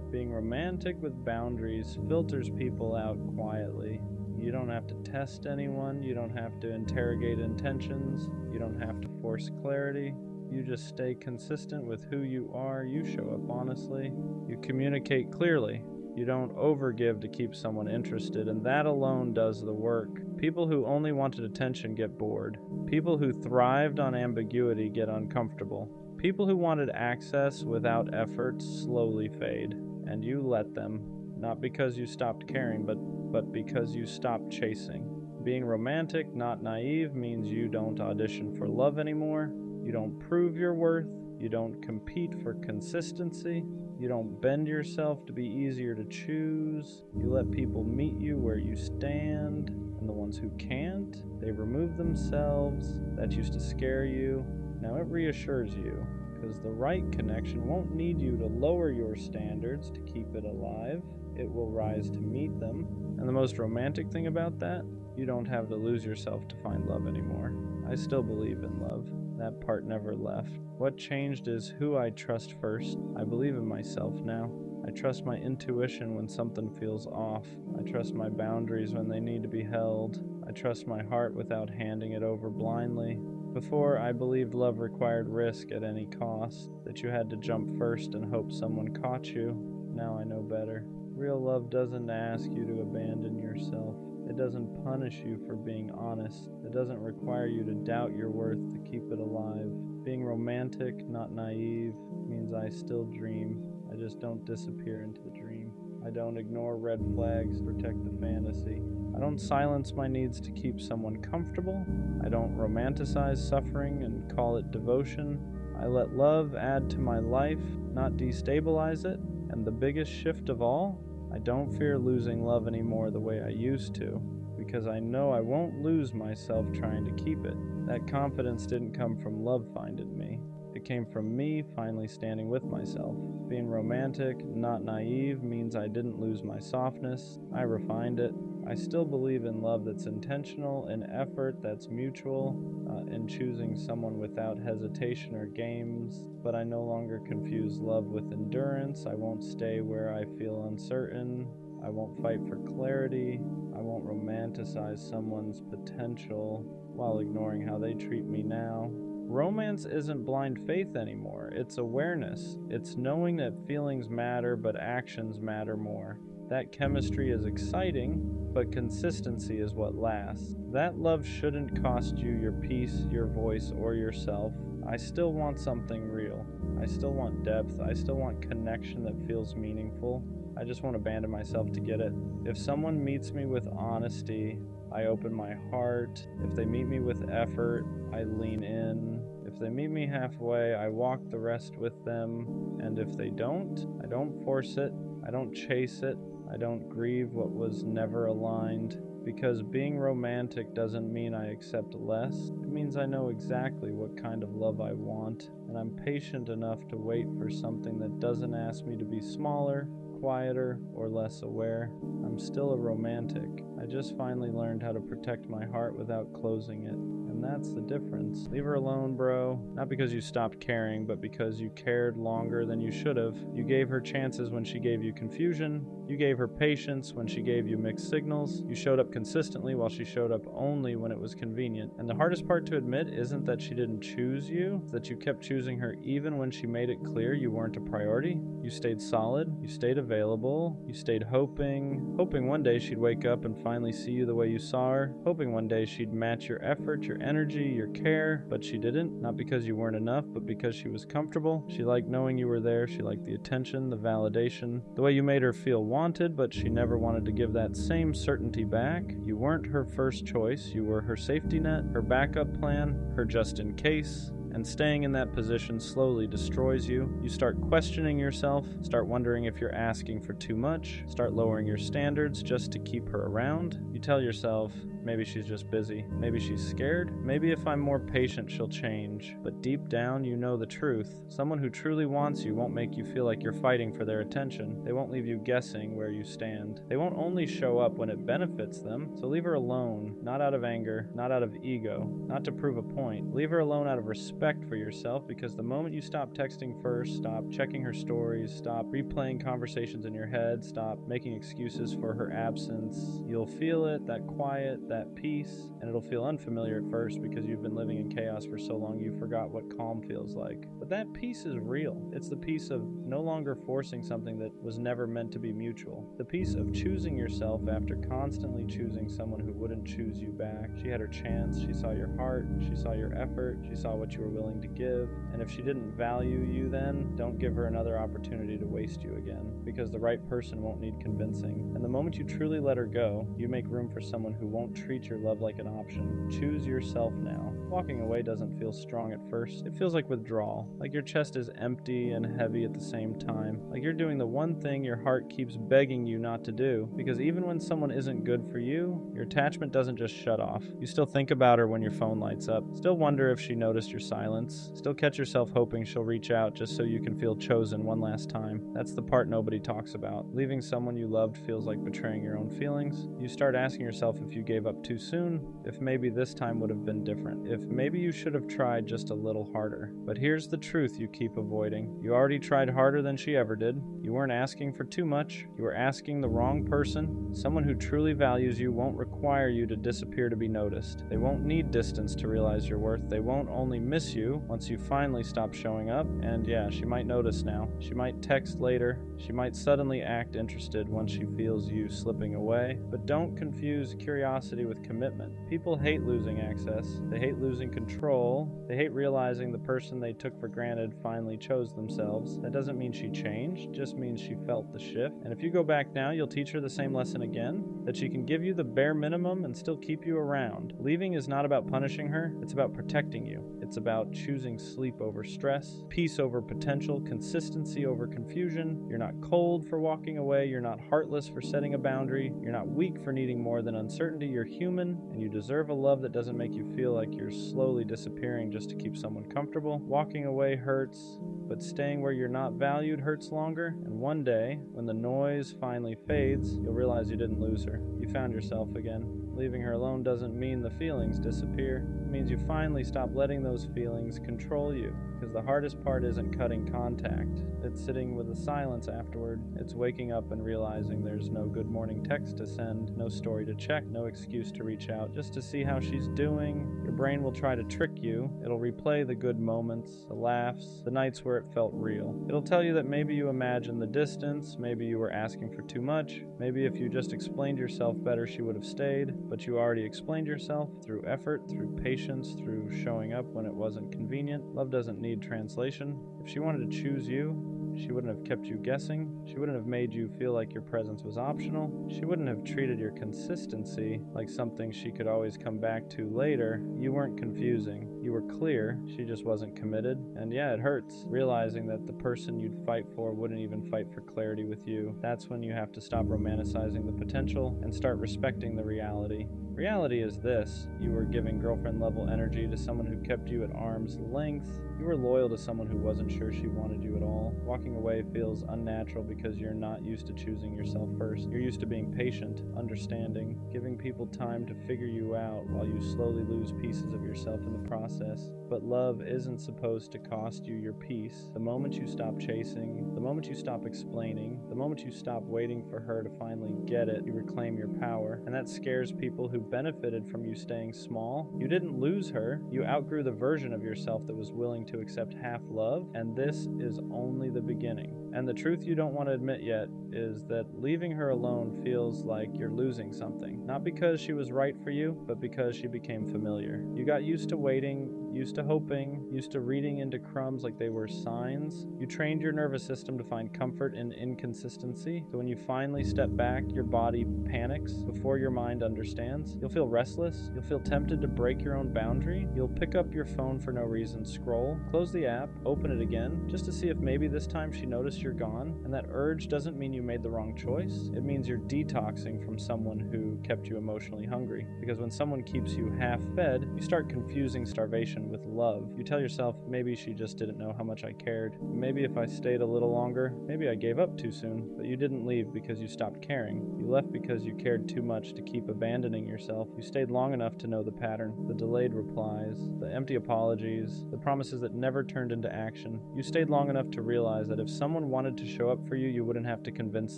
Being romantic with boundaries filters people out quietly. You don't have to test anyone, you don't have to interrogate intentions, you don't have to force clarity. You just stay consistent with who you are, you show up honestly, you communicate clearly. You don't overgive to keep someone interested, and that alone does the work. People who only wanted attention get bored. People who thrived on ambiguity get uncomfortable. People who wanted access without effort slowly fade, and you let them, not because you stopped caring, but because you stopped chasing. Being romantic, not naive, means you don't audition for love anymore. You don't prove your worth. You don't compete for consistency. You don't bend yourself to be easier to choose. You let people meet you where you stand, and the ones who can't, they remove themselves. That used to scare you. Now it reassures you, because the right connection won't need you to lower your standards to keep it alive. It will rise to meet them. And the most romantic thing about that, you don't have to lose yourself to find love anymore. I still believe in love. That part never left. What changed is who I trust first. I believe in myself now. I trust my intuition when something feels off. I trust my boundaries when they need to be held. I trust my heart without handing it over blindly. Before, I believed love required risk at any cost, that you had to jump first and hope someone caught you. Now I know better. Real love doesn't ask you to abandon yourself. It doesn't punish you for being honest. It doesn't require you to doubt your worth to keep it alive. Being romantic, not naive, means I still dream. I just don't disappear into the dream. I don't ignore red flags to protect the fantasy. I don't silence my needs to keep someone comfortable. I don't romanticize suffering and call it devotion. I let love add to my life, not destabilize it. And the biggest shift of all, I don't fear losing love anymore the way I used to, because I know I won't lose myself trying to keep it. That confidence didn't come from love finding me. It came from me finally standing with myself. Being romantic, not naive, means I didn't lose my softness. I refined it. I still believe in love that's intentional, in effort that's mutual, in choosing someone without hesitation or games, but I no longer confuse love with endurance. I won't stay where I feel uncertain. I won't fight for clarity. I won't romanticize someone's potential while ignoring how they treat me now. Romance isn't blind faith anymore. It's awareness. It's knowing that feelings matter, but actions matter more. That chemistry is exciting, but consistency is what lasts. That love shouldn't cost you your peace, your voice, or yourself. I still want something real. I still want depth. I still want connection that feels meaningful. I just won't abandon myself to get it. If someone meets me with honesty, I open my heart. If they meet me with effort, I lean in. If they meet me halfway, I walk the rest with them. And if they don't, I don't force it. I don't chase it. I don't grieve what was never aligned. Because being romantic doesn't mean I accept less. It means I know exactly what kind of love I want. And I'm patient enough to wait for something that doesn't ask me to be smaller, quieter, or less aware. I'm still a romantic. I just finally learned how to protect my heart without closing it. And that's the difference. Leave her alone, bro. Not because you stopped caring, but because you cared longer than you should have. You gave her chances when she gave you confusion. You gave her patience when she gave you mixed signals. You showed up consistently while she showed up only when it was convenient. And the hardest part to admit isn't that she didn't choose you, it's that you kept choosing her even when she made it clear you weren't a priority. You stayed solid. You stayed available. You stayed hoping one day she'd wake up and finally see you the way you saw her. Hoping one day she'd match your effort, your energy, your care, but she didn't. Not because you weren't enough, but because she was comfortable. She liked knowing you were there. She liked the attention, the validation, the way you made her feel wanted, but she never wanted to give that same certainty back. You weren't her first choice. You were her safety net, her backup plan, her just in case. And staying in that position slowly destroys you. You start questioning yourself, start wondering if you're asking for too much, start lowering your standards just to keep her around. You tell yourself, maybe she's just busy, maybe she's scared, maybe if I'm more patient she'll change. But deep down you know the truth. Someone who truly wants you won't make you feel like you're fighting for their attention. They won't leave you guessing where you stand. They won't only show up when it benefits them. So leave her alone, not out of anger, not out of ego, not to prove a point. Leave her alone out of respect for yourself, because the moment you stop texting first, stop checking her stories, stop replaying conversations in your head, stop making excuses for her absence, you'll feel it, that quiet, that peace, and it'll feel unfamiliar at first because you've been living in chaos for so long you forgot what calm feels like. But that peace is real. It's the peace of no longer forcing something that was never meant to be mutual. The peace of choosing yourself after constantly choosing someone who wouldn't choose you back. She had her chance, she saw your heart, she saw your effort, she saw what you were willing to give, and if she didn't value you then, don't give her another opportunity to waste you again, because the right person won't need convincing. And the moment you truly let her go, you make room for someone who won't treat your love like an option. Choose yourself now. Walking away doesn't feel strong at first. It feels like withdrawal, like your chest is empty and heavy at the same time, like you're doing the one thing your heart keeps begging you not to do, because even when someone isn't good for you, your attachment doesn't just shut off. You still think about her when your phone lights up, still wonder if she noticed your silence, still catch yourself hoping she'll reach out just so you can feel chosen one last time. That's the part nobody talks about. Leaving someone you loved feels like betraying your own feelings. You start asking yourself if you gave up too soon, if maybe this time would have been different, if maybe you should have tried just a little harder. But here's the truth you keep avoiding. You already tried harder than she ever did. You weren't asking for too much. You were asking the wrong person. Someone who truly values you won't require you to disappear to be noticed. They won't need distance to realize your worth. They won't only miss you once you finally stop showing up. And yeah, she might notice now. She might text later. She might suddenly act interested once she feels you slipping away. But don't confuse curiosity with commitment. People hate losing access. They hate losing control. They hate realizing the person they took for granted finally chose themselves. That doesn't mean she changed, just means she felt the shift. And if you go back now, you'll teach her the same lesson again, that she can give you the bare minimum and still keep you around. Leaving is not about punishing her, it's about protecting you. It's about choosing sleep over stress, peace over potential, consistency over confusion. You're not cold for walking away, you're not heartless for setting a boundary, you're not weak for needing more than uncertainty, you're human, and you deserve a love that doesn't make you feel like you're slowly disappearing just to keep someone comfortable. Walking away hurts, but staying where you're not valued hurts longer, and one day, when the noise finally fades, you'll realize you didn't lose her. You found yourself again. Leaving her alone doesn't mean the feelings disappear. It means you finally stop letting those feelings control you. Because the hardest part isn't cutting contact. It's sitting with the silence afterward. It's waking up and realizing there's no good morning text to send, no story to check, no excuse to reach out, just to see how she's doing. Your brain will try to trick you. It'll replay the good moments, the laughs, the nights where it felt real. It'll tell you that maybe you imagined the distance, maybe you were asking for too much, maybe if you just explained yourself better she would have stayed, but you already explained yourself through effort, through patience, through showing up when it wasn't convenient. Love doesn't need translation. If she wanted to choose you, she wouldn't have kept you guessing. She wouldn't have made you feel like your presence was optional. She wouldn't have treated your consistency like something she could always come back to later. You weren't confusing. You were clear. She just wasn't committed. And yeah, it hurts realizing that the person you'd fight for wouldn't even fight for clarity with you. That's when you have to stop romanticizing the potential and start respecting the reality. Reality is this: you were giving girlfriend level energy to someone who kept you at arm's length. You were loyal to someone who wasn't sure she wanted you at all. Walking away feels unnatural because you're not used to choosing yourself first. You're used to being patient, understanding, giving people time to figure you out while you slowly lose pieces of yourself in the process. But love isn't supposed to cost you your peace. The moment you stop chasing, the moment you stop explaining, the moment you stop waiting for her to finally get it, you reclaim your power. And that scares people who benefited from you staying small. You didn't lose her. You outgrew the version of yourself that was willing to accept half love, and this is only the beginning. And the truth you don't want to admit yet is that leaving her alone feels like you're losing something. Not because she was right for you, but because she became familiar. You got used to waiting, used to hoping, used to reading into crumbs like they were signs. You trained your nervous system to find comfort in inconsistency. So when you finally step back, your body panics before your mind understands. You'll feel restless. You'll feel tempted to break your own boundary. You'll pick up your phone for no reason, scroll, close the app, open it again, just to see if maybe this time she noticed you're gone. And that urge doesn't mean you made the wrong choice. It means you're detoxing from someone who kept you emotionally hungry. Because when someone keeps you half-fed, you start confusing starvation with love. You tell yourself, maybe she just didn't know how much I cared. Maybe if I stayed a little longer, maybe I gave up too soon. But you didn't leave because you stopped caring. You left because you cared too much to keep abandoning yourself. You stayed long enough to know the pattern, the delayed replies, the empty apologies, the promises that never turned into action. You stayed long enough to realize that if someone wanted to show up for you, you wouldn't have to convince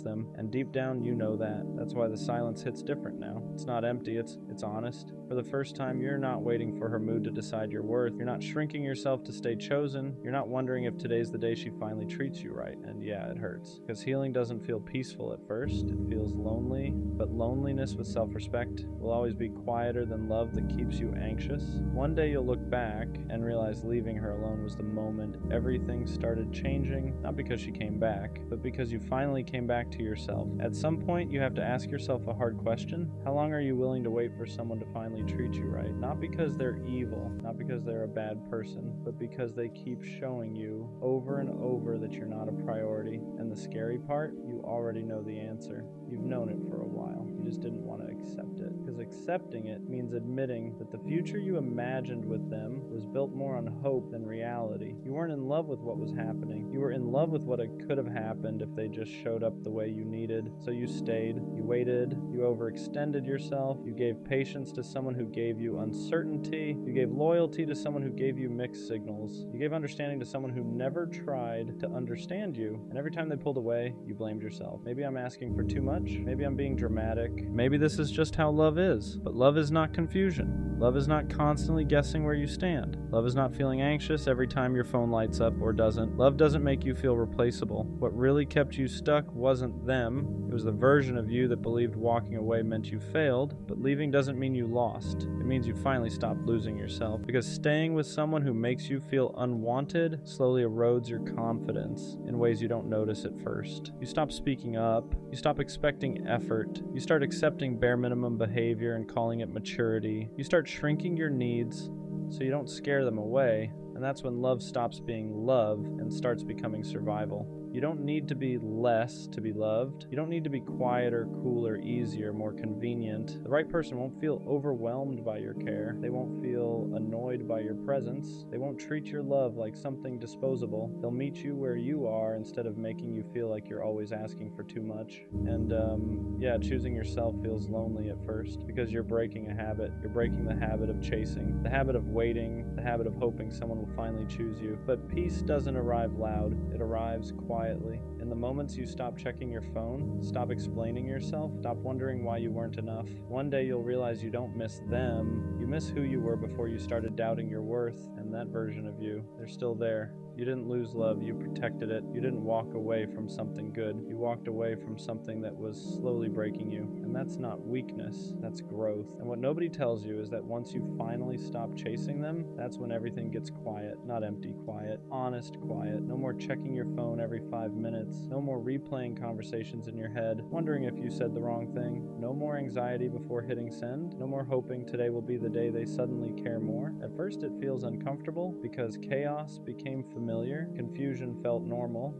them. And deep down, you know that. That's why the silence hits different now. It's not empty, it's honest. For the first time, you're not waiting for her mood to decide your worth. You're not shrinking yourself to stay chosen. You're not wondering if today's the day she finally treats you right. And yeah, it hurts. Because healing doesn't feel peaceful at first. It feels lonely. But loneliness with self-respect will always be quieter than love that keeps you anxious. One day you'll look back and realize leaving her alone was the moment everything started changing. Not because she came back, but because you finally came back to yourself. At some point, you have to ask yourself a hard question. How long are you willing to wait for someone to finally treat you right? Not because they're evil, not because they're a bad person, but because they keep showing you over and over that you're not a priority. And the scary part, you already know the answer. You've known it for a while. You just didn't want to accept it. Because accepting it means admitting that the future you imagined with them was built more on hope than reality. You weren't in love with what was happening. You were in love with what could have happened if they just showed up the way you needed. So you stayed, you waited, you overextended yourself, you gave patience to someone who gave you uncertainty, you gave loyalty to someone who gave you mixed signals, you gave understanding to someone who never tried to understand you, and every time they pulled away, you blamed yourself. Maybe I'm asking for too much, maybe I'm being dramatic, maybe this is just how love is, but love is not confusion. Love is not constantly guessing where you stand. Love is not feeling anxious every time your phone lights up or doesn't. Love doesn't make you feel replaceable. What really kept you stuck wasn't them. It was the version of you that believed walking away meant you failed, but leaving doesn't mean you lost. It means you finally stopped losing yourself, because staying with someone who makes you feel unwanted slowly erodes your confidence in ways you don't notice at first. You stop speaking up. You stop expecting effort. You start accepting bare minimum behavior and calling it maturity. You start shrinking your needs so you don't scare them away, and that's when love stops being love and starts becoming survival. You don't need to be less to be loved. You don't need to be quieter, cooler, easier, more convenient. The right person won't feel overwhelmed by your care. They won't feel annoyed by your presence. They won't treat your love like something disposable. They'll meet you where you are instead of making you feel like you're always asking for too much. And choosing yourself feels lonely at first because you're breaking a habit. You're breaking the habit of chasing, the habit of waiting, the habit of hoping someone will finally choose you. But peace doesn't arrive loud. It arrives quietly. In the moments you stop checking your phone, stop explaining yourself, stop wondering why you weren't enough, one day you'll realize you don't miss them. You miss who you were before you started doubting your worth, and that version of you, they're still there. You didn't lose love, you protected it. You didn't walk away from something good. You walked away from something that was slowly breaking you. And that's not weakness, that's growth. And what nobody tells you is that once you finally stop chasing them, that's when everything gets quiet. Not empty quiet, honest quiet. No more checking your phone every 5 minutes. No more replaying conversations in your head, wondering if you said the wrong thing. No more anxiety before hitting send. No more hoping today will be the day they suddenly care more. At first it feels uncomfortable because chaos became familiar, confusion felt normal,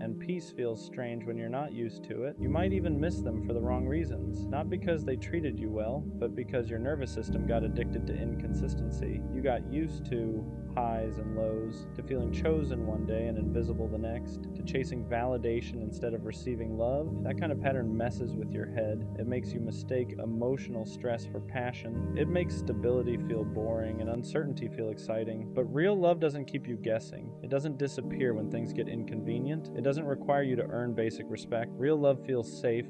and peace feels strange when you're not used to it. You might even miss them for the wrong reasons. Not because they treated you well, but because your nervous system got addicted to inconsistency. You got used to highs and lows, to feeling chosen one day and invisible the next, to chasing validation instead of receiving love. That kind of pattern messes with your head. It makes you mistake emotional stress for passion. It makes stability feel boring and uncertainty feel exciting. But real love doesn't keep you guessing. It doesn't disappear when things get inconvenient. It doesn't require you to earn basic respect. Real love feels safe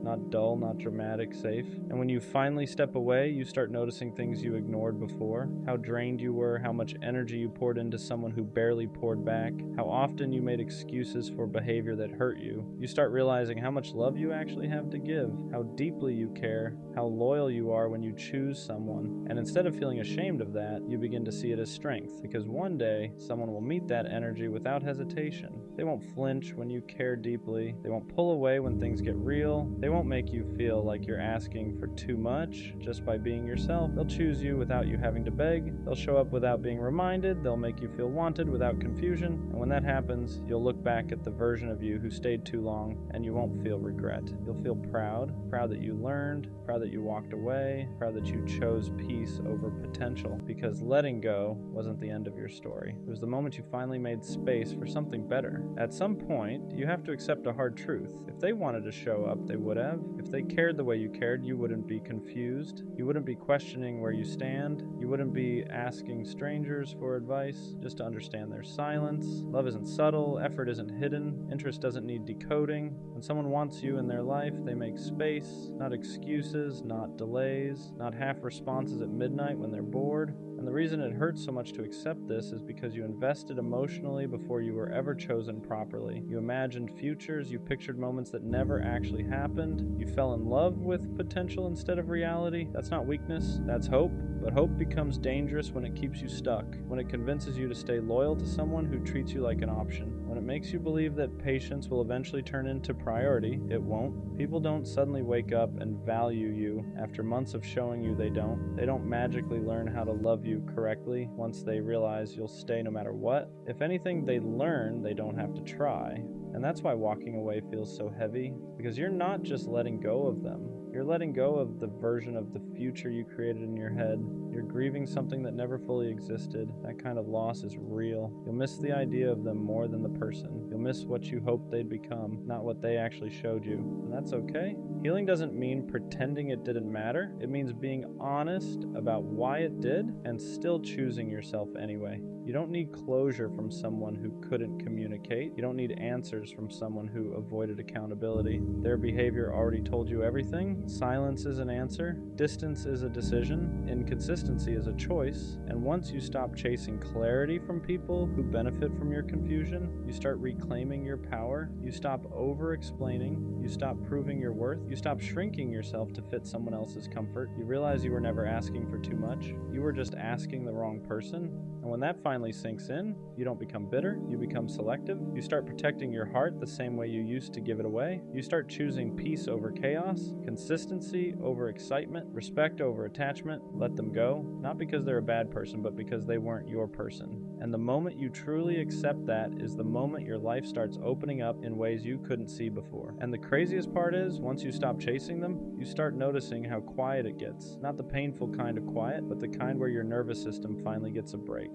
not dull, not dramatic, safe. And when you finally step away, you start noticing things you ignored before, how drained you were, how much energy you poured into someone who barely poured back, how often you made excuses for behavior that hurt you. You start realizing how much love you actually have to give, how deeply you care, how loyal you are when you choose someone. And instead of feeling ashamed of that, you begin to see it as strength, because one day someone will meet that energy without hesitation. They won't flinch when you care deeply. They won't pull away when things get real. They won't make you feel like you're asking for too much just by being yourself. They'll choose you without you having to beg. They'll show up without being reminded. They'll make you feel wanted without confusion. And when that happens, you'll look back at the version of you who stayed too long, and you won't feel regret. You'll feel proud that you learned, proud that you walked away, proud that you chose peace over potential, because letting go wasn't the end of your story. It was the moment you finally made space for something better. At some point, you have to accept a hard truth. If they wanted to show up, they would have. If they cared the way you cared, you wouldn't be confused. You wouldn't be questioning where you stand. You wouldn't be asking strangers for advice just to understand their silence. Love isn't subtle. Effort isn't hidden. Interest doesn't need decoding. When someone wants you in their life, they make space, not excuses, not delays, not half responses at midnight when they're bored. And the reason it hurts so much to accept this is because you invested emotionally before you were ever chosen properly. You imagined futures, you pictured moments that never actually happened. You fell in love with potential instead of reality. That's not weakness, that's hope. But hope becomes dangerous when it keeps you stuck, when it convinces you to stay loyal to someone who treats you like an option, when it makes you believe that patience will eventually turn into priority. It won't. People don't suddenly wake up and value you after months of showing you they don't. They don't magically learn how to love you correctly once they realize you'll stay no matter what. If anything, they learn they don't have to try. And that's why walking away feels so heavy, because you're not just letting go of them. You're letting go of the version of the future you created in your head. You're grieving something that never fully existed. That kind of loss is real. You'll miss the idea of them more than the person. You'll miss what you hoped they'd become, not what they actually showed you. And that's okay. Healing doesn't mean pretending it didn't matter. It means being honest about why it did and still choosing yourself anyway. You don't need closure from someone who couldn't communicate. You don't need answers from someone who avoided accountability. Their behavior already told you everything. Silence is an answer. Distance is a decision. Inconsistency is a choice. And once you stop chasing clarity from people who benefit from your confusion, you start reclaiming your power. You stop over-explaining. You stop proving your worth. You stop shrinking yourself to fit someone else's comfort. You realize you were never asking for too much. You were just asking the wrong person. And when that finally sinks in, you don't become bitter, you become selective. You start protecting your heart the same way you used to give it away. You start choosing peace over chaos, consistency over excitement, respect over attachment. Let them go, not because they're a bad person, but because they weren't your person. And the moment you truly accept that is the moment your life starts opening up in ways you couldn't see before. And the craziest part is, once you stop chasing them, you start noticing how quiet it gets. Not the painful kind of quiet, but the kind where your nervous system finally gets a break.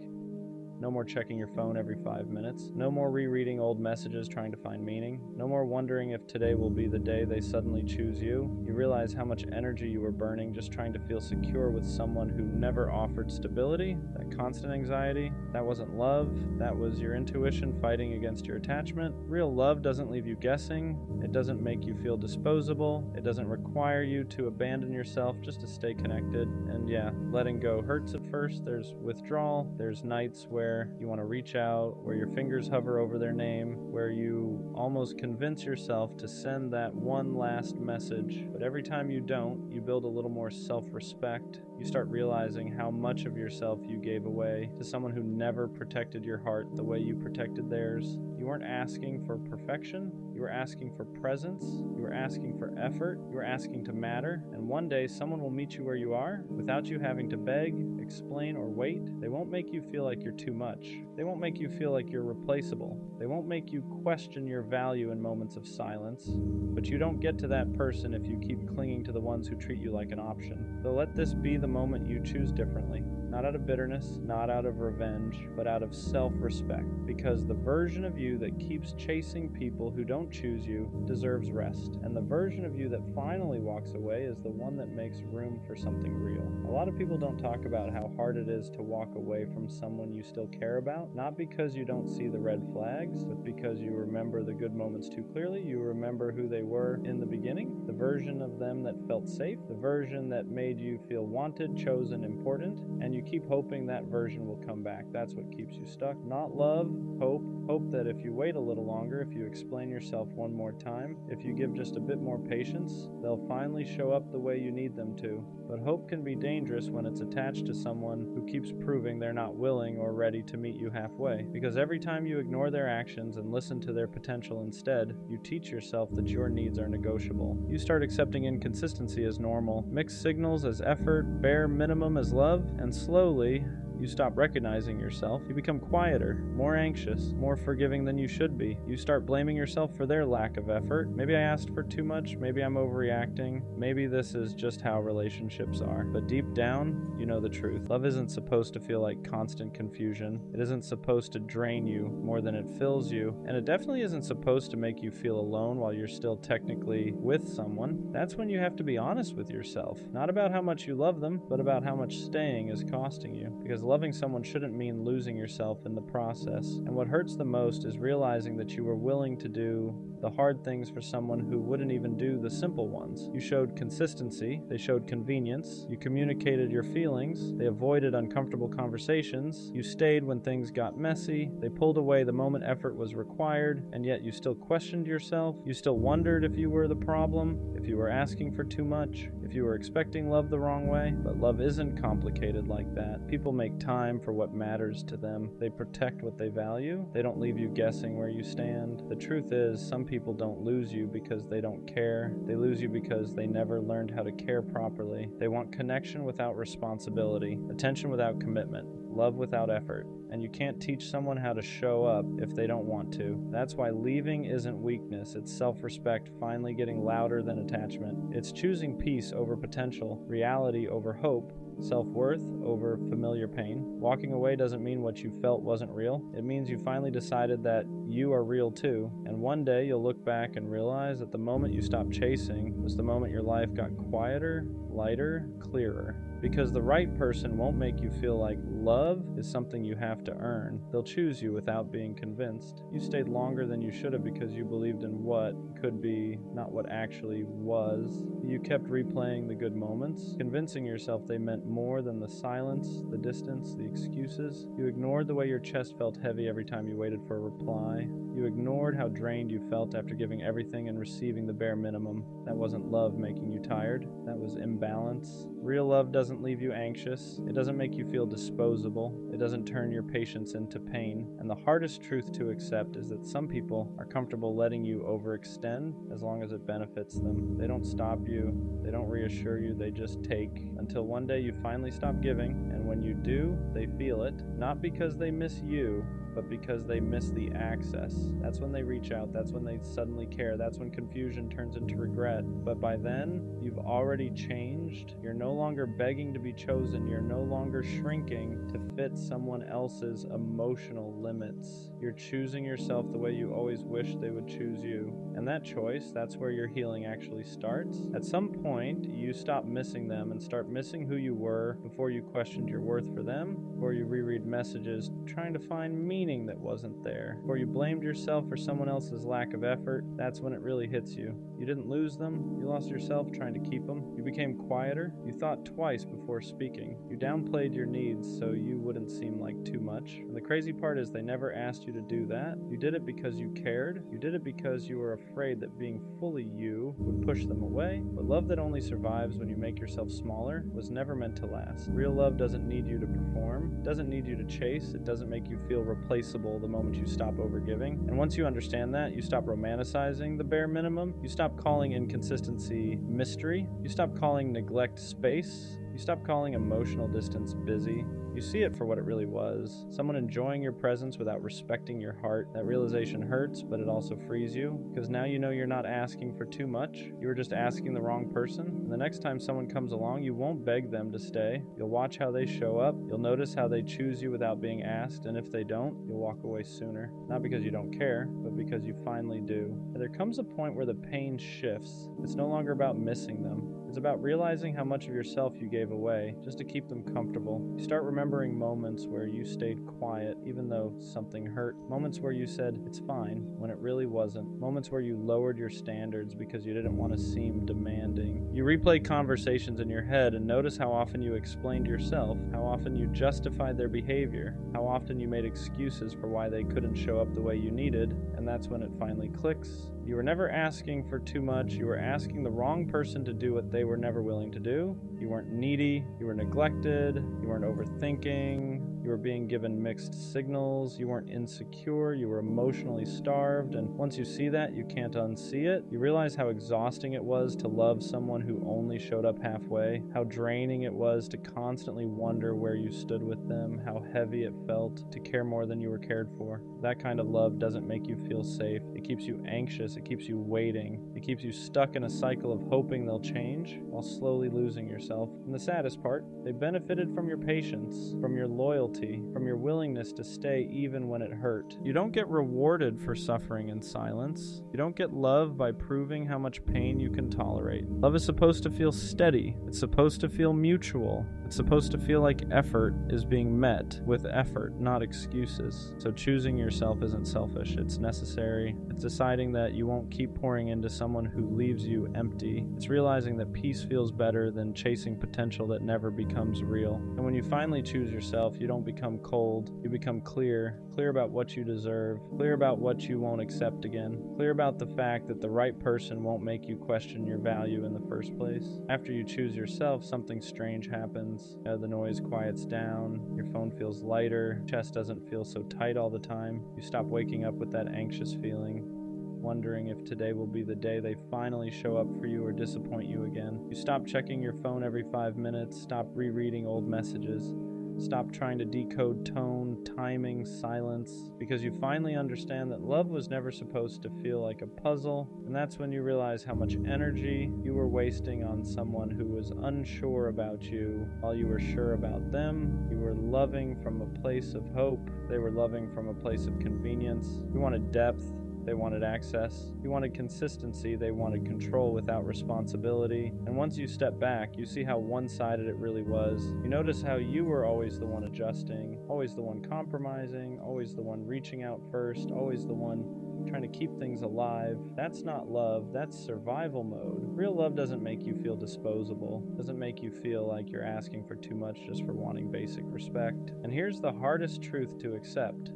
No more checking your phone every 5 minutes. No more rereading old messages trying to find meaning. No more wondering if today will be the day they suddenly choose you. You realize how much energy you were burning just trying to feel secure with someone who never offered stability. That constant anxiety, that wasn't love. That was your intuition fighting against your attachment. Real love doesn't leave you guessing. It doesn't make you feel disposable. It doesn't require you to abandon yourself just to stay connected. And yeah, letting go hurts at first. There's withdrawal. There's nights where you want to reach out, where your fingers hover over their name, where you almost convince yourself to send that one last message. But every time you don't, you build a little more self-respect. You start realizing how much of yourself you gave away to someone who never protected your heart the way you protected theirs. You weren't asking for perfection. You were asking for presence. You were asking for effort. You were asking to matter. And one day someone will meet you where you are without you having to beg, explain, or wait. They won't make you feel like you're too much. They won't make you feel like you're replaceable. They won't make you question your value in moments of silence. But you don't get to that person if you keep clinging to the ones who treat you like an option. So let this be the moment you choose differently. Not out of bitterness, not out of revenge, but out of self-respect. Because the version of you that keeps chasing people who don't choose you deserves rest. And the version of you that finally walks away is the one that makes room for something real. A lot of people don't talk about how hard it is to walk away from someone you still care about, not because you don't see the red flags, but because you remember the good moments too clearly. You remember who they were in the beginning, the version of them that felt safe, the version that made you feel wanted, chosen, important, and you keep hoping that version will come back. That's what keeps you stuck. Not love, hope. Hope that if you wait a little longer, if you explain yourself one more time, if you give just a bit more patience, they'll finally show up the way you need them to. But hope can be dangerous when it's attached to someone who keeps proving they're not willing or ready to meet you halfway. Because every time you ignore their actions and listen to their potential instead, you teach yourself that your needs are negotiable. You start accepting inconsistency as normal, mixed signals as effort, bare minimum as love, and slowly, you stop recognizing yourself. You become quieter, more anxious, more forgiving than you should be. You start blaming yourself for their lack of effort. Maybe I asked for too much. Maybe I'm overreacting. Maybe this is just how relationships are. But deep down, you know the truth. Love isn't supposed to feel like constant confusion. It isn't supposed to drain you more than it fills you. And it definitely isn't supposed to make you feel alone while you're still technically with someone. That's when you have to be honest with yourself. Not about how much you love them, but about how much staying is costing you. Because loving someone shouldn't mean losing yourself in the process. And what hurts the most is realizing that you were willing to do the hard things for someone who wouldn't even do the simple ones. You showed consistency, they showed convenience, you communicated your feelings, they avoided uncomfortable conversations, you stayed when things got messy, they pulled away the moment effort was required, and yet you still questioned yourself, you still wondered if you were the problem, if you were asking for too much, if you were expecting love the wrong way. But love isn't complicated like that. People make time for what matters to them. They protect what they value. They don't leave you guessing where you stand. The truth is, some people don't lose you because they don't care. They lose you because they never learned how to care properly. They want connection without responsibility, attention without commitment, love without effort. And you can't teach someone how to show up if they don't want to. That's why leaving isn't weakness. It's self-respect finally getting louder than attachment. It's choosing peace over potential, reality over hope, self-worth over familiar pain. Walking away doesn't mean what you felt wasn't real. It means you finally decided that you are real too. And one day you'll look back and realize that the moment you stopped chasing was the moment your life got quieter, lighter, clearer. Because the right person won't make you feel like love is something you have to earn. They'll choose you without being convinced. You stayed longer than you should have because you believed in what could be, not what actually was. You kept replaying the good moments, convincing yourself they meant more than the silence, the distance, the excuses. You ignored the way your chest felt heavy every time you waited for a reply. You ignored how drained you felt after giving everything and receiving the bare minimum. That wasn't love making you tired. That was imbalance. Real love doesn't leave you anxious. It doesn't make you feel disposable. It doesn't turn your patience into pain. And the hardest truth to accept is that some people are comfortable letting you overextend as long as it benefits them. They don't stop you. They don't reassure you. They just take until one day you finally stop giving. And when you do, they feel it. Not because they miss you, but because they miss the access. That's when they reach out. That's when they suddenly care. That's when confusion turns into regret. But by then, you've already changed. You're no longer begging to be chosen. You're no longer shrinking to fit someone else's emotional limits. You're choosing yourself the way you always wished they would choose you. And that choice, that's where your healing actually starts. At some point, you stop missing them and start missing who you were before you questioned your worth for them, before you reread messages trying to find meaning that wasn't there, or you blamed yourself for someone else's lack of effort. That's when it really hits you. You didn't lose them. You lost yourself trying to keep them. You became quieter. You thought twice before speaking. You downplayed your needs so you wouldn't seem like too much. And the crazy part is they never asked you to do that. You did it because you cared. You did it because you were afraid that being fully you would push them away. But love that only survives when you make yourself smaller was never meant to last. Real love doesn't need you to perform. It doesn't need you to chase. It doesn't make you feel replaceable the moment you stop overgiving. And once you understand that, you stop romanticizing the bare minimum. You stop calling inconsistency mystery. You stop calling neglect space. You stop calling emotional distance busy. You see it for what it really was. Someone enjoying your presence without respecting your heart. That realization hurts, but it also frees you, because now you know you're not asking for too much. You were just asking the wrong person. And the next time someone comes along, you won't beg them to stay. You'll watch how they show up. You'll notice how they choose you without being asked, and if they don't, you'll walk away sooner. Not because you don't care, but because you finally do. And there comes a point where the pain shifts. It's no longer about missing them. It's about realizing how much of yourself you gave away just to keep them comfortable. You start remembering moments where you stayed quiet even though something hurt. Moments where you said, "It's fine," when it really wasn't. Moments where you lowered your standards because you didn't want to seem demanding. You replay conversations in your head and notice how often you explained yourself, how often you justified their behavior, how often you made excuses for why they couldn't show up the way you needed, and that's when it finally clicks. You were never asking for too much. You were asking the wrong person to do what they were never willing to do. You weren't needy. You were neglected. You weren't overthinking. You were being given mixed signals. You weren't insecure. You were emotionally starved. And once you see that, you can't unsee it. You realize how exhausting it was to love someone who only showed up halfway, how draining it was to constantly wonder where you stood with them, how heavy it felt to care more than you were cared for. That kind of love doesn't make you feel safe. It keeps you anxious. It keeps you waiting. It keeps you stuck in a cycle of hoping they'll change while slowly losing yourself. And the saddest part, they benefited from your patience, from your loyalty, from your willingness to stay even when it hurt. You don't get rewarded for suffering in silence. You don't get love by proving how much pain you can tolerate. Love is supposed to feel steady. It's supposed to feel mutual. It's supposed to feel like effort is being met with effort, not excuses. So choosing yourself isn't selfish. It's necessary. It's deciding that you won't keep pouring into someone who leaves you empty. It's realizing that peace feels better than chasing potential that never becomes real. And when you finally choose yourself, you don't become cold. You become clear. Clear about what you deserve. Clear about what you won't accept again. Clear about the fact that the right person won't make you question your value in the first place. After you choose yourself, something strange happens. The noise quiets down. Your phone feels lighter. Chest doesn't feel so tight all the time. You stop waking up with that anxious feeling, wondering if today will be the day they finally show up for you or disappoint you again. You stop checking your phone every 5 minutes, stop rereading old messages, stop trying to decode tone, timing, silence, because you finally understand that love was never supposed to feel like a puzzle, and that's when you realize how much energy you were wasting on someone who was unsure about you while you were sure about them. You were loving from a place of hope. They were loving from a place of convenience. You wanted depth. They wanted access. You wanted consistency. They wanted control without responsibility. And once you step back, you see how one-sided it really was. You notice how you were always the one adjusting, always the one compromising, always the one reaching out first, always the one trying to keep things alive. That's not love, that's survival mode. Real love doesn't make you feel disposable, doesn't make you feel like you're asking for too much just for wanting basic respect. And here's the hardest truth to accept.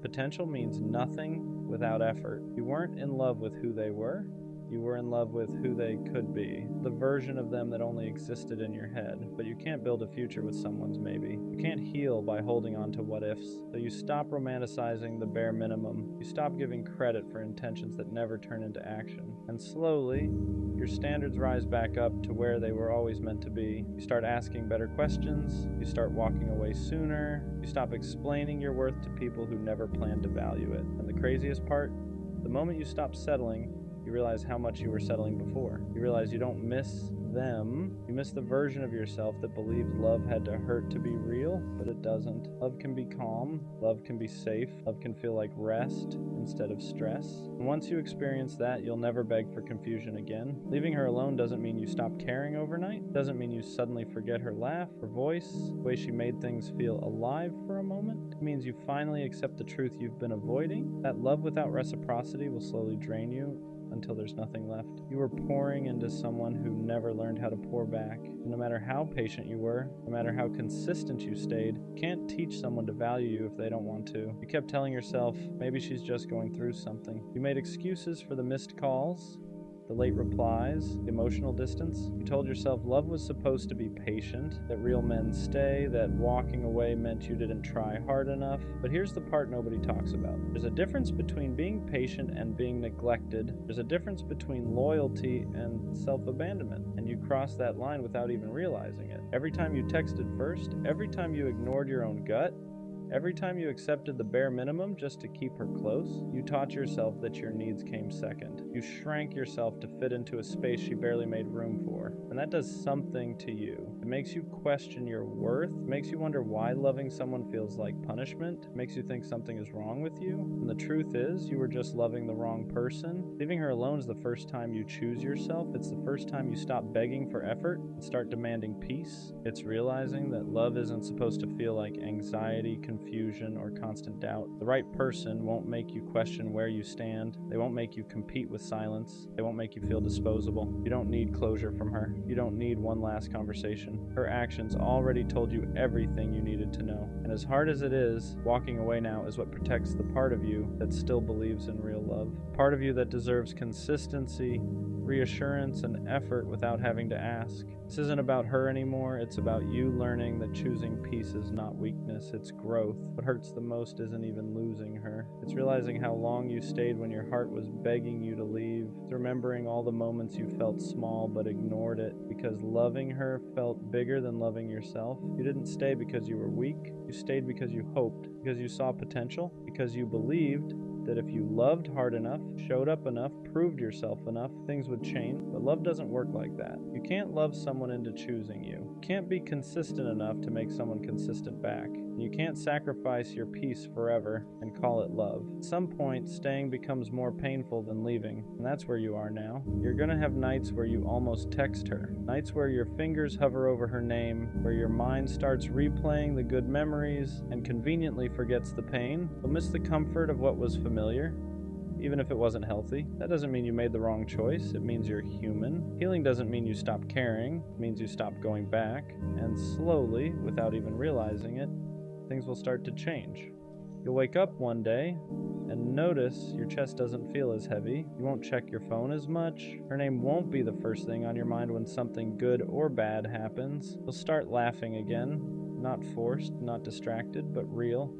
Potential means nothing without effort. You weren't in love with who they were. You were in love with who they could be, the version of them that only existed in your head. But you can't build a future with someone's maybe. You can't heal by holding on to what ifs. So you stop romanticizing the bare minimum. You stop giving credit for intentions that never turn into action. And slowly, your standards rise back up to where they were always meant to be. You start asking better questions. You start walking away sooner. You stop explaining your worth to people who never planned to value it. And the craziest part, the moment you stop settling, you realize how much you were settling before. You realize you don't miss them. You miss the version of yourself that believed love had to hurt to be real, but it doesn't. Love can be calm. Love can be safe. Love can feel like rest instead of stress. And once you experience that, you'll never beg for confusion again. Leaving her alone doesn't mean you stop caring overnight. Doesn't mean you suddenly forget her laugh, her voice, the way she made things feel alive for a moment. It means you finally accept the truth you've been avoiding. That love without reciprocity will slowly drain you until there's nothing left. You were pouring into someone who never learned how to pour back. And no matter how patient you were, no matter how consistent you stayed, you can't teach someone to value you if they don't want to. You kept telling yourself, maybe she's just going through something. You made excuses for the missed calls, the late replies, the emotional distance. You told yourself love was supposed to be patient, that real men stay, that walking away meant you didn't try hard enough. But here's the part nobody talks about. There's a difference between being patient and being neglected. There's a difference between loyalty and self-abandonment, and you cross that line without even realizing it. Every time you texted first, every time you ignored your own gut, every time you accepted the bare minimum just to keep her close, you taught yourself that your needs came second. You shrank yourself to fit into a space she barely made room for. And that does something to you. It makes you question your worth. It makes you wonder why loving someone feels like punishment. It makes you think something is wrong with you. And the truth is, you were just loving the wrong person. Leaving her alone is the first time you choose yourself. It's the first time you stop begging for effort and start demanding peace. It's realizing that love isn't supposed to feel like anxiety, confusion, or constant doubt. The right person won't make you question where you stand. They won't make you compete with silence. They won't make you feel disposable. You don't need closure from her. You don't need one last conversation. Her actions already told you everything you needed to know. And as hard as it is, walking away now is what protects the part of you that still believes in real love. Part of you that deserves consistency, reassurance, and effort without having to ask. This isn't about her anymore. It's about you learning that choosing peace is not weakness, it's growth. What hurts the most isn't even losing her. It's realizing how long you stayed when your heart was begging you to leave. It's remembering all the moments you felt small but ignored it because loving her felt bigger than loving yourself. You didn't stay because you were weak. You stayed because you hoped, because you saw potential, because you believed that if you loved hard enough, showed up enough, proved yourself enough, things would change. But love doesn't work like that. You can't love someone into choosing you. You can't be consistent enough to make someone consistent back. You can't sacrifice your peace forever and call it love. At some point, staying becomes more painful than leaving, and that's where you are now. You're gonna have nights where you almost text her, nights where your fingers hover over her name, where your mind starts replaying the good memories and conveniently forgets the pain. You'll miss the comfort of what was familiar, even if it wasn't healthy. That doesn't mean you made the wrong choice. It means you're human. Healing doesn't mean you stop caring. It means you stop going back. And slowly, without even realizing it, things will start to change. You'll wake up one day and notice your chest doesn't feel as heavy. You won't check your phone as much. Her name won't be the first thing on your mind when something good or bad happens. You'll start laughing again, not forced, not distracted, but real.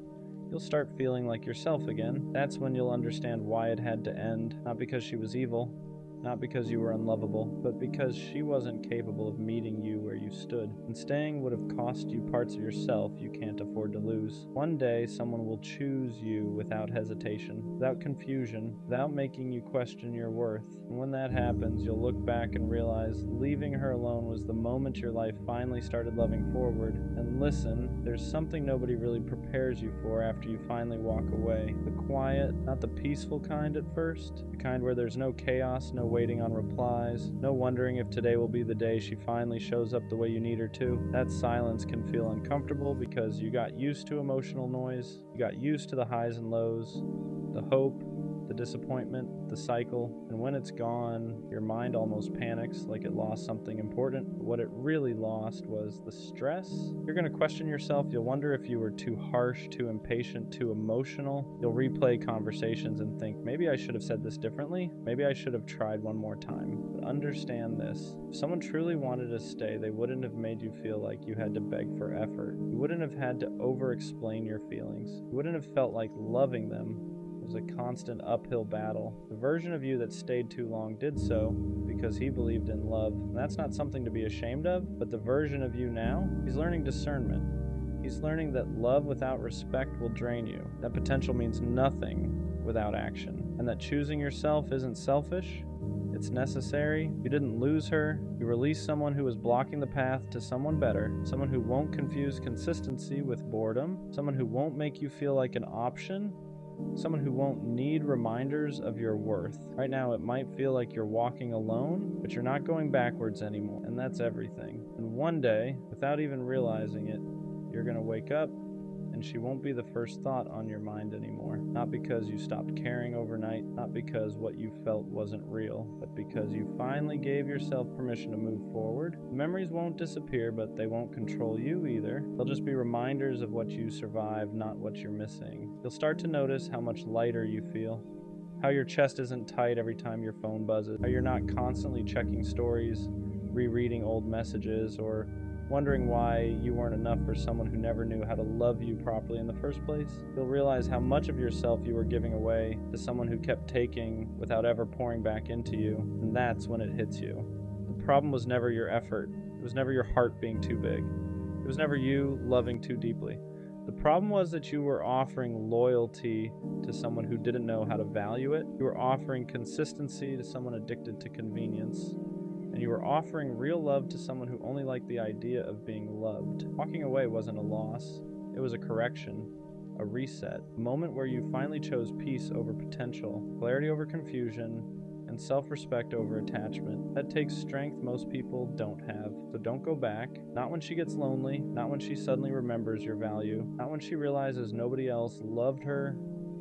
You'll start feeling like yourself again. That's when you'll understand why it had to end. Not because she was evil, not because you were unlovable, but because she wasn't capable of meeting you where you stood. And staying would have cost you parts of yourself you can't afford to lose. One day, someone will choose you without hesitation, without confusion, without making you question your worth. And when that happens, you'll look back and realize leaving her alone was the moment your life finally started loving forward. And listen, there's something nobody really prepares you for after you finally walk away. The quiet, not the peaceful kind at first, the kind where there's no chaos, no waiting on replies, no wondering if today will be the day she finally shows up the way you need her to. That silence can feel uncomfortable because you got used to emotional noise, you got used to the highs and lows, the hope, the disappointment, the cycle, and when it's gone, your mind almost panics like it lost something important. But what it really lost was the stress. You're going to question yourself. You'll wonder if you were too harsh, too impatient, too emotional. You'll replay conversations and think, maybe I should have said this differently. Maybe I should have tried one more time. But understand this. If someone truly wanted to stay, they wouldn't have made you feel like you had to beg for effort. You wouldn't have had to over-explain your feelings. You wouldn't have felt like loving them was a constant uphill battle. The version of you that stayed too long did so because he believed in love. And that's not something to be ashamed of, but the version of you now, he's learning discernment. He's learning that love without respect will drain you. That potential means nothing without action. And that choosing yourself isn't selfish, it's necessary. You didn't lose her. You released someone who was blocking the path to someone better, someone who won't confuse consistency with boredom, someone who won't make you feel like an option, someone who won't need reminders of your worth. Right now, it might feel like you're walking alone, but you're not going backwards anymore, and that's everything. And one day, without even realizing it, you're gonna wake up and she won't be the first thought on your mind anymore. Not because you stopped caring overnight, not because what you felt wasn't real, but because you finally gave yourself permission to move forward. The memories won't disappear, but they won't control you either. They'll just be reminders of what you survived, not what you're missing. You'll start to notice how much lighter you feel, how your chest isn't tight every time your phone buzzes, how you're not constantly checking stories, rereading old messages, or wondering why you weren't enough for someone who never knew how to love you properly in the first place. You'll realize how much of yourself you were giving away to someone who kept taking without ever pouring back into you, and that's when it hits you. The problem was never your effort. It was never your heart being too big. It was never you loving too deeply. The problem was that you were offering loyalty to someone who didn't know how to value it. You were offering consistency to someone addicted to convenience. And you were offering real love to someone who only liked the idea of being loved. Walking away wasn't a loss. It was a correction, a reset, a moment where you finally chose peace over potential, clarity over confusion, and self-respect over attachment. That takes strength most people don't have. So don't go back. Not when she gets lonely, not when she suddenly remembers your value, not when she realizes nobody else loved her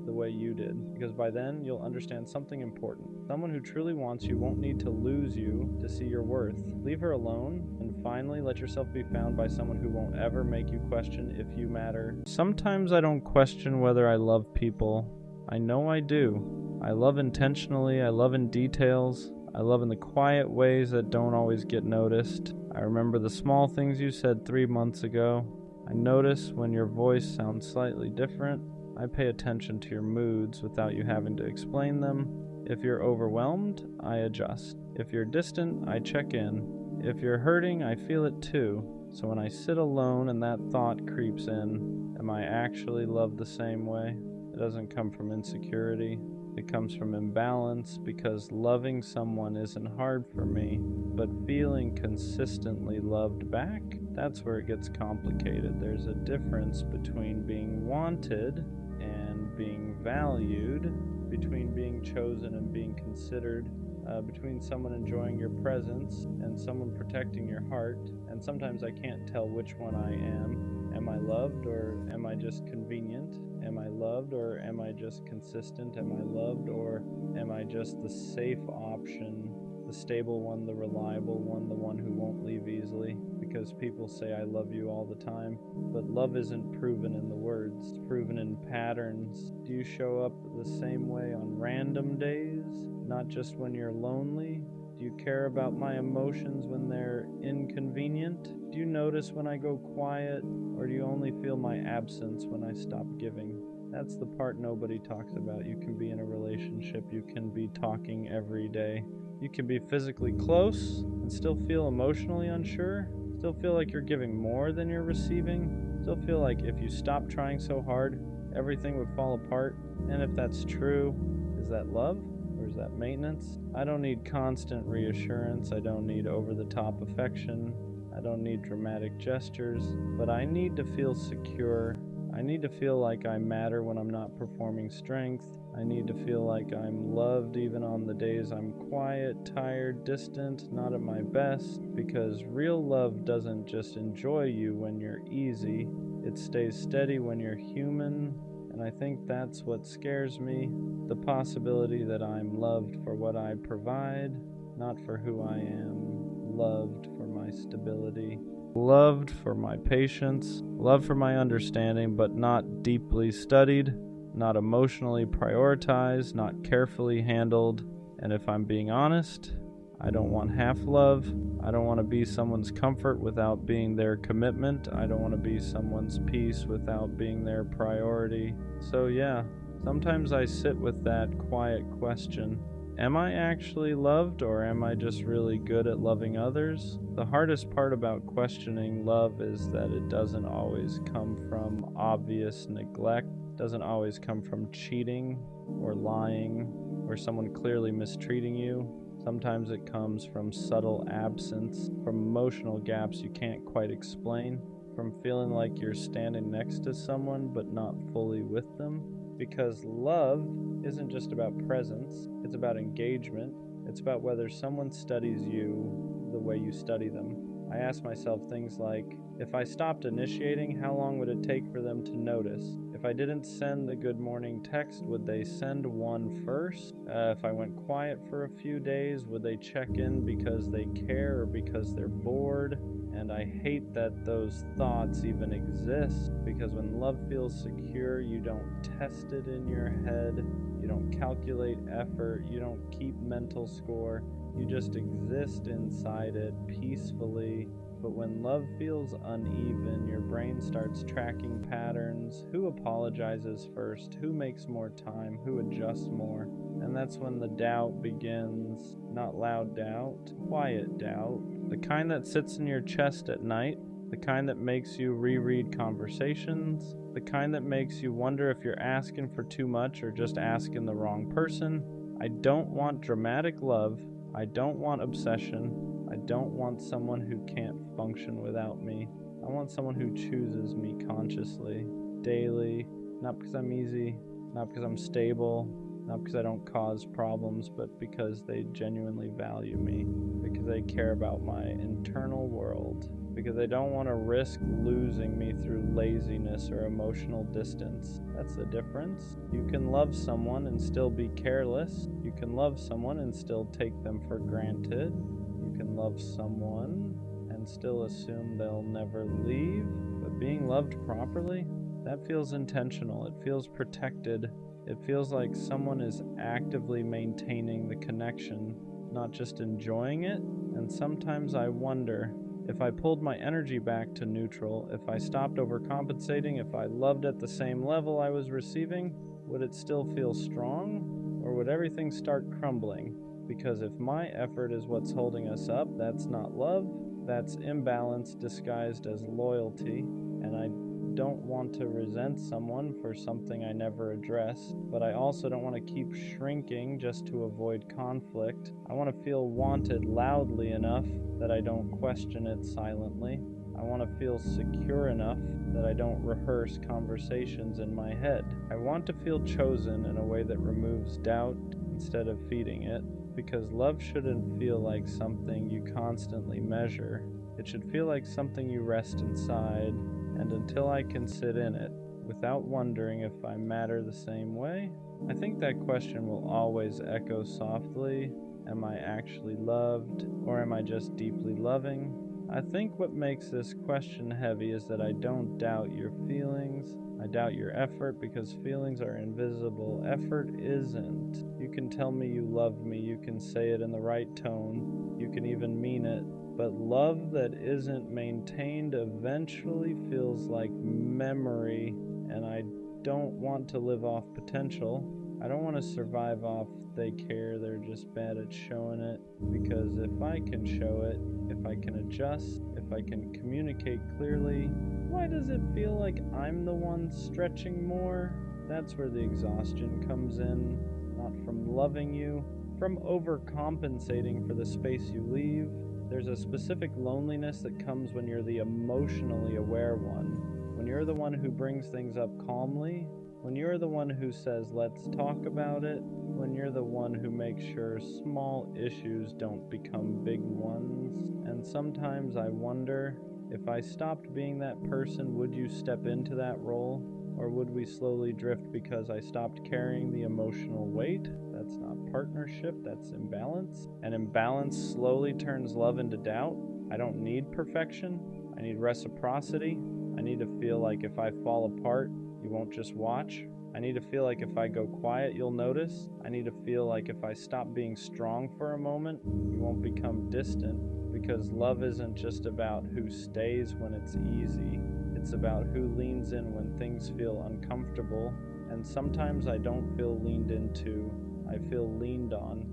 the way you did, because by then you'll understand something important. Someone who truly wants you won't need to lose you to see your worth. Leave her alone, and finally let yourself be found by someone who won't ever make you question if you matter. Sometimes I don't question whether I love people. I know I do. I love intentionally, I love in details, I love in the quiet ways that don't always get noticed. I remember the small things you said 3 months ago. I notice when your voice sounds slightly different. I pay attention to your moods without you having to explain them. If you're overwhelmed, I adjust. If you're distant, I check in. If you're hurting, I feel it too. So when I sit alone and that thought creeps in, am I actually loved the same way? It doesn't come from insecurity. It comes from imbalance, because loving someone isn't hard for me, but feeling consistently loved back, that's where it gets complicated. There's a difference between being wanted and being valued, between being chosen and being considered, between someone enjoying your presence and someone protecting your heart. And sometimes I can't tell which one I am. Am I loved, or am I just convenient? Am I loved, or am I just consistent? Am I loved, or am I just the safe option, the stable one, the reliable one, the one who won't leave easily? Because people say I love you all the time, but love isn't proven in the words, it's proven in patterns. Do you show up the same way on random days, not just when you're lonely? Do you care about my emotions when they're inconvenient? Do you notice when I go quiet, or do you only feel my absence when I stop giving? That's the part nobody talks about. You can be in a relationship, you can be talking every day, you can be physically close and still feel emotionally unsure, still feel like you're giving more than you're receiving, still feel like if you stop trying so hard, everything would fall apart. And if that's true, is that love? Or is that maintenance? I don't need constant reassurance. I don't need over-the-top affection. I don't need dramatic gestures. But I need to feel secure. I need to feel like I matter when I'm not performing strength. I need to feel like I'm loved even on the days I'm quiet, tired, distant, not at my best. Because real love doesn't just enjoy you when you're easy. It stays steady when you're human. And I think that's what scares me, the possibility that I'm loved for what I provide, not for who I am, loved for my stability, loved for my patience, loved for my understanding, but not deeply studied, not emotionally prioritized, not carefully handled. And if I'm being honest, I don't want half love. I don't want to be someone's comfort without being their commitment. I don't want to be someone's peace without being their priority. So yeah, sometimes I sit with that quiet question. Am I actually loved, or am I just really good at loving others? The hardest part about questioning love is that it doesn't always come from obvious neglect, doesn't always come from cheating or lying or someone clearly mistreating you. Sometimes it comes from subtle absence, from emotional gaps you can't quite explain, from feeling like you're standing next to someone but not fully with them. Because love isn't just about presence, it's about engagement. It's about whether someone studies you the way you study them. I ask myself things like, if I stopped initiating, how long would it take for them to notice? If I didn't send the good morning text, would they send one first? If I went quiet for a few days, would they check in because they care or because they're bored? And I hate that those thoughts even exist, because when love feels secure, you don't test it in your head. You don't calculate effort, you don't keep mental score, you just exist inside it peacefully. But when love feels uneven, your brain starts tracking patterns. Who apologizes first? Who makes more time? Who adjusts more? And that's when the doubt begins. Not loud doubt, quiet doubt. The kind that sits in your chest at night. The kind that makes you reread conversations. The kind that makes you wonder if you're asking for too much or just asking the wrong person. I don't want dramatic love. I don't want obsession. I don't want someone who can't function without me. I want someone who chooses me consciously, daily, not because I'm easy, not because I'm stable, not because I don't cause problems, but because they genuinely value me, because they care about my internal world, because they don't want to risk losing me through laziness or emotional distance. That's the difference. You can love someone and still be careless. You can love someone and still take them for granted. You can love someone and still assume they'll never leave. But being loved properly, that feels intentional. It feels protected. It feels like someone is actively maintaining the connection, not just enjoying it. And sometimes I wonder, if I pulled my energy back to neutral, if I stopped overcompensating, if I loved at the same level I was receiving, would it still feel strong? Or would everything start crumbling? Because if my effort is what's holding us up, that's not love, that's imbalance disguised as loyalty, and I don't want to resent someone for something I never addressed, but I also don't want to keep shrinking just to avoid conflict. I want to feel wanted loudly enough that I don't question it silently. I want to feel secure enough that I don't rehearse conversations in my head. I want to feel chosen in a way that removes doubt instead of feeding it, because love shouldn't feel like something you constantly measure. It should feel like something you rest inside, and until I can sit in it, without wondering if I matter the same way, I think that question will always echo softly. Am I actually loved, or am I just deeply loving? I think what makes this question heavy is that I don't doubt your feelings. I doubt your effort because feelings are invisible. Effort isn't. You can tell me you love me, you can say it in the right tone, you can even mean it. But love that isn't maintained eventually feels like memory, and I don't want to live off potential. I don't want to survive off they care, they're just bad at showing it. Because if I can show it, if I can adjust, if I can communicate clearly, why does it feel like I'm the one stretching more? That's where the exhaustion comes in. Not from loving you, from overcompensating for the space you leave. There's a specific loneliness that comes when you're the emotionally aware one, when you're the one who brings things up calmly, when you're the one who says, let's talk about it, when you're the one who makes sure small issues don't become big ones. And sometimes I wonder, if I stopped being that person, would you step into that role? Or would we slowly drift because I stopped carrying the emotional weight? That's not partnership, that's imbalance. And imbalance slowly turns love into doubt. I don't need perfection. I need reciprocity. I need to feel like if I fall apart, you won't just watch. I need to feel like if I go quiet, you'll notice. I need to feel like if I stop being strong for a moment, you won't become distant. Because love isn't just about who stays when it's easy. It's about who leans in when things feel uncomfortable. And sometimes I don't feel leaned into, I feel leaned on.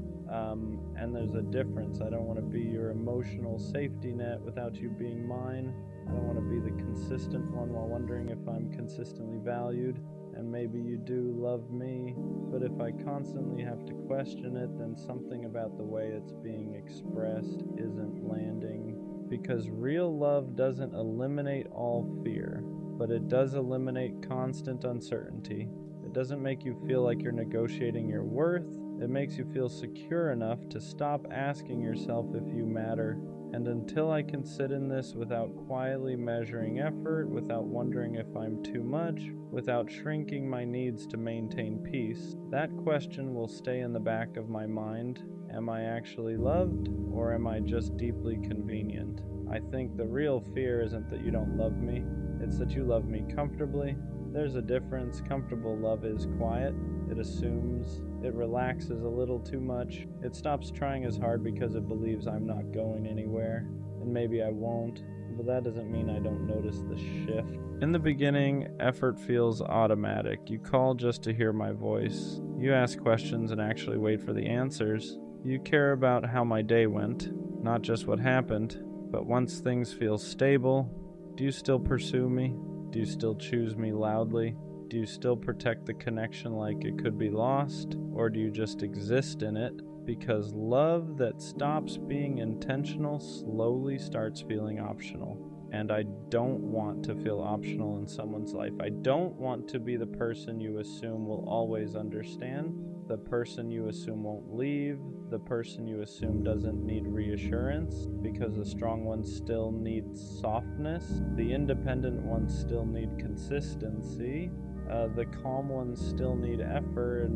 And there's a difference. I don't want to be your emotional safety net without you being mine. I don't want to be the consistent one while wondering if I'm consistently valued. And maybe you do love me, but if I constantly have to question it, then something about the way it's being expressed isn't landing. Because real love doesn't eliminate all fear, but it does eliminate constant uncertainty. It doesn't make you feel like you're negotiating your worth. It makes you feel secure enough to stop asking yourself if you matter. And until I can sit in this without quietly measuring effort, without wondering if I'm too much, without shrinking my needs to maintain peace, that question will stay in the back of my mind. Am I actually loved, or am I just deeply convenient? I think the real fear isn't that you don't love me, it's that you love me comfortably. There's a difference. Comfortable love is quiet. It assumes It relaxes a little too much. It stops trying as hard because it believes I'm not going anywhere, and maybe I won't, but that doesn't mean I don't notice the shift. In the beginning, effort feels automatic. You call just to hear my voice. You ask questions and actually wait for the answers. You care about how my day went, not just what happened. But once things feel stable, do you still pursue me? Do you still choose me loudly? Do you still protect the connection like it could be lost? Or do you just exist in it? Because love that stops being intentional slowly starts feeling optional. And I don't want to feel optional in someone's life. I don't want to be the person you assume will always understand, the person you assume won't leave, the person you assume doesn't need reassurance, because the strong ones still need softness, the independent ones still need consistency, the calm ones still need effort,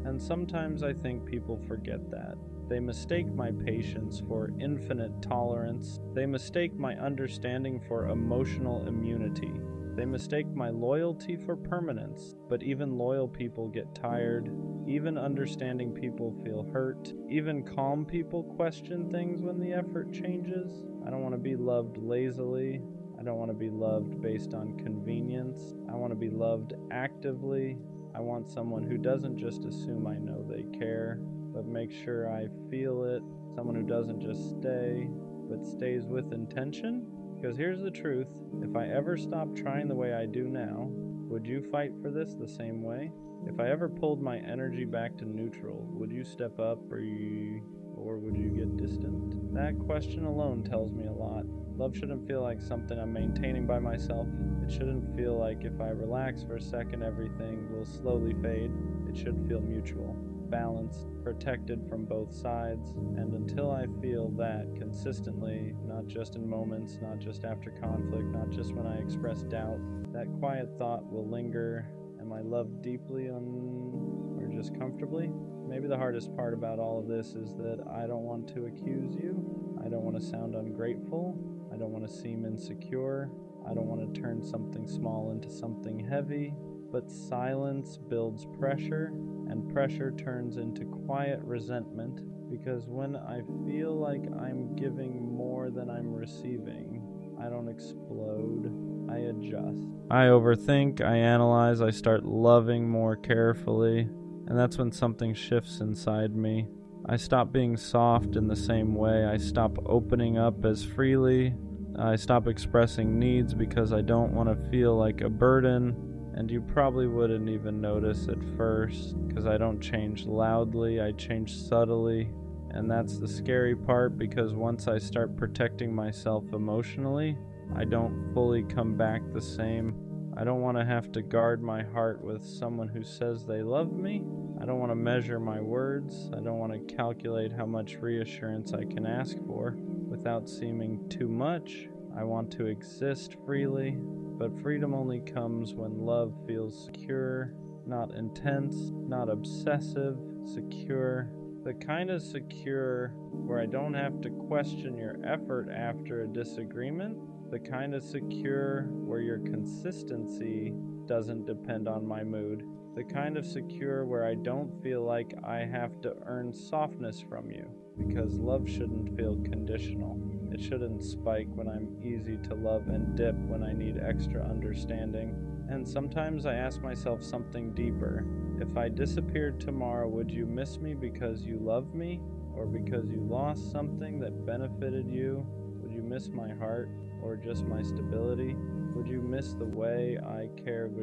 and sometimes I think people forget that. They mistake my patience for infinite tolerance. They mistake my understanding for emotional immunity. They mistake my loyalty for permanence. But even loyal people get tired. Even understanding people feel hurt. Even calm people question things when the effort changes. I don't want to be loved lazily. I don't want to be loved based on convenience. I want to be loved actively. I want someone who doesn't just assume I know they care, but make sure I feel it. Someone who doesn't just stay, but stays with intention. Because here's the truth, if I ever stopped trying the way I do now, would you fight for this the same way? If I ever pulled my energy back to neutral, would you step up or would you get distant? That question alone tells me a lot. Love shouldn't feel like something I'm maintaining by myself. It shouldn't feel like if I relax for a second, everything will slowly fade. It should feel mutual, balanced, protected from both sides. And until I feel that consistently, not just in moments, not just after conflict, not just when I express doubt, that quiet thought will linger. Am I loved deeply or just comfortably? Maybe the hardest part about all of this is that I don't want to accuse you. I don't want to sound ungrateful. I don't want to seem insecure. I don't want to turn something small into something heavy. But silence builds pressure, and pressure turns into quiet resentment, because when I feel like I'm giving more than I'm receiving, I don't explode, I adjust. I overthink, I analyze, I start loving more carefully, and that's when something shifts inside me. I stop being soft in the same way, I stop opening up as freely, I stop expressing needs because I don't want to feel like a burden. And you probably wouldn't even notice at first, because I don't change loudly, I change subtly. And that's the scary part, because once I start protecting myself emotionally, I don't fully come back the same. I don't want to have to guard my heart with someone who says they love me. I don't want to measure my words. I don't want to calculate how much reassurance I can ask for without seeming too much. I want to exist freely. But freedom only comes when love feels secure, not intense, not obsessive, secure. The kind of secure where I don't have to question your effort after a disagreement. The kind of secure where your consistency doesn't depend on my mood. The kind of secure where I don't feel like I have to earn softness from you. Because love shouldn't feel conditional. It shouldn't spike when I'm easy to love and dip when I need extra understanding. And sometimes I ask myself something deeper. If I disappeared tomorrow, would you miss me because you love me? Or because you lost something that benefited you? Would you miss my heart? Or just my stability? Would you miss the way I cared,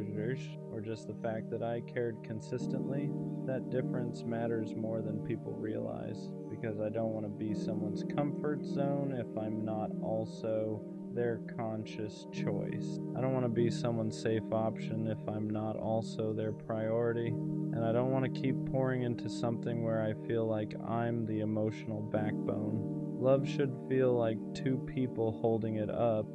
or just the fact that I cared consistently? That difference matters more than people realize, because I don't want to be someone's comfort zone if I'm not also their conscious choice. I don't want to be someone's safe option if I'm not also their priority. And I don't want to keep pouring into something where I feel like I'm the emotional backbone. Love should feel like two people holding it up,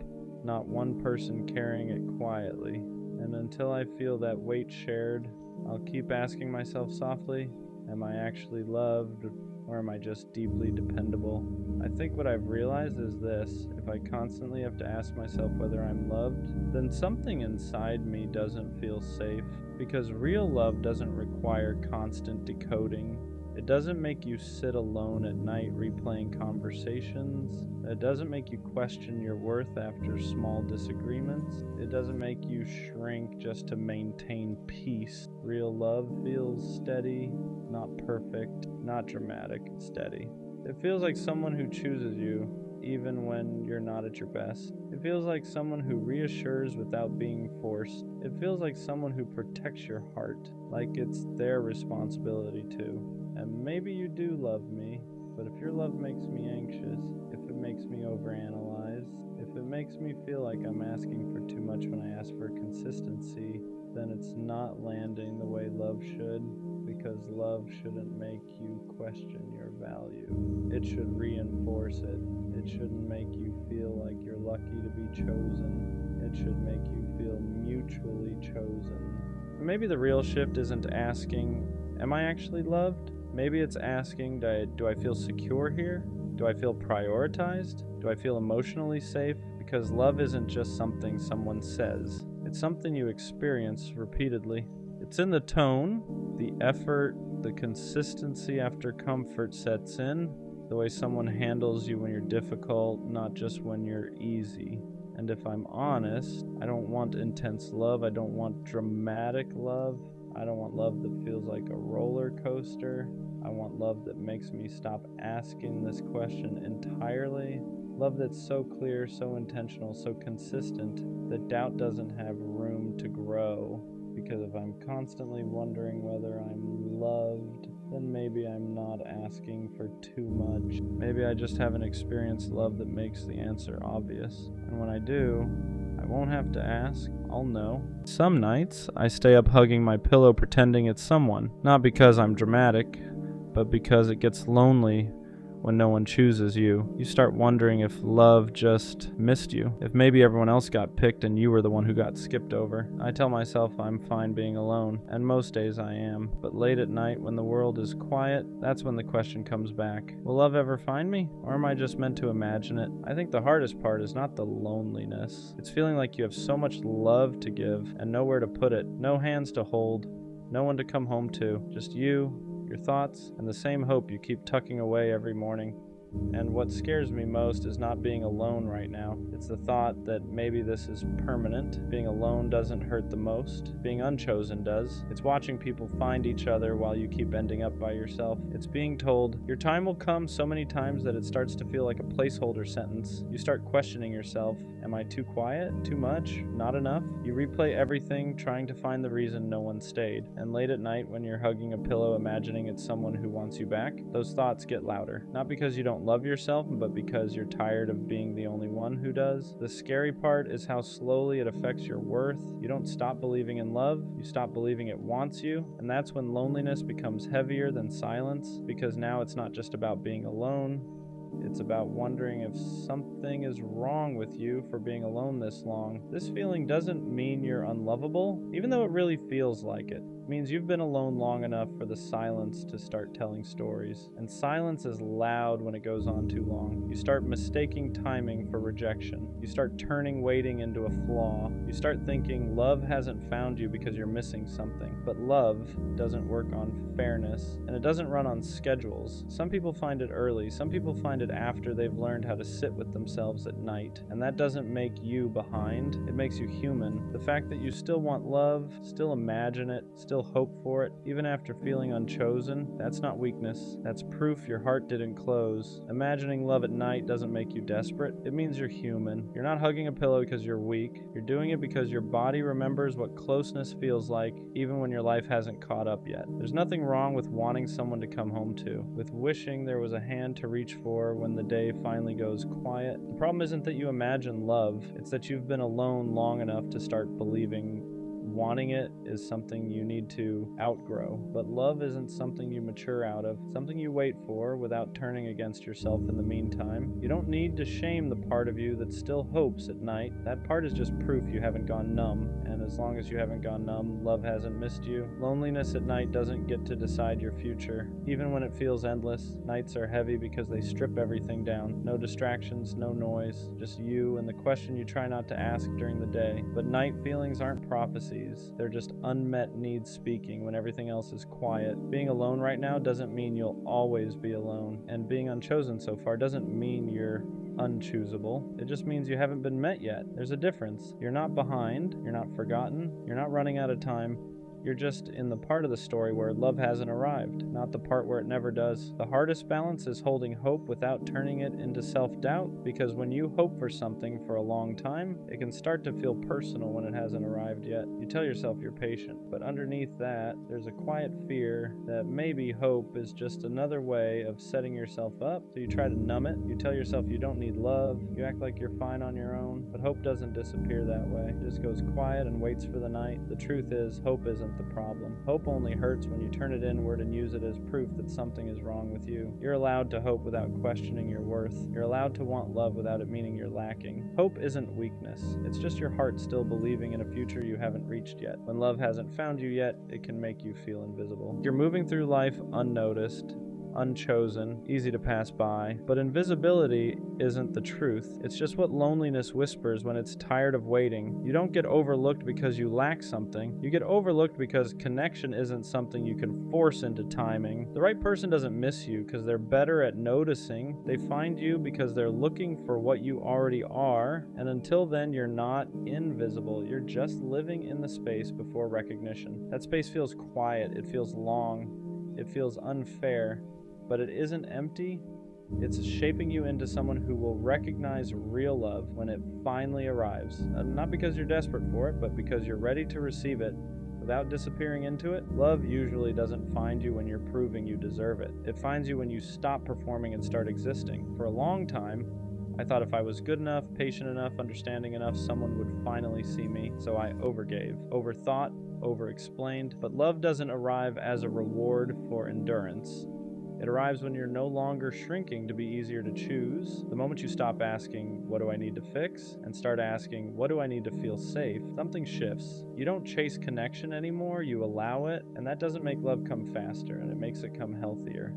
not one person carrying it quietly. And until I feel that weight shared, I'll keep asking myself softly, am I actually loved, or am I just deeply dependable? I think what I've realized is this: if I constantly have to ask myself whether I'm loved, then something inside me doesn't feel safe, because real love doesn't require constant decoding. It doesn't make you sit alone at night replaying conversations. It doesn't make you question your worth after small disagreements. It doesn't make you shrink just to maintain peace. Real love feels steady, not perfect, not dramatic, steady. It feels like someone who chooses you, even when you're not at your best. It feels like someone who reassures without being forced. It feels like someone who protects your heart, like it's their responsibility too. And maybe you do love me, but if your love makes me anxious, if it makes me overanalyze, if it makes me feel like I'm asking for too much when I ask for consistency, then it's not landing the way love should, because love shouldn't make you question your value. It should reinforce it. It shouldn't make you feel like you're lucky to be chosen. It should make you feel mutually chosen. Maybe the real shift isn't asking, am I actually loved? Maybe it's asking, do I feel secure here? Do I feel prioritized? Do I feel emotionally safe? Because love isn't just something someone says. It's something you experience repeatedly. It's in the tone, the effort, the consistency after comfort sets in, the way someone handles you when you're difficult, not just when you're easy. And if I'm honest, I don't want intense love. I don't want dramatic love. I don't want love that feels like a roller coaster. I want love that makes me stop asking this question entirely. Love that's so clear, so intentional, so consistent that doubt doesn't have room to grow. Because if I'm constantly wondering whether I'm loved, then maybe I'm not asking for too much. Maybe I just haven't experienced love that makes the answer obvious. And when I do, I won't have to ask, I'll know. Some nights, I stay up hugging my pillow pretending it's someone. Not because I'm dramatic, but because it gets lonely when no one chooses you. You start wondering if love just missed you. If maybe everyone else got picked and you were the one who got skipped over. I tell myself I'm fine being alone, and most days I am. But late at night when the world is quiet, that's when the question comes back. Will love ever find me? Or am I just meant to imagine it? I think the hardest part is not the loneliness. It's feeling like you have so much love to give and nowhere to put it. No hands to hold. No one to come home to. Just you, your thoughts, and the same hope you keep tucking away every morning. And what scares me most is not being alone right now. It's the thought that maybe this is permanent. Being alone doesn't hurt the most. Being unchosen does. It's watching people find each other while you keep ending up by yourself. It's being told, your time will come so many times that it starts to feel like a placeholder sentence. You start questioning yourself. Am I too quiet? Too much? Not enough? You replay everything, trying to find the reason no one stayed. And late at night, when you're hugging a pillow imagining it's someone who wants you back, those thoughts get louder. Not because you don't love yourself, but because you're tired of being the only one who does. The scary part is how slowly it affects your worth. You don't stop believing in love, you stop believing it wants you, and that's when loneliness becomes heavier than silence, because now it's not just about being alone. It's about wondering if something is wrong with you for being alone this long. This feeling doesn't mean you're unlovable, even though it really feels like it. It means you've been alone long enough for the silence to start telling stories. And silence is loud when it goes on too long. You start mistaking timing for rejection. You start turning waiting into a flaw. You start thinking love hasn't found you because you're missing something. But love doesn't work on fairness, and it doesn't run on schedules. Some people find it early. Some people find it after they've learned how to sit with themselves at night. And that doesn't make you behind. It makes you human. The fact that you still want love, still imagine it, still hope for it, even after feeling unchosen, that's not weakness. That's proof your heart didn't close. Imagining love at night doesn't make you desperate. It means you're human. You're not hugging a pillow because you're weak. You're doing it because your body remembers what closeness feels like, even when your life hasn't caught up yet. There's nothing wrong with wanting someone to come home to, with wishing there was a hand to reach for when the day finally goes quiet. The problem isn't that you imagine love, it's that you've been alone long enough to start believing wanting it is something you need to outgrow. But love isn't something you mature out of, something you wait for without turning against yourself in the meantime. You don't need to shame the part of you that still hopes at night. That part is just proof you haven't gone numb. And as long as you haven't gone numb, love hasn't missed you. Loneliness at night doesn't get to decide your future. Even when it feels endless, nights are heavy because they strip everything down. No distractions, no noise, just you and the question you try not to ask during the day. But night feelings aren't prophecies. They're just unmet needs speaking when everything else is quiet. Being alone right now doesn't mean you'll always be alone. And being unchosen so far doesn't mean you're unchoosable. It just means you haven't been met yet. There's a difference. You're not behind, you're not forgotten, you're not running out of time. You're just in the part of the story where love hasn't arrived, not the part where it never does. The hardest balance is holding hope without turning it into self-doubt, because when you hope for something for a long time, it can start to feel personal when it hasn't arrived yet. You tell yourself you're patient, but underneath that, there's a quiet fear that maybe hope is just another way of setting yourself up, so you try to numb it. You tell yourself you don't need love, you act like you're fine on your own, but hope doesn't disappear that way. It just goes quiet and waits for the night. The truth is, hope isn't the problem. Hope only hurts when you turn it inward and use it as proof that something is wrong with you. You're allowed to hope without questioning your worth. You're allowed to want love without it meaning you're lacking. Hope isn't weakness. It's just your heart still believing in a future you haven't reached yet. When love hasn't found you yet, it can make you feel invisible. You're moving through life unnoticed, unchosen, easy to pass by, but invisibility isn't the truth. It's just what loneliness whispers when it's tired of waiting. You don't get overlooked because you lack something. You get overlooked because connection isn't something you can force into timing. The right person doesn't miss you because they're better at noticing. They find you because they're looking for what you already are, and until then you're not invisible. You're just living in the space before recognition. That space feels quiet, it feels long, it feels unfair, but it isn't empty. It's shaping you into someone who will recognize real love when it finally arrives. Not because you're desperate for it, but because you're ready to receive it without disappearing into it. Love usually doesn't find you when you're proving you deserve it. It finds you when you stop performing and start existing. For a long time, I thought if I was good enough, patient enough, understanding enough, someone would finally see me. So I overgave, overthought, over-explained. But love doesn't arrive as a reward for endurance. It arrives when you're no longer shrinking to be easier to choose. The moment you stop asking, what do I need to fix? And start asking, what do I need to feel safe? Something shifts. You don't chase connection anymore, you allow it. And that doesn't make love come faster, and it makes it come healthier.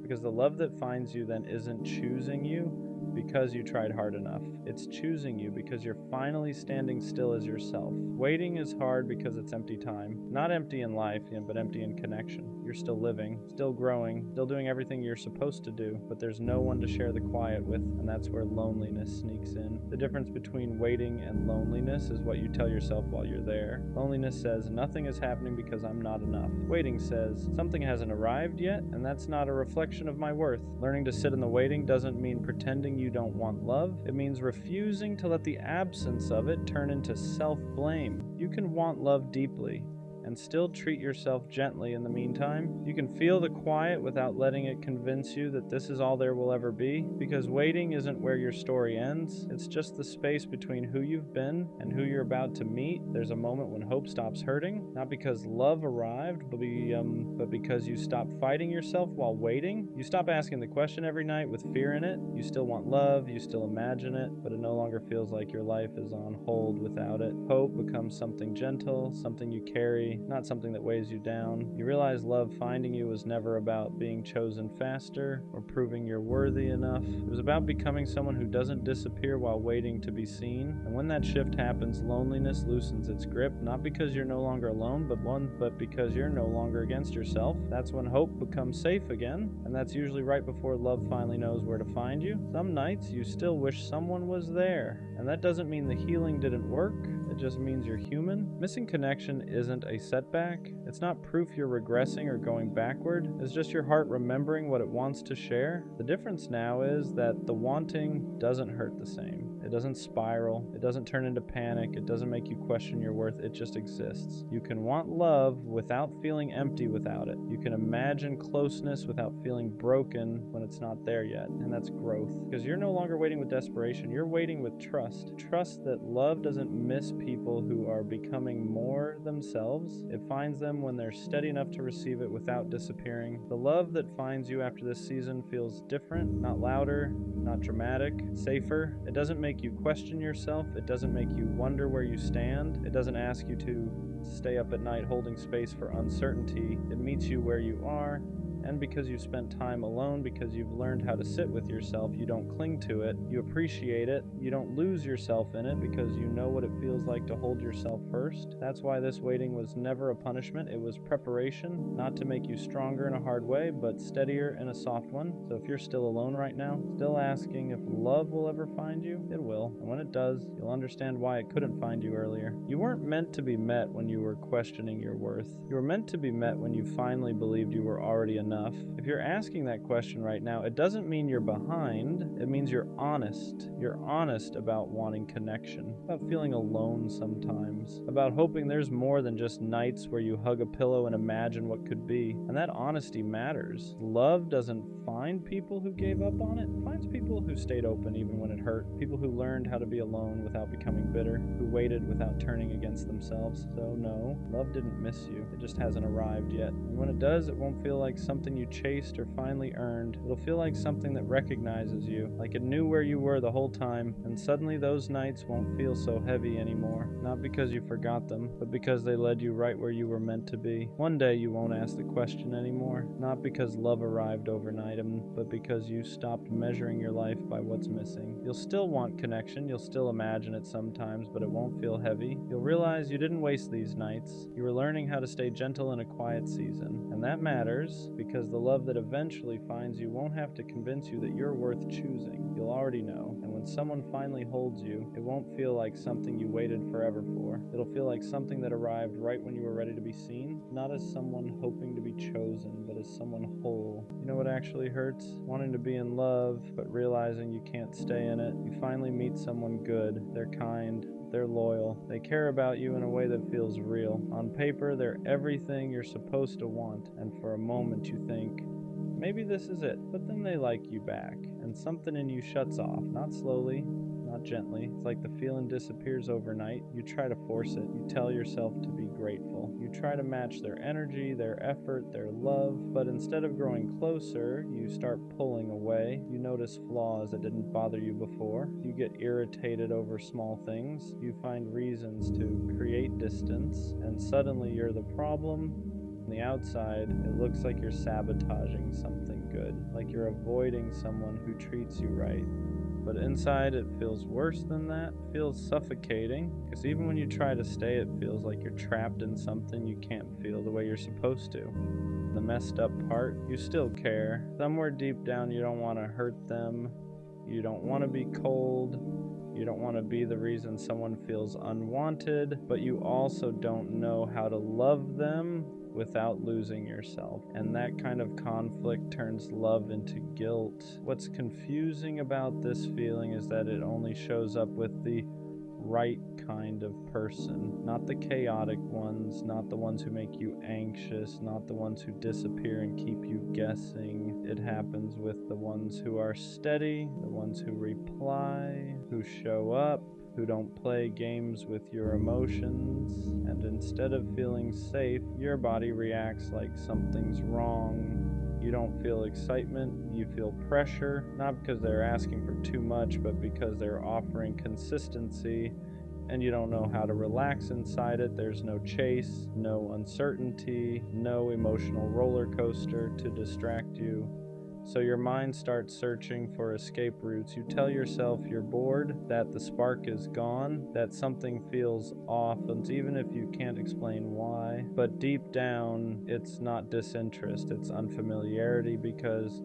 Because the love that finds you then isn't choosing you because you tried hard enough. It's choosing you because you're finally standing still as yourself. Waiting is hard because it's empty time. Not empty in life, but empty in connection. You're still living, still growing, still doing everything you're supposed to do, but there's no one to share the quiet with, and that's where loneliness sneaks in. The difference between waiting and loneliness is what you tell yourself while you're there. Loneliness says, nothing is happening because I'm not enough. Waiting says, something hasn't arrived yet, and that's not a reflection of my worth. Learning to sit in the waiting doesn't mean pretending you don't want love. It means refusing to let the absence of it turn into self-blame. You can want love deeply and still treat yourself gently in the meantime. You can feel the quiet without letting it convince you that this is all there will ever be, because waiting isn't where your story ends. It's just the space between who you've been and who you're about to meet. There's a moment when hope stops hurting, not because love arrived, but because you stop fighting yourself while waiting. You stop asking the question every night with fear in it. You still want love, you still imagine it, but it no longer feels like your life is on hold without it. Hope becomes something gentle, something you carry, not something that weighs you down. You realize love finding you was never about being chosen faster or proving you're worthy enough. It was about becoming someone who doesn't disappear while waiting to be seen. And when that shift happens, loneliness loosens its grip, not because you're no longer alone, but because you're no longer against yourself. That's when hope becomes safe again, and that's usually right before love finally knows where to find you. Some nights you still wish someone was there, and that doesn't mean the healing didn't work. It just means you're human. Missing connection isn't a setback. It's not proof you're regressing or going backward. It's just your heart remembering what it wants to share. The difference now is that the wanting doesn't hurt the same. It doesn't spiral. It doesn't turn into panic. It doesn't make you question your worth. It just exists. You can want love without feeling empty without it. You can imagine closeness without feeling broken when it's not there yet. And that's growth. Because you're no longer waiting with desperation. You're waiting with trust. Trust that love doesn't miss people who are becoming more themselves. It finds them when they're steady enough to receive it without disappearing. The love that finds you after this season feels different, not louder, not dramatic, safer. It doesn't make you question yourself. It doesn't make you wonder where you stand. It doesn't ask you to stay up at night holding space for uncertainty. It meets you where you are. And because you've spent time alone, because you've learned how to sit with yourself, you don't cling to it, you appreciate it, you don't lose yourself in it because you know what it feels like to hold yourself first. That's why this waiting was never a punishment, it was preparation, not to make you stronger in a hard way, but steadier in a soft one. So if you're still alone right now, still asking if love will ever find you, it will. And when it does, you'll understand why it couldn't find you earlier. You weren't meant to be met when you were questioning your worth. You were meant to be met when you finally believed you were already enough. If you're asking that question right now, it doesn't mean you're behind. It means you're honest. You're honest about wanting connection, about feeling alone sometimes, about hoping there's more than just nights where you hug a pillow and imagine what could be. And that honesty matters. Love doesn't find people who gave up on it. It finds people who stayed open even when it hurt. People who learned how to be alone without becoming bitter, who waited without turning against themselves. So no, love didn't miss you. It just hasn't arrived yet. And when it does, it won't feel like something you chased or finally earned. It'll feel like something that recognizes you, like it knew where you were the whole time, and suddenly those nights won't feel so heavy anymore. Not because you forgot them, but because they led you right where you were meant to be. One day you won't ask the question anymore, not because love arrived overnight, but because you stopped measuring your life by what's missing. You'll still want connection, you'll still imagine it sometimes, but it won't feel heavy. You'll realize you didn't waste these nights. You were learning how to stay gentle in a quiet season, and that matters because the love that eventually finds you won't have to convince you that you're worth choosing. You'll already know. And when someone finally holds you, it won't feel like something you waited forever for. It'll feel like something that arrived right when you were ready to be seen, not as someone hoping to be chosen, but as someone whole. You know what actually hurts? Wanting to be in love, but realizing you can't stay in it. You finally meet someone good. They're kind. They're loyal. They care about you in a way that feels real. On paper, they're everything you're supposed to want, and for a moment you think, maybe this is it. But then they like you back, and something in you shuts off, not slowly, not gently. It's like the feeling disappears overnight. You try to force it. You tell yourself to be grateful. You try to match their energy, their effort, their love, but instead of growing closer, you start pulling away. You notice flaws that didn't bother you before. You get irritated over small things. You find reasons to create distance, and suddenly you're the problem. On the outside, it looks like you're sabotaging something good, like you're avoiding someone who treats you right. But inside, it feels worse than that. It feels suffocating, because even when you try to stay, it feels like you're trapped in something you can't feel the way you're supposed to. The messed up part, you still care. Somewhere deep down, you don't want to hurt them. You don't want to be cold. You don't want to be the reason someone feels unwanted, but you also don't know how to love them without losing yourself. And that kind of conflict turns love into guilt. What's confusing about this feeling is that it only shows up with the right kind of person, not the chaotic ones, not the ones who make you anxious, not the ones who disappear and keep you guessing. It happens with the ones who are steady, the ones who reply, who show up, who don't play games with your emotions, and instead of feeling safe, your body reacts like something's wrong. You don't feel excitement, you feel pressure, not because they're asking for too much, but because they're offering consistency, and you don't know how to relax inside it. There's no chase, no uncertainty, no emotional roller coaster to distract you. So your mind starts searching for escape routes. You tell yourself you're bored, that the spark is gone, that something feels off, and even if you can't explain why. But deep down, it's not disinterest, it's unfamiliarity, because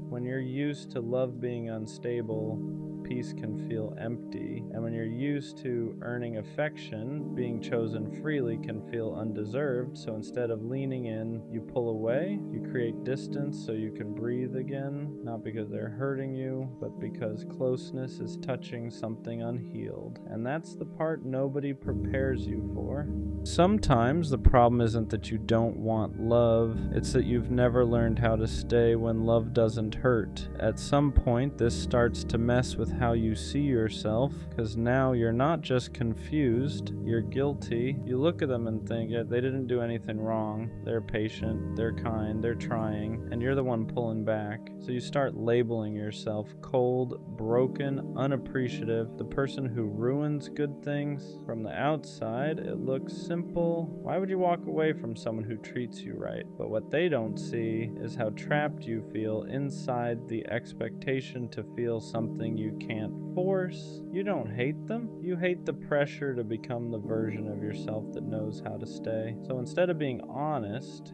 when you're used to love being unstable, peace can feel empty. And when you're used to earning affection, being chosen freely can feel undeserved. So instead of leaning in, you pull away, you create distance so you can breathe again, not because they're hurting you, but because closeness is touching something unhealed. And that's the part nobody prepares you for. Sometimes the problem isn't that you don't want love, it's that you've never learned how to stay when love doesn't hurt. At some point, this starts to mess with how you see yourself, because now you're not just confused, you're guilty. You look at them and think, yeah, they didn't do anything wrong. They're patient, they're kind, they're trying, and you're the one pulling back. So you start labeling yourself cold, broken, unappreciative, the person who ruins good things. From the outside, it looks simple. Why would you walk away from someone who treats you right? But what they don't see is how trapped you feel inside the expectation to feel something you can't force. You don't hate them. You hate the pressure to become the version of yourself that knows how to stay. So instead of being honest,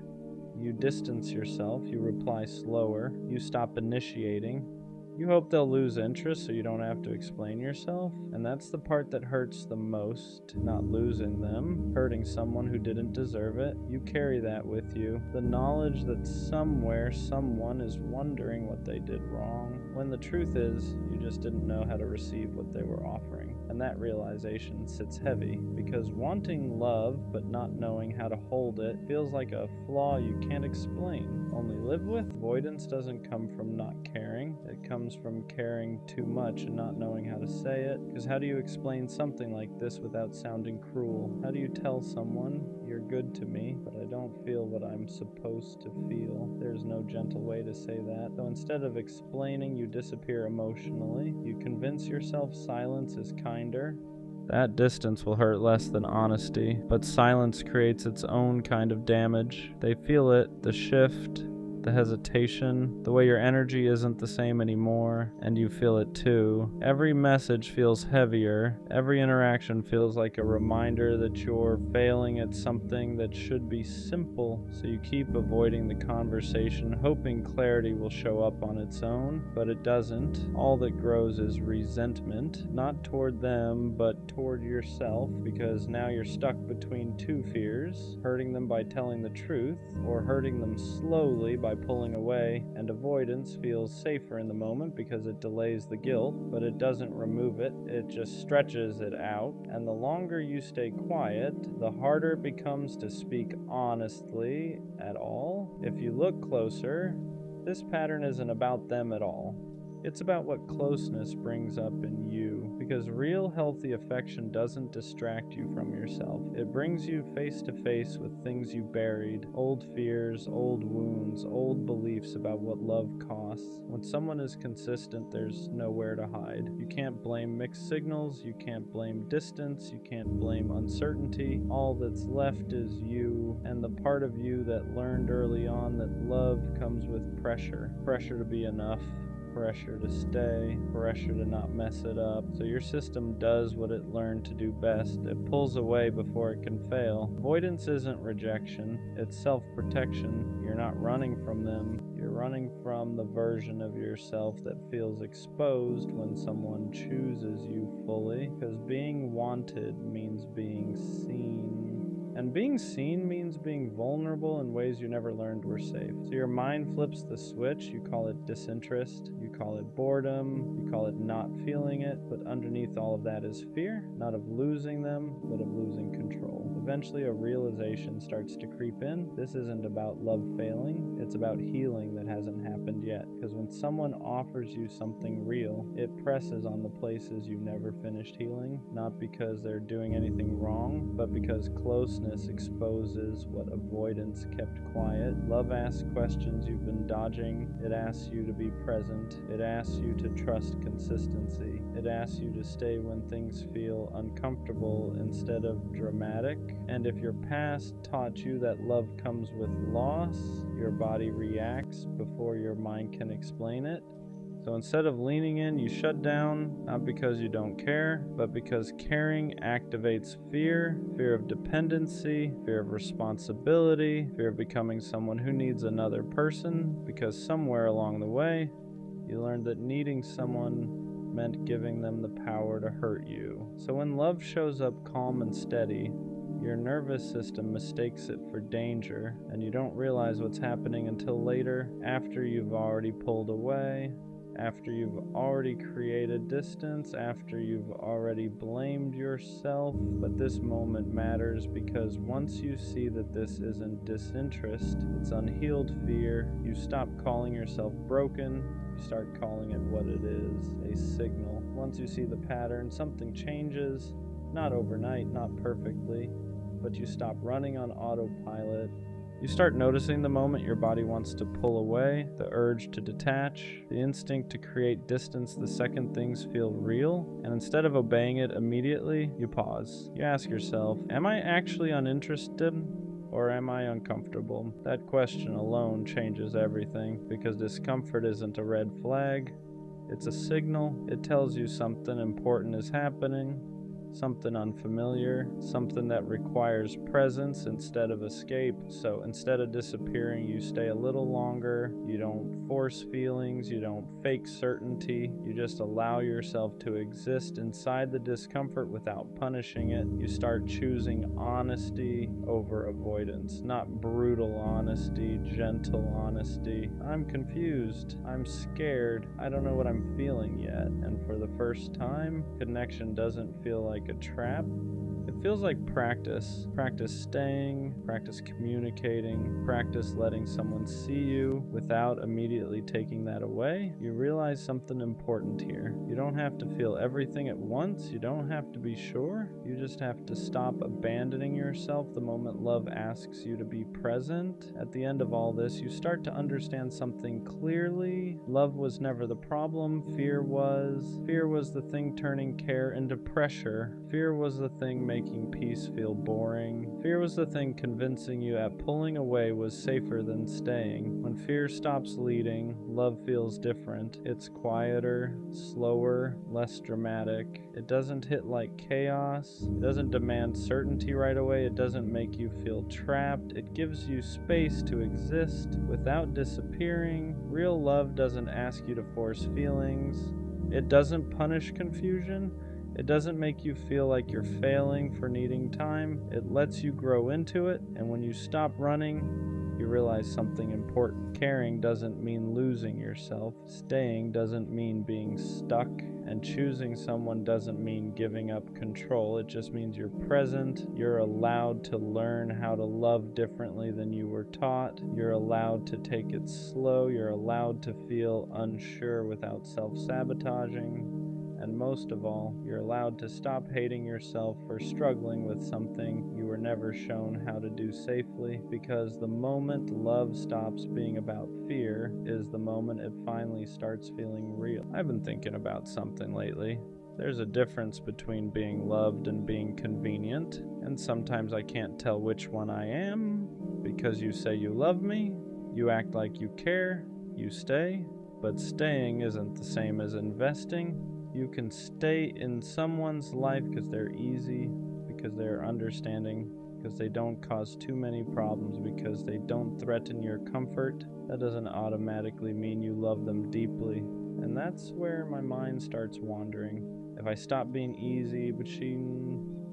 you distance yourself, you reply slower, you stop initiating. You hope they'll lose interest so you don't have to explain yourself. And that's the part that hurts the most, not losing them, hurting someone who didn't deserve it. You carry that with you. The knowledge that somewhere someone is wondering what they did wrong, when the truth is you just didn't know how to receive what they were offering. And that realization sits heavy, because wanting love but not knowing how to hold it feels like a flaw you can't explain, only live with. Avoidance doesn't come from not caring, it comes from caring too much and not knowing how to say it. Because how do you explain something like this without sounding cruel? How do you tell someone, you're good to me, but I don't feel what I'm supposed to feel? There's no gentle way to say that. So instead of explaining, you disappear emotionally. You convince yourself silence is kinder. That distance will hurt less than honesty, but silence creates its own kind of damage. They feel it, the shift, the hesitation, the way your energy isn't the same anymore, and you feel it too. Every message feels heavier. Every interaction feels like a reminder that you're failing at something that should be simple, so you keep avoiding the conversation, hoping clarity will show up on its own, but it doesn't. All that grows is resentment, not toward them, but toward yourself, because now you're stuck between two fears, hurting them by telling the truth, or hurting them slowly by pulling away. And avoidance feels safer in the moment because it delays the guilt, but it doesn't remove it, it just stretches it out. And the longer you stay quiet, the harder it becomes to speak honestly at all. If you look closer, this pattern isn't about them at all. It's about what closeness brings up in you, because real healthy affection doesn't distract you from yourself. It brings you face to face with things you buried, old fears, old wounds, old beliefs about what love costs. When someone is consistent, there's nowhere to hide. You can't blame mixed signals, you can't blame distance, you can't blame uncertainty. All that's left is you, and the part of you that learned early on that love comes with pressure. Pressure to be enough, pressure to stay, pressure to not mess it up. So your system does what it learned to do best. It pulls away before it can fail. Avoidance isn't rejection, it's self-protection. You're not running from them. You're running from the version of yourself that feels exposed when someone chooses you fully. Because being wanted means being seen. And being seen means being vulnerable in ways you never learned were safe. So your mind flips the switch. You call it disinterest, you call it boredom, you call it not feeling it, but underneath all of that is fear, not of losing them, but of losing control. Eventually a realization starts to creep in. This isn't about love failing, it's about healing that hasn't happened yet. Because when someone offers you something real, it presses on the places you never finished healing, not because they're doing anything wrong, but because closeness exposes what avoidance kept quiet. Love asks questions you've been dodging. It asks you to be present. It asks you to trust consistency. It asks you to stay when things feel uncomfortable instead of dramatic. And if your past taught you that love comes with loss, your body reacts before your mind can explain it. So instead of leaning in, you shut down, not because you don't care, but because caring activates fear, fear of dependency, fear of responsibility, fear of becoming someone who needs another person, because somewhere along the way, you learned that needing someone meant giving them the power to hurt you. So when love shows up calm and steady, your nervous system mistakes it for danger, and you don't realize what's happening until later, after you've already pulled away, after you've already created distance, after you've already blamed yourself. But this moment matters because once you see that this isn't disinterest, it's unhealed fear, you stop calling yourself broken, you start calling it what it is, a signal. once you see the pattern, something changes, not overnight, not perfectly, but you stop running on autopilot. You start noticing the moment your body wants to pull away, the urge to detach, the instinct to create distance the second things feel real, and instead of obeying it immediately, you pause. You ask yourself, am I actually uninterested? Or am I uncomfortable? That question alone changes everything, because discomfort isn't a red flag. It's a signal. It tells you something important is happening, something unfamiliar, something that requires presence instead of escape. So instead of disappearing, you stay a little longer. You don't force feelings. You don't fake certainty. You just allow yourself to exist inside the discomfort without punishing it. You start choosing honesty over avoidance, not brutal honesty, gentle honesty. I'm confused. I'm scared. I don't know what I'm feeling yet. And for the first time, connection doesn't feel like a trap. It feels like practice. Practice staying, practice communicating, practice letting someone see you without immediately taking that away. You realize something important here. You don't have to feel everything at once. You don't have to be sure. You just have to stop abandoning yourself the moment love asks you to be present. At the end of all this, you start to understand something clearly. Love was never the problem. Fear was. Fear was the thing turning care into pressure. Fear was the thing making peace feel boring. Fear was the thing convincing you that pulling away was safer than staying. When fear stops leading, love feels different. It's quieter, slower, less dramatic. It doesn't hit like chaos. It doesn't demand certainty right away. It doesn't make you feel trapped. It gives you space to exist without disappearing. Real love doesn't ask you to force feelings. It doesn't punish confusion. It doesn't make you feel like you're failing for needing time. It lets you grow into it, and when you stop running, you realize something important. Caring doesn't mean losing yourself. Staying doesn't mean being stuck. And choosing someone doesn't mean giving up control. It just means you're present. You're allowed to learn how to love differently than you were taught. You're allowed to take it slow. You're allowed to feel unsure without self-sabotaging. And most of all, you're allowed to stop hating yourself for struggling with something you were never shown how to do safely, because the moment love stops being about fear is the moment it finally starts feeling real. I've been thinking about something lately. There's a difference between being loved and being convenient, and sometimes I can't tell which one I am, because you say you love me, you act like you care, you stay, but staying isn't the same as investing. You can stay in someone's life because they're easy, because they're understanding, because they don't cause too many problems, because they don't threaten your comfort. That doesn't automatically mean you love them deeply. And that's where my mind starts wandering. If I stop being easy,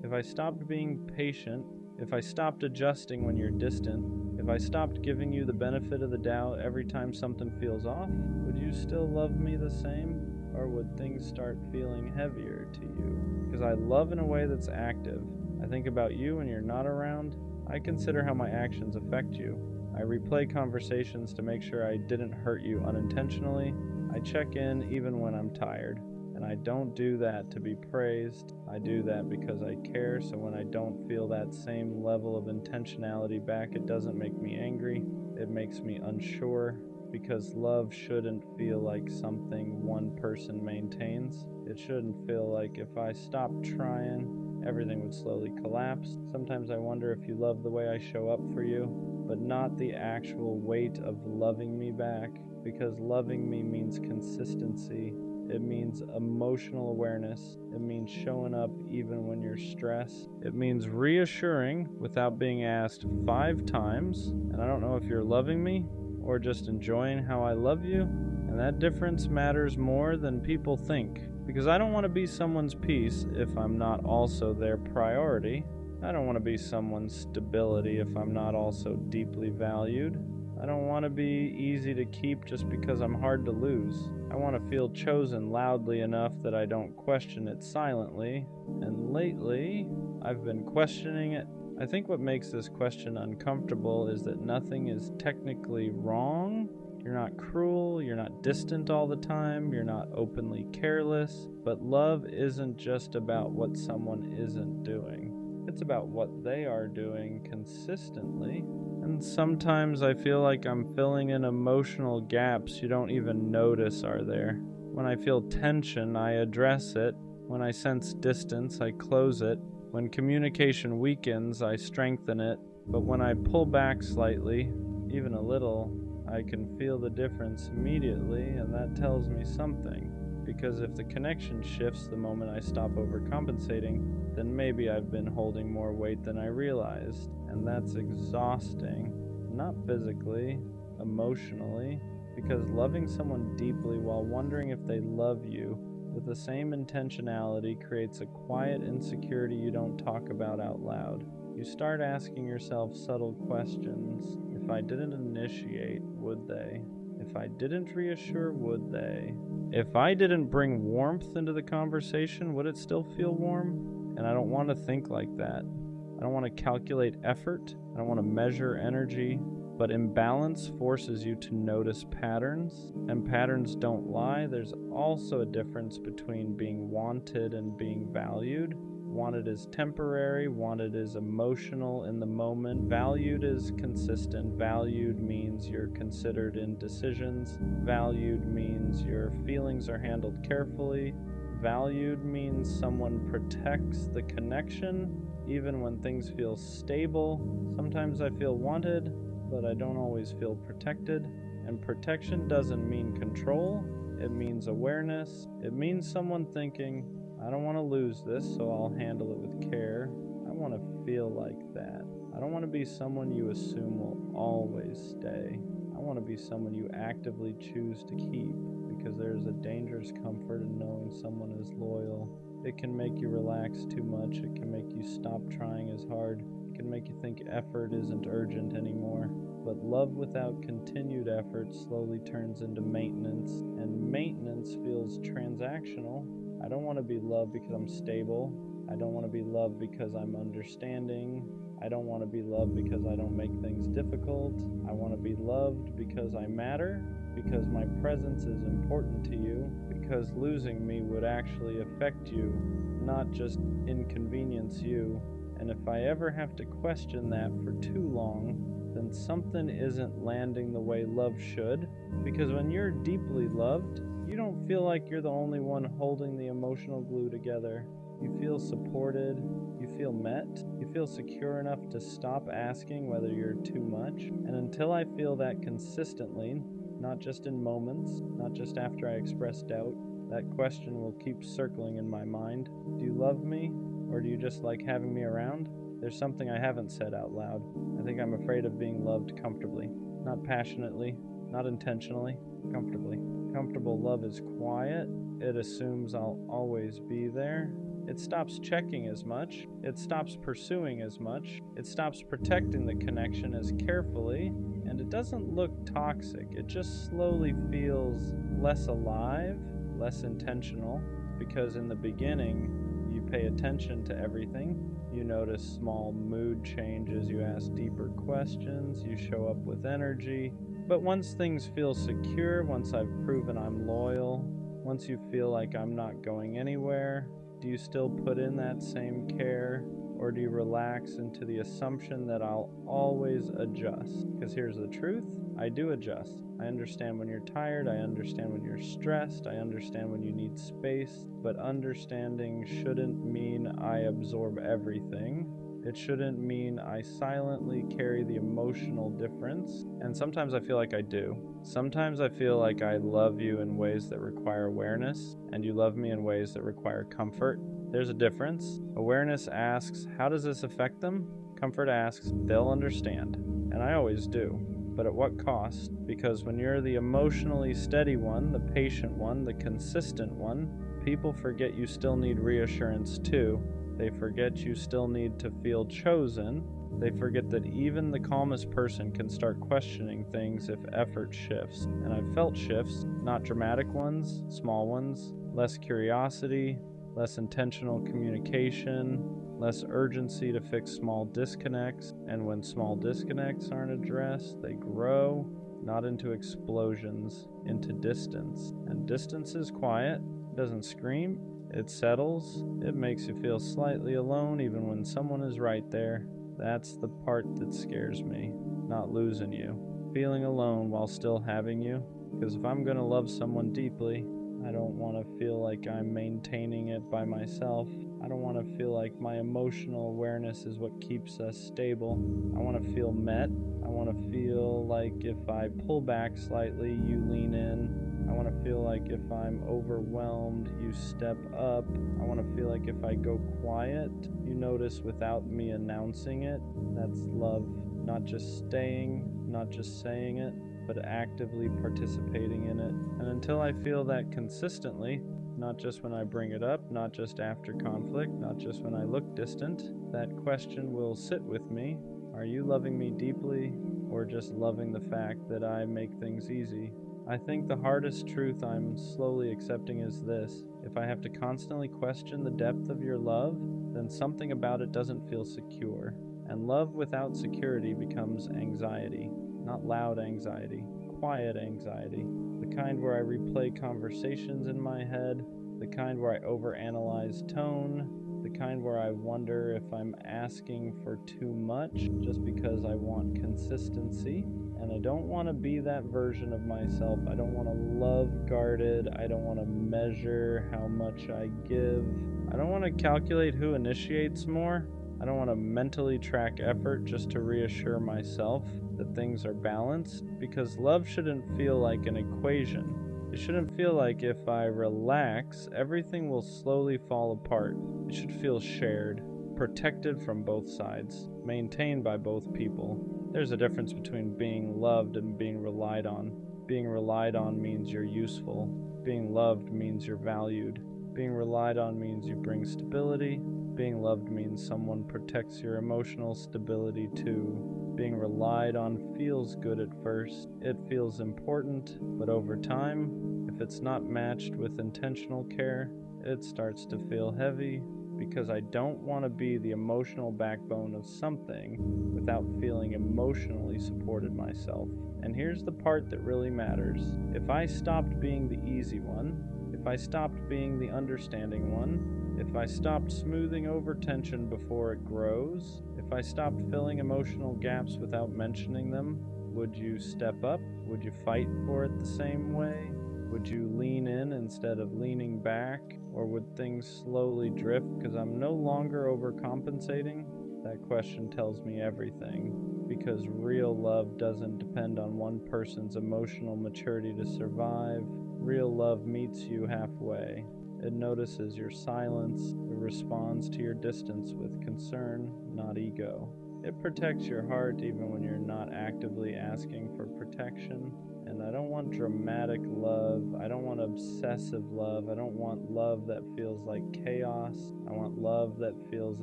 if I stopped being patient, if I stopped adjusting when you're distant, if I stopped giving you the benefit of the doubt every time something feels off, would you still love me the same? Or would things start feeling heavier to you? Because I love in a way that's active. I think about you when you're not around. I consider how my actions affect you. I replay conversations to make sure I didn't hurt you unintentionally. I check in even when I'm tired. And I don't do that to be praised. I do that because I care, so when I don't feel that same level of intentionality back, it doesn't make me angry. It makes me unsure. Because love shouldn't feel like something one person maintains. It shouldn't feel like if I stopped trying, everything would slowly collapse. Sometimes I wonder if you love the way I show up for you, but not the actual weight of loving me back. Because loving me means consistency. It means emotional awareness. It means showing up even when you're stressed. It means reassuring without being asked 5 times. And I don't know if you're loving me or just enjoying how I love you, and that difference matters more than people think, because I don't want to be someone's peace if I'm not also their priority. I don't want to be someone's stability if I'm not also deeply valued. I don't want to be easy to keep just because I'm hard to lose. I want to feel chosen loudly enough that I don't question it silently, and lately, I've been questioning it. I think what makes this question uncomfortable is that nothing is technically wrong. You're not cruel, you're not distant all the time, you're not openly careless, but love isn't just about what someone isn't doing. It's about what they are doing consistently. And sometimes I feel like I'm filling in emotional gaps you don't even notice are there. When I feel tension, I address it. When I sense distance, I close it. When communication weakens, I strengthen it. But when I pull back slightly, even a little, I can feel the difference immediately, and that tells me something. Because if the connection shifts the moment I stop overcompensating, then maybe I've been holding more weight than I realized. And that's exhausting. Not physically, emotionally. Because loving someone deeply while wondering if they love you with the same intentionality creates a quiet insecurity you don't talk about out loud. You start asking yourself subtle questions. If I didn't initiate, would they? If I didn't reassure, would they? If I didn't bring warmth into the conversation, would it still feel warm? And I don't want to think like that. I don't want to calculate effort. I don't want to measure energy. But imbalance forces you to notice patterns, and patterns don't lie. There's also a difference between being wanted and being valued. Wanted is temporary, wanted is emotional in the moment, valued is consistent. Valued means you're considered in decisions, valued means your feelings are handled carefully, valued means someone protects the connection even when things feel stable. Sometimes I feel wanted, but I don't always feel protected. And protection doesn't mean control, it means awareness. It means someone thinking, I don't want to lose this, so I'll handle it with care. I want to feel like that. I don't want to be someone you assume will always stay. I want to be someone you actively choose to keep, because there's a dangerous comfort in knowing someone is loyal. It can make you relax too much. It can make you stop trying as hard. It can make you think effort isn't urgent anymore. But love without continued effort slowly turns into maintenance, and maintenance feels transactional. I don't want to be loved because I'm stable. I don't want to be loved because I'm understanding. I don't want to be loved because I don't make things difficult. I want to be loved because I matter, because my presence is important to you, because losing me would actually affect you, not just inconvenience you. And if I ever have to question that for too long, then something isn't landing the way love should. Because when you're deeply loved, you don't feel like you're the only one holding the emotional glue together. You feel supported, you feel met, you feel secure enough to stop asking whether you're too much. And until I feel that consistently, not just in moments, not just after I express doubt, that question will keep circling in my mind. Do you love me, or do you just like having me around? There's something I haven't said out loud. I think I'm afraid of being loved comfortably. Not passionately, not intentionally, comfortably. Comfortable love is quiet. It assumes I'll always be there. It stops checking as much. It stops pursuing as much. It stops protecting the connection as carefully. And it doesn't look toxic. It just slowly feels less alive, less intentional. Because in the beginning, you pay attention to everything. You notice small mood changes. You ask deeper questions. You show up with energy. But once things feel secure, once I've proven I'm loyal, once you feel like I'm not going anywhere, do you still put in that same care? Or do you relax into the assumption that I'll always adjust? Because here's the truth, I do adjust. I understand when you're tired, I understand when you're stressed, I understand when you need space, but understanding shouldn't mean I absorb everything. It shouldn't mean I silently carry the emotional difference. And sometimes I feel like I do. Sometimes I feel like I love you in ways that require awareness, and you love me in ways that require comfort. There's a difference. Awareness asks, how does this affect them? Comfort asks, they'll understand. And I always do. But at what cost? Because when you're the emotionally steady one, the patient one, the consistent one, people forget you still need reassurance too. They forget you still need to feel chosen. They forget that even the calmest person can start questioning things if effort shifts. And I've felt shifts, not dramatic ones, small ones, less curiosity, less intentional communication, less urgency to fix small disconnects. And when small disconnects aren't addressed, they grow. not into explosions, into distance. And distance is quiet, it doesn't scream, it settles, it makes you feel slightly alone even when someone is right there. That's the part that scares me, not losing you. Feeling alone while still having you. Because if I'm going to love someone deeply, I don't want to feel like I'm maintaining it by myself. I don't want to feel like my emotional awareness is what keeps us stable. I want to feel met. I want to feel like if I pull back slightly, you lean in. I want to feel like if I'm overwhelmed, you step up. I want to feel like if I go quiet, you notice without me announcing it. That's love. Not just staying, not just saying it, but actively participating in it. And until I feel that consistently, not just when I bring it up, not just after conflict, not just when I look distant, that question will sit with me. Are you loving me deeply, or just loving the fact that I make things easy? I think the hardest truth I'm slowly accepting is this. If I have to constantly question the depth of your love, then something about it doesn't feel secure. And love without security becomes anxiety. Not loud anxiety, quiet anxiety. The kind where I replay conversations in my head, the kind where I overanalyze tone, the kind where I wonder if I'm asking for too much just because I want consistency. And I don't want to be that version of myself. I don't want to love guarded. I don't want to measure how much I give. I don't want to calculate who initiates more. I don't want to mentally track effort just to reassure myself that things are balanced, because love shouldn't feel like an equation. It shouldn't feel like if I relax, everything will slowly fall apart. It should feel shared, protected from both sides, maintained by both people. There's a difference between being loved and being relied on. Being relied on means you're useful. Being loved means you're valued. Being relied on means you bring stability. Being loved means someone protects your emotional stability too. Being relied on feels good at first. It feels important, but over time, if it's not matched with intentional care, it starts to feel heavy, because I don't want to be the emotional backbone of something without feeling emotionally supported myself. And here's the part that really matters. If I stopped being the easy one, if I stopped being the understanding one, if I stopped smoothing over tension before it grows, if I stopped filling emotional gaps without mentioning them, would you step up? Would you fight for it the same way? Would you lean in instead of leaning back? Or would things slowly drift because I'm no longer overcompensating? That question tells me everything, because real love doesn't depend on one person's emotional maturity to survive. Real love meets you halfway. It notices your silence. It responds to your distance with concern, not ego. It protects your heart even when you're not actively asking for protection. And I don't want dramatic love. I don't want obsessive love. I don't want love that feels like chaos. I want love that feels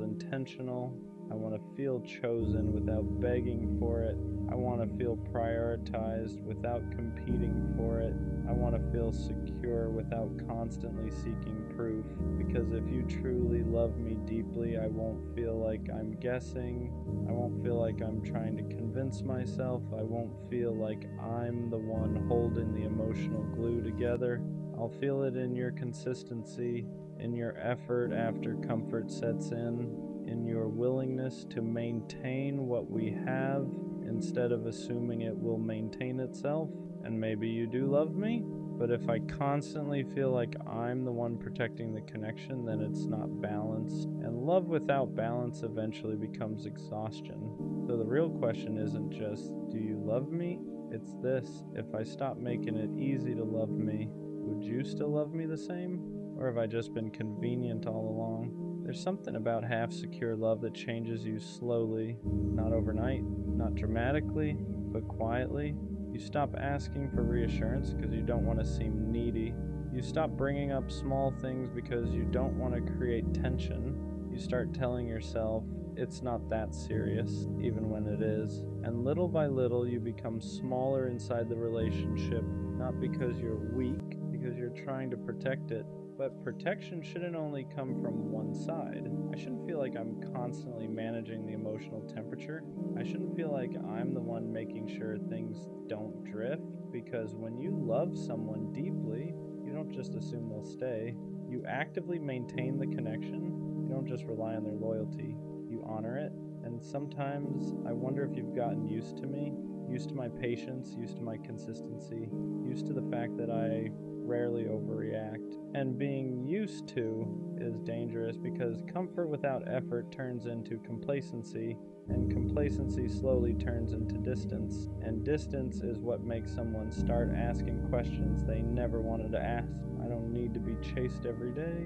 intentional. I want to feel chosen without begging for it. I want to feel prioritized without competing for it. I want to feel secure without constantly seeking proof. Because if you truly love me deeply, I won't feel like I'm guessing. I won't feel like I'm trying to convince myself. I won't feel like I'm the one holding the emotional glue together. I'll feel it in your consistency, in your effort after comfort sets in your willingness to maintain what we have instead of assuming it will maintain itself. And maybe you do love me, but if I constantly feel like I'm the one protecting the connection, then it's not balanced. And love without balance eventually becomes exhaustion. So the real question isn't just, do you love me? It's this: if I stop making it easy to love me, would you still love me the same? Or have I just been convenient all along? There's something about half-secure love that changes you slowly, not overnight, not dramatically, but quietly. You stop asking for reassurance because you don't want to seem needy. You stop bringing up small things because you don't want to create tension. You start telling yourself it's not that serious, even when it is. And little by little, you become smaller inside the relationship, not because you're weak, because you're trying to protect it. But protection shouldn't only come from one side. I shouldn't feel like I'm constantly managing the emotional temperature. I shouldn't feel like I'm the one making sure things don't drift, because when you love someone deeply, you don't just assume they'll stay. You actively maintain the connection. You don't just rely on their loyalty. You honor it. And sometimes I wonder if you've gotten used to me, used to my patience, used to my consistency, used to the fact that I rarely overreact. And being used to is dangerous, because comfort without effort turns into complacency, and complacency slowly turns into distance. And distance is what makes someone start asking questions they never wanted to ask. I don't need to be chased every day,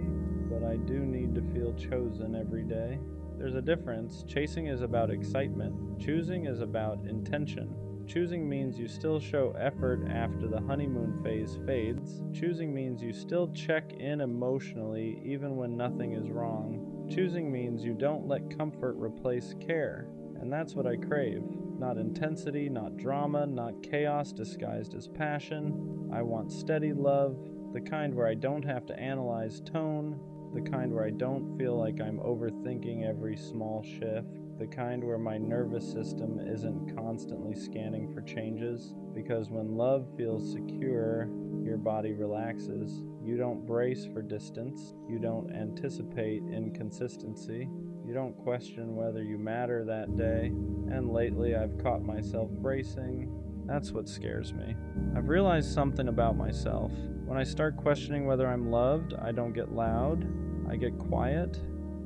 but I do need to feel chosen every day. There's a difference. Chasing is about excitement. Choosing is about intention. Choosing means you still show effort after the honeymoon phase fades. Choosing means you still check in emotionally even when nothing is wrong. Choosing means you don't let comfort replace care. And that's what I crave. Not intensity, not drama, not chaos disguised as passion. I want steady love, the kind where I don't have to analyze tone, the kind where I don't feel like I'm overthinking every small shift, the kind where my nervous system isn't constantly scanning for changes. Because when love feels secure, your body relaxes. You don't brace for distance. You don't anticipate inconsistency. You don't question whether you matter that day. And lately I've caught myself bracing. That's what scares me. I've realized something about myself. When I start questioning whether I'm loved, I don't get loud. I get quiet.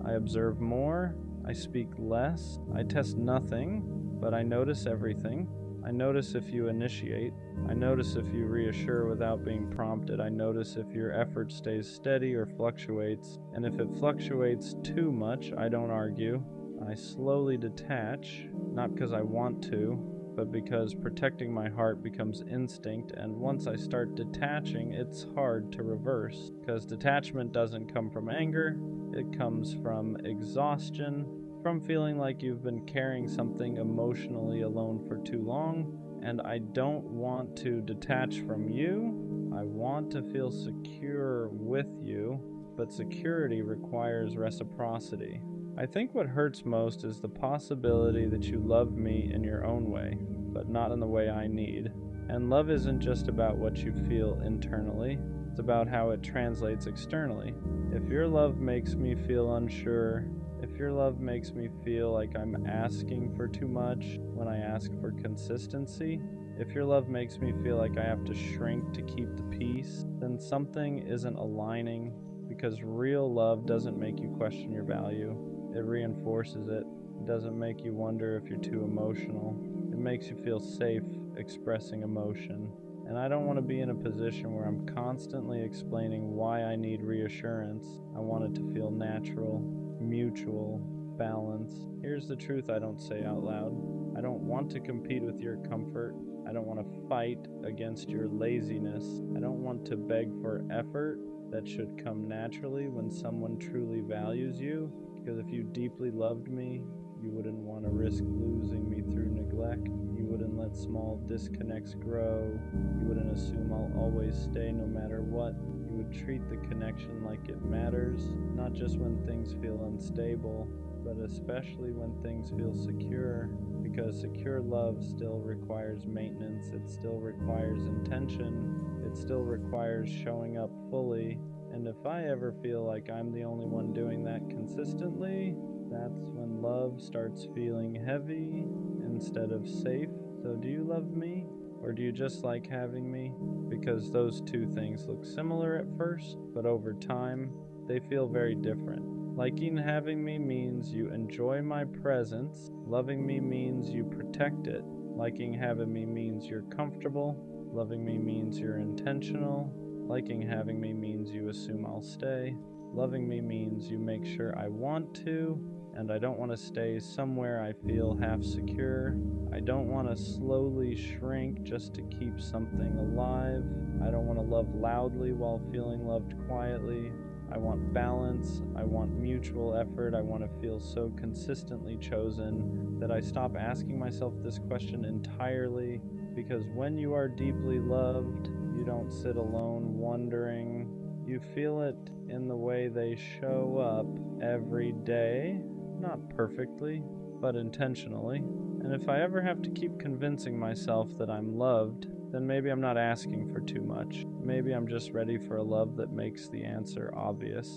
I observe more. I speak less. I test nothing, but I notice everything. I notice if you initiate. I notice if you reassure without being prompted. I notice if your effort stays steady or fluctuates. And if it fluctuates too much, I don't argue. I slowly detach, not because I want to, but because protecting my heart becomes instinct, and once I start detaching, it's hard to reverse. Because detachment doesn't come from anger, it comes from exhaustion, from feeling like you've been carrying something emotionally alone for too long. And I don't want to detach from you. I want to feel secure with you, but security requires reciprocity. I think what hurts most is the possibility that you love me in your own way, but not in the way I need. And love isn't just about what you feel internally, it's about how it translates externally. If your love makes me feel unsure, if your love makes me feel like I'm asking for too much when I ask for consistency, if your love makes me feel like I have to shrink to keep the peace, then something isn't aligning, because real love doesn't make you question your value. It reinforces it. It doesn't make you wonder if you're too emotional. It makes you feel safe expressing emotion. And I don't want to be in a position where I'm constantly explaining why I need reassurance. I want it to feel natural, mutual, balanced. Here's the truth I don't say out loud. I don't want to compete with your comfort. I don't want to fight against your laziness. I don't want to beg for effort that should come naturally when someone truly values you. Because if you deeply loved me, you wouldn't want to risk losing me through neglect. You wouldn't let small disconnects grow. You wouldn't assume I'll always stay no matter what. You would treat the connection like it matters, not just when things feel unstable, but especially when things feel secure. Because secure love still requires maintenance, it still requires intention, it still requires showing up fully. And if I ever feel like I'm the only one doing that consistently, that's when love starts feeling heavy instead of safe. So do you love me? Or do you just like having me? Because those two things look similar at first, but over time, they feel very different. Liking having me means you enjoy my presence. Loving me means you protect it. Liking having me means you're comfortable. Loving me means you're intentional. Liking having me means you assume I'll stay. Loving me means you make sure I want to, and I don't want to stay somewhere I feel half secure. I don't want to slowly shrink just to keep something alive. I don't want to love loudly while feeling loved quietly. I want balance. I want mutual effort. I want to feel so consistently chosen that I stop asking myself this question entirely. Because when you are deeply loved, you don't sit alone wondering. You feel it in the way they show up every day, not perfectly, but intentionally. And if I ever have to keep convincing myself that I'm loved, then maybe I'm not asking for too much. Maybe I'm just ready for a love that makes the answer obvious.